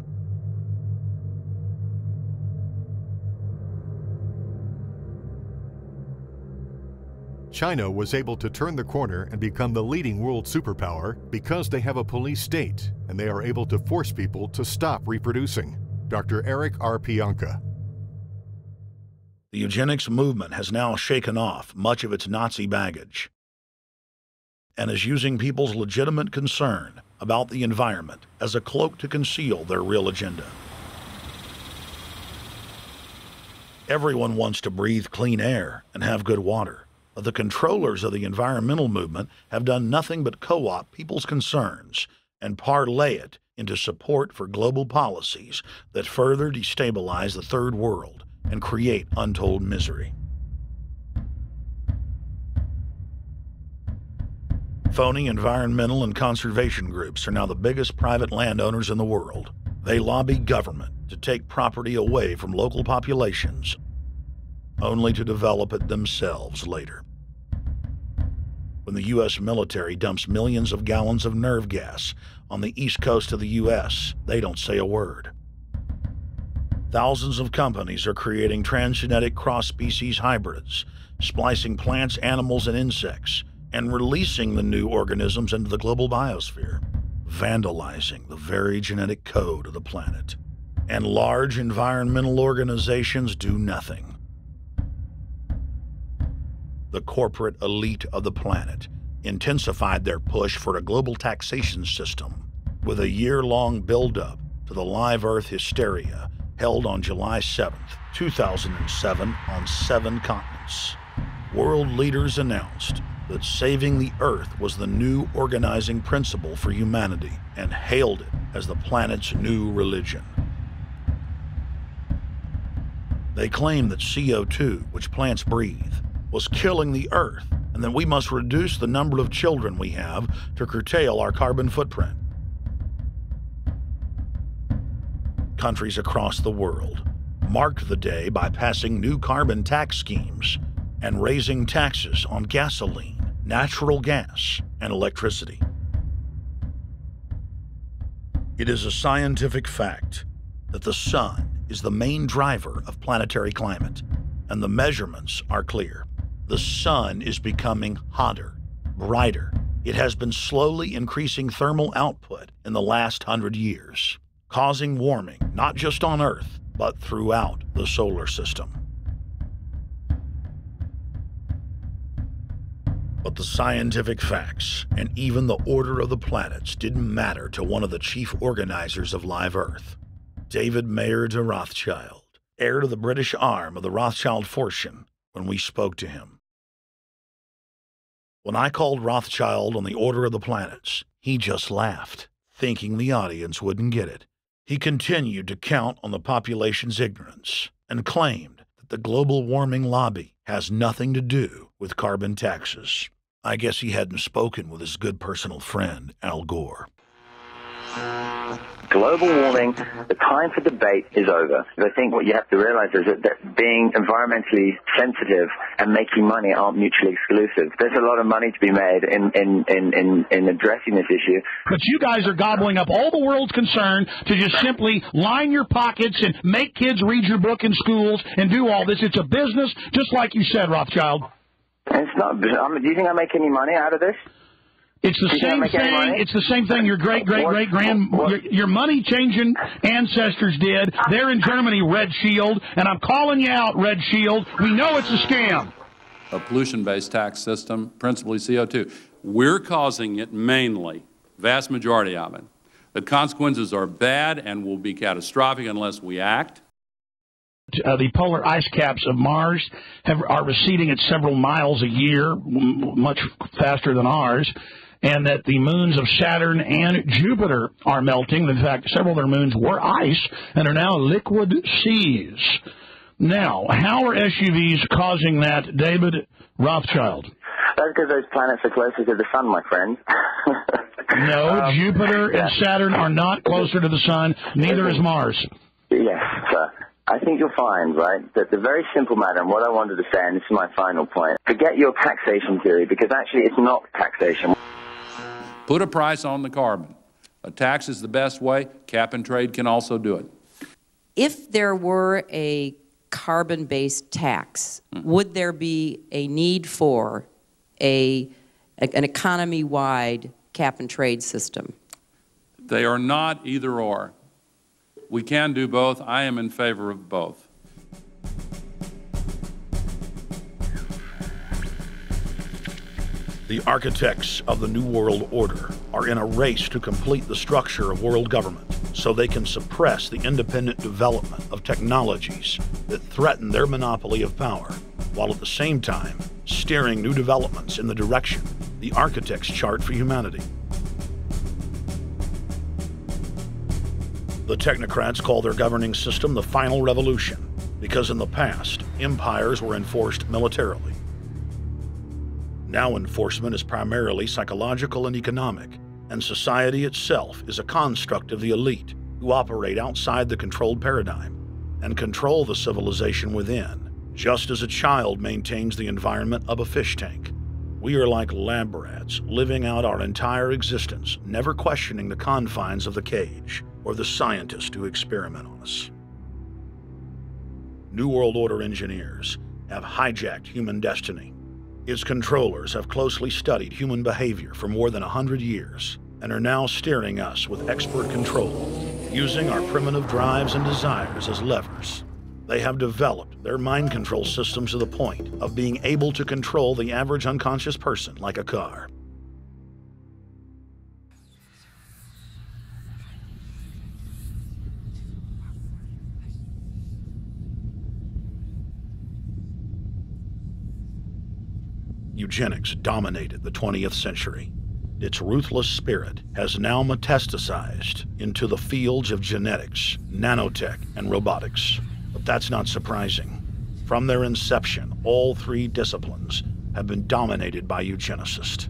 China was able to turn the corner and become the leading world superpower because they have a police state and they are able to force people to stop reproducing. Dr. Eric R. Pianka. The eugenics movement has now shaken off much of its Nazi baggage and is using people's legitimate concern about the environment as a cloak to conceal their real agenda. Everyone wants to breathe clean air and have good water. But the controllers of the environmental movement have done nothing but co-opt people's concerns and parlay it into support for global policies that further destabilize the third world and create untold misery. Phony environmental and conservation groups are now the biggest private landowners in the world. They lobby government to take property away from local populations, only to develop it themselves later. When the U.S. military dumps millions of gallons of nerve gas on the east coast of the U.S., they don't say a word. Thousands of companies are creating transgenic cross-species hybrids, splicing plants, animals, and insects, and releasing the new organisms into the global biosphere, vandalizing the very genetic code of the planet. And large environmental organizations do nothing. The corporate elite of the planet intensified their push for a global taxation system with a year-long build-up to the Live Earth hysteria held on July 7th, 2007 on 7 continents. World leaders announced that saving the Earth was the new organizing principle for humanity and hailed it as the planet's new religion. They claimed that CO2, which plants breathe, was killing the Earth, and that we must reduce the number of children we have to curtail our carbon footprint. Countries across the world marked the day by passing new carbon tax schemes and raising taxes on gasoline, natural gas, and electricity. It is a scientific fact that the sun is the main driver of planetary climate, and the measurements are clear. The sun is becoming hotter, brighter. It has been slowly increasing thermal output in the last 100 years, causing warming not just on Earth, but throughout the solar system. But the scientific facts and even the order of the planets didn't matter to one of the chief organizers of Live Earth, David Mayer de Rothschild, heir to the British arm of the Rothschild fortune, when we spoke to him. When I called Rothschild on the order of the planets, he just laughed, thinking the audience wouldn't get it. He continued to count on the population's ignorance and claimed that the global warming lobby has nothing to do with carbon taxes. I guess he hadn't spoken with his good personal friend, Al Gore. Global warming, the time for debate is over. I think what you have to realize is that being environmentally sensitive and making money aren't mutually exclusive. There's a lot of money to be made in addressing this issue. But you guys are gobbling up all the world's concern to just simply line your pockets and make kids read your book in schools and do all this. It's a business, just like you said, Rothschild. It's not. Do you think I make any money out of this? It's the same thing. It's the same thing your your money-changing ancestors did. They're in Germany, Red Shield, and I'm calling you out, Red Shield. We know it's a scam. A pollution-based tax system, principally CO2. We're causing it mainly, vast majority of it. The consequences are bad and will be catastrophic unless we act. The polar ice caps of Mars are receding at several miles a year, much faster than ours, and that the moons of Saturn and Jupiter are melting. In fact, several of their moons were ice and are now liquid seas. Now, how are SUVs causing that, David Rothschild? That's because those planets are closer to the sun, my friend. No, Jupiter and Saturn are not closer to the sun. Neither is Mars. Yes, sir. I think you'll find, right, that the very simple matter, and what I wanted to say, and this is my final point, forget your taxation theory, because actually it's not taxation. Put a price on the carbon. A tax is the best way. Cap and trade can also do it. If there were a carbon-based tax, would there be a need for an economy-wide cap and trade system? They are not either or. We can do both. I am in favor of both. The architects of the New World Order are in a race to complete the structure of world government so they can suppress the independent development of technologies that threaten their monopoly of power, while at the same time steering new developments in the direction the architects chart for humanity. The technocrats call their governing system the final revolution because in the past, empires were enforced militarily. Now enforcement is primarily psychological and economic, and society itself is a construct of the elite who operate outside the controlled paradigm and control the civilization within, just as a child maintains the environment of a fish tank. We are like lab rats, living out our entire existence, never questioning the confines of the cage or the scientists who experiment on us. New World Order engineers have hijacked human destiny. Its controllers have closely studied human behavior for more than 100 years and are now steering us with expert control, using our primitive drives and desires as levers. They have developed their mind control systems to the point of being able to control the average unconscious person like a car. Eugenics dominated the 20th century. Its ruthless spirit has now metastasized into the fields of genetics, nanotech, and robotics. But that's not surprising. From their inception, all three disciplines have been dominated by eugenicists.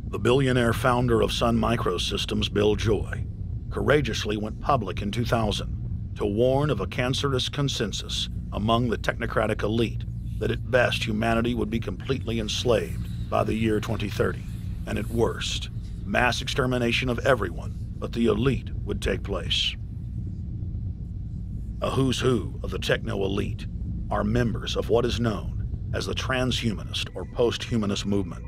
The billionaire founder of Sun Microsystems, Bill Joy, courageously went public in 2000 to warn of a cancerous consensus among the technocratic elite that at best humanity would be completely enslaved by the year 2030, and at worst, mass extermination of everyone but the elite would take place. A who's who of the techno-elite are members of what is known as the transhumanist or post-humanist movement.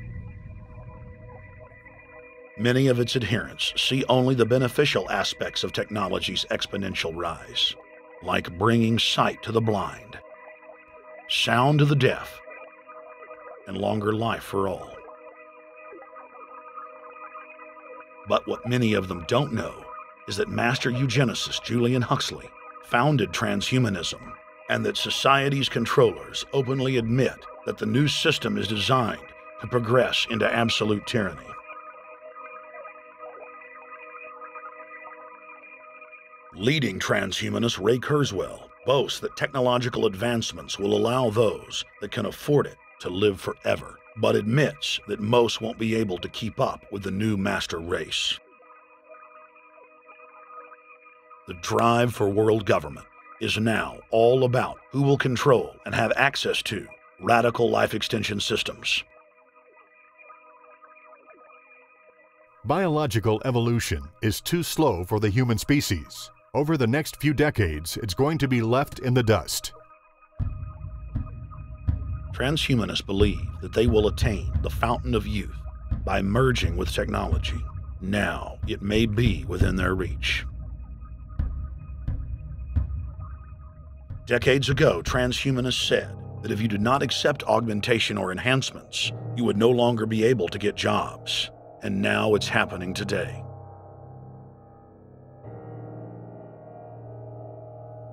Many of its adherents see only the beneficial aspects of technology's exponential rise, like bringing sight to the blind, sound to the deaf, and longer life for all. But what many of them don't know is that master eugenicist Julian Huxley founded transhumanism, and that society's controllers openly admit that the new system is designed to progress into absolute tyranny. Leading transhumanist Ray Kurzweil boasts that technological advancements will allow those that can afford it to live forever, but admits that most won't be able to keep up with the new master race. The drive for world government is now all about who will control and have access to radical life extension systems. Biological evolution is too slow for the human species. Over the next few decades, it's going to be left in the dust. Transhumanists believe that they will attain the fountain of youth by merging with technology. Now, it may be within their reach. Decades ago, transhumanists said that if you did not accept augmentation or enhancements, you would no longer be able to get jobs. And now it's happening today.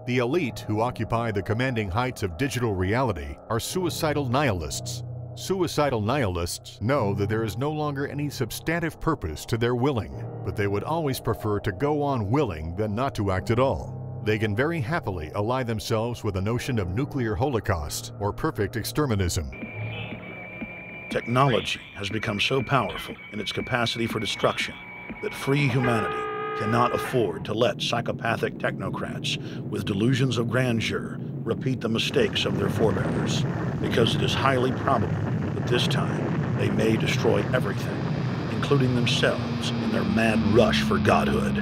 The elite who occupy the commanding heights of digital reality are suicidal nihilists. Suicidal nihilists know that there is no longer any substantive purpose to their willing, but they would always prefer to go on willing than not to act at all. They can very happily ally themselves with the notion of nuclear holocaust or perfect exterminism. Technology has become so powerful in its capacity for destruction that free humanity cannot afford to let psychopathic technocrats with delusions of grandeur repeat the mistakes of their forebears, because it is highly probable that this time they may destroy everything, including themselves in their mad rush for godhood.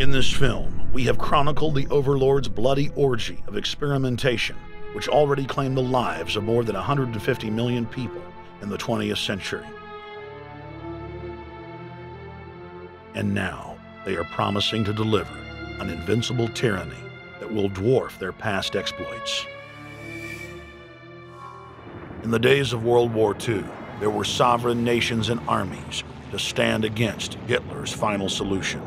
In this film, we have chronicled the Overlord's bloody orgy of experimentation, which already claimed the lives of more than 150 million people in the 20th century. And now, they are promising to deliver an invincible tyranny that will dwarf their past exploits. In the days of World War II, there were sovereign nations and armies to stand against Hitler's final solution.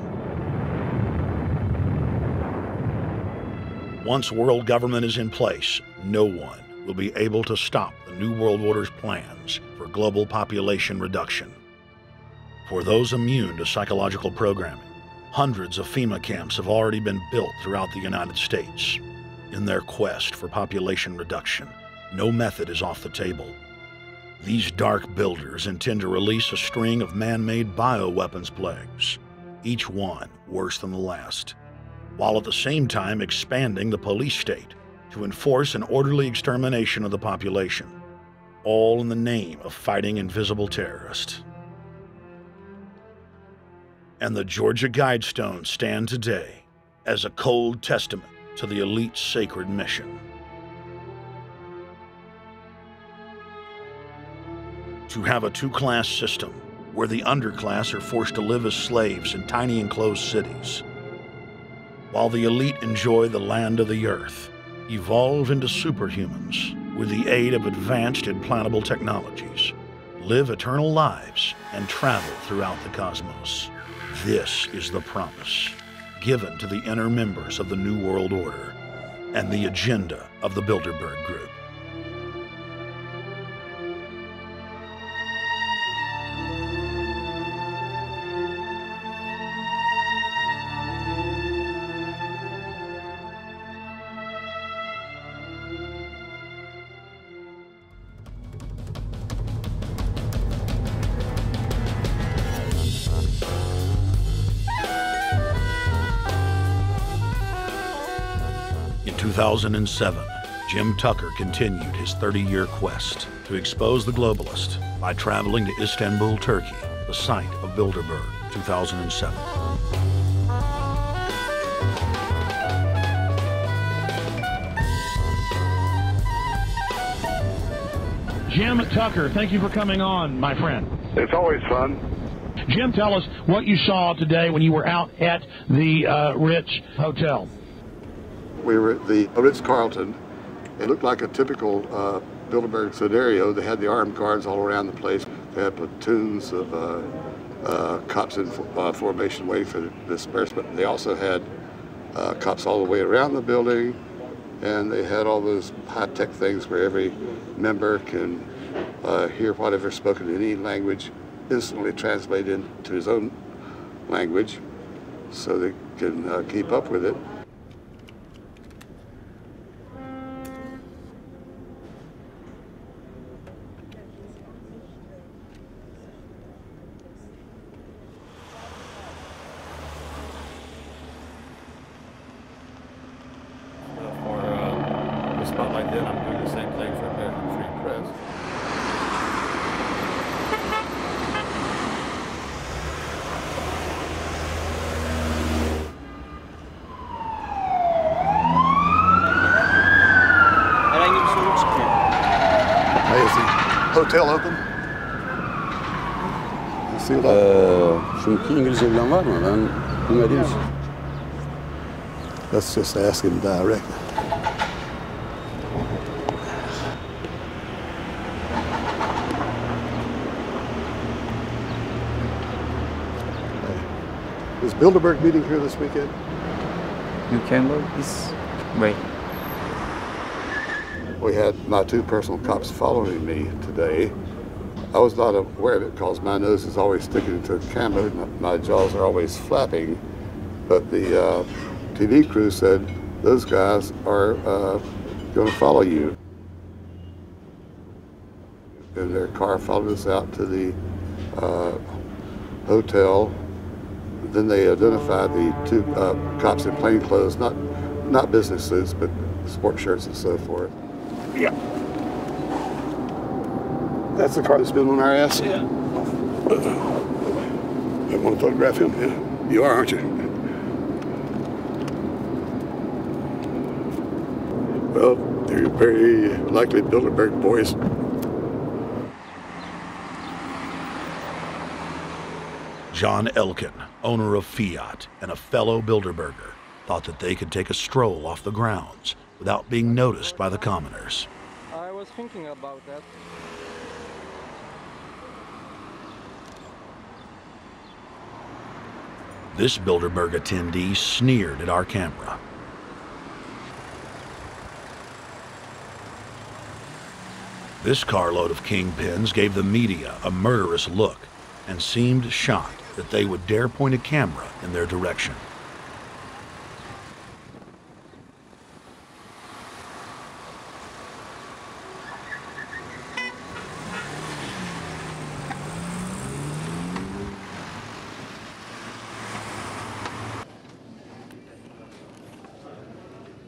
Once world government is in place, no one will be able to stop the New World Order's plans for global population reduction. For those immune to psychological programming, hundreds of FEMA camps have already been built throughout the United States. In their quest for population reduction, no method is off the table. These dark builders intend to release a string of man-made bioweapons plagues, each one worse than the last, while at the same time expanding the police state to enforce an orderly extermination of the population, all in the name of fighting invisible terrorists. And the Georgia Guidestones stand today as a cold testament to the elite's sacred mission. To have a two-class system where the underclass are forced to live as slaves in tiny enclosed cities, while the elite enjoy the land of the earth, evolve into superhumans with the aid of advanced implantable technologies, live eternal lives, and travel throughout the cosmos. This is the promise given to the inner members of the New World Order and the agenda of the Bilderberg Group. In 2007, Jim Tucker continued his 30-year quest to expose the globalist by traveling to Istanbul, Turkey, the site of Bilderberg, 2007. Jim Tucker, thank you for coming on, my friend. It's always fun. Jim, tell us what you saw today when you were out at the Ritz Hotel. We were at the Ritz-Carlton. It looked like a typical Bilderberg scenario. They had the armed guards all around the place. They had platoons of cops in formation waiting for the disbursement. They also had cops all the way around the building, and they had all those high-tech things where every member can hear whatever's spoken in any language, instantly translate into his own language so they can keep up with it. Spot like that, I'm doing the same thing for American Free Press. Hey, is the hotel open? Şu iki İngilizce bilen var mı? Ben bilmediğim için. Let's just ask him directly. Is Bilderberg meeting here this weekend? You can go this way. We had my two personal cops following me today. I was not aware of it because my nose is always sticking into the camera. My jaws are always flapping. But the TV crew said those guys are going to follow you. And their car followed us out to the hotel. Then they identified the two cops in plain clothes, not business suits, but sport shirts and so forth. Yeah. That's the car that's been on our ass? Yeah. I want to photograph him? Yeah. You are, aren't you? Well, they're very likely Bilderberg boys. John Elkin, owner of Fiat and a fellow Bilderberger, thought that they could take a stroll off the grounds without being noticed by the commoners. I was thinking about that. This Bilderberg attendee sneered at our camera. This carload of kingpins gave the media a murderous look and seemed shocked that they would dare point a camera in their direction.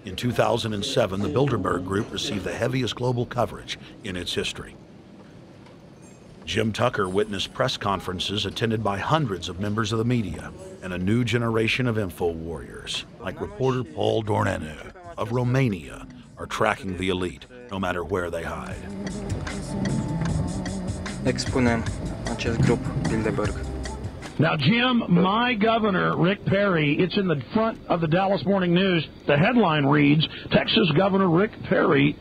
In 2007, the Bilderberg Group received the heaviest global coverage in its history. Jim Tucker witnessed press conferences attended by hundreds of members of the media and a new generation of info warriors, like reporter Paul Dornanu of Romania, are tracking the elite no matter where they hide. Expunem acest grup Bilderberg. Now, Jim, my governor, Rick Perry, it's in the front of the Dallas Morning News. The headline reads, Texas Governor Rick Perry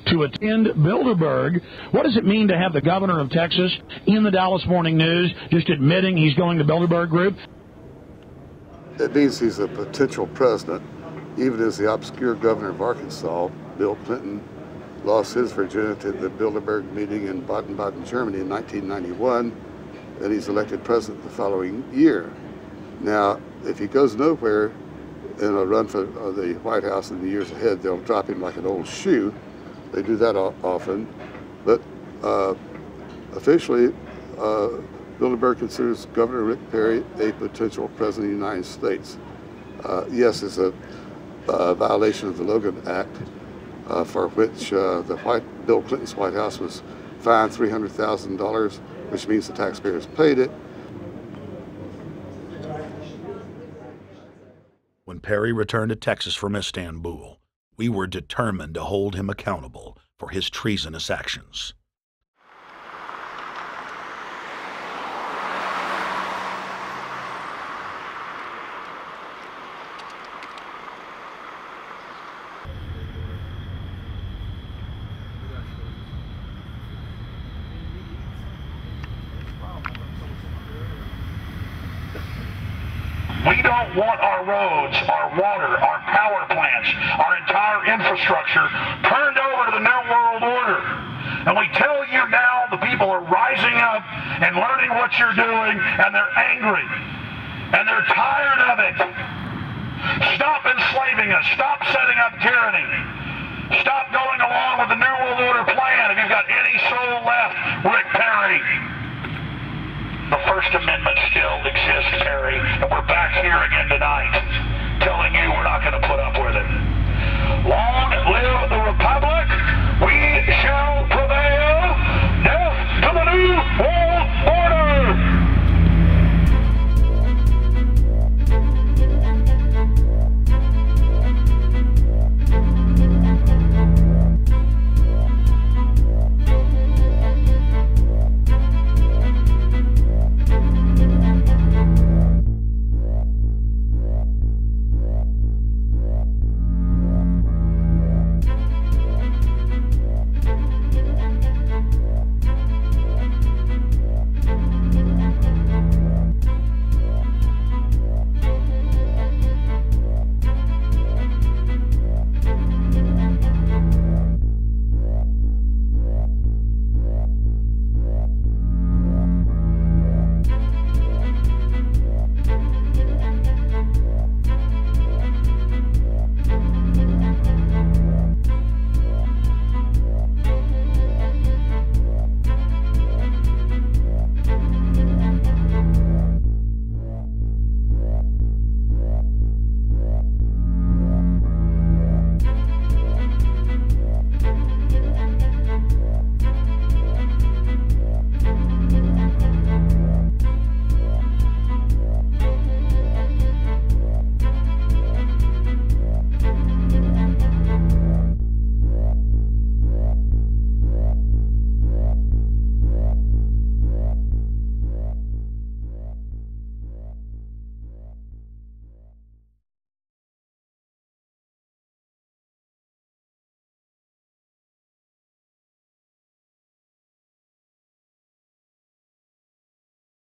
to attend Bilderberg. What does it mean to have the governor of Texas in the Dallas Morning News just admitting he's going to Bilderberg Group? It means he's a potential president, even as the obscure governor of Arkansas, Bill Clinton, lost his virginity at the Bilderberg meeting in Baden-Baden, Germany in 1991, and he's elected president the following year. Now, if he goes nowhere in a run for the White House in the years ahead, they'll drop him like an old shoe. They do that often, but officially, Bilderberg considers Governor Rick Perry a potential president of the United States. Yes, it's a violation of the Logan Act, for which Bill Clinton's White House was fined $300,000, which means the taxpayers paid it. When Perry returned to Texas from Istanbul, we were determined to hold him accountable for his treasonous actions. We don't want our roads, our water, our power plants, our entire infrastructure turned over to the New World Order. And we tell you now, the people are rising up and learning what you're doing, and they're angry. And they're tired of it. Stop enslaving us. Stop setting up tyranny. Stop going along with the New World Order plan. If you've got any soul left, Rick Perry. The First Amendment still exists, Perry, and we're back here again tonight telling you we're not going to put up with it. Long live the Republic!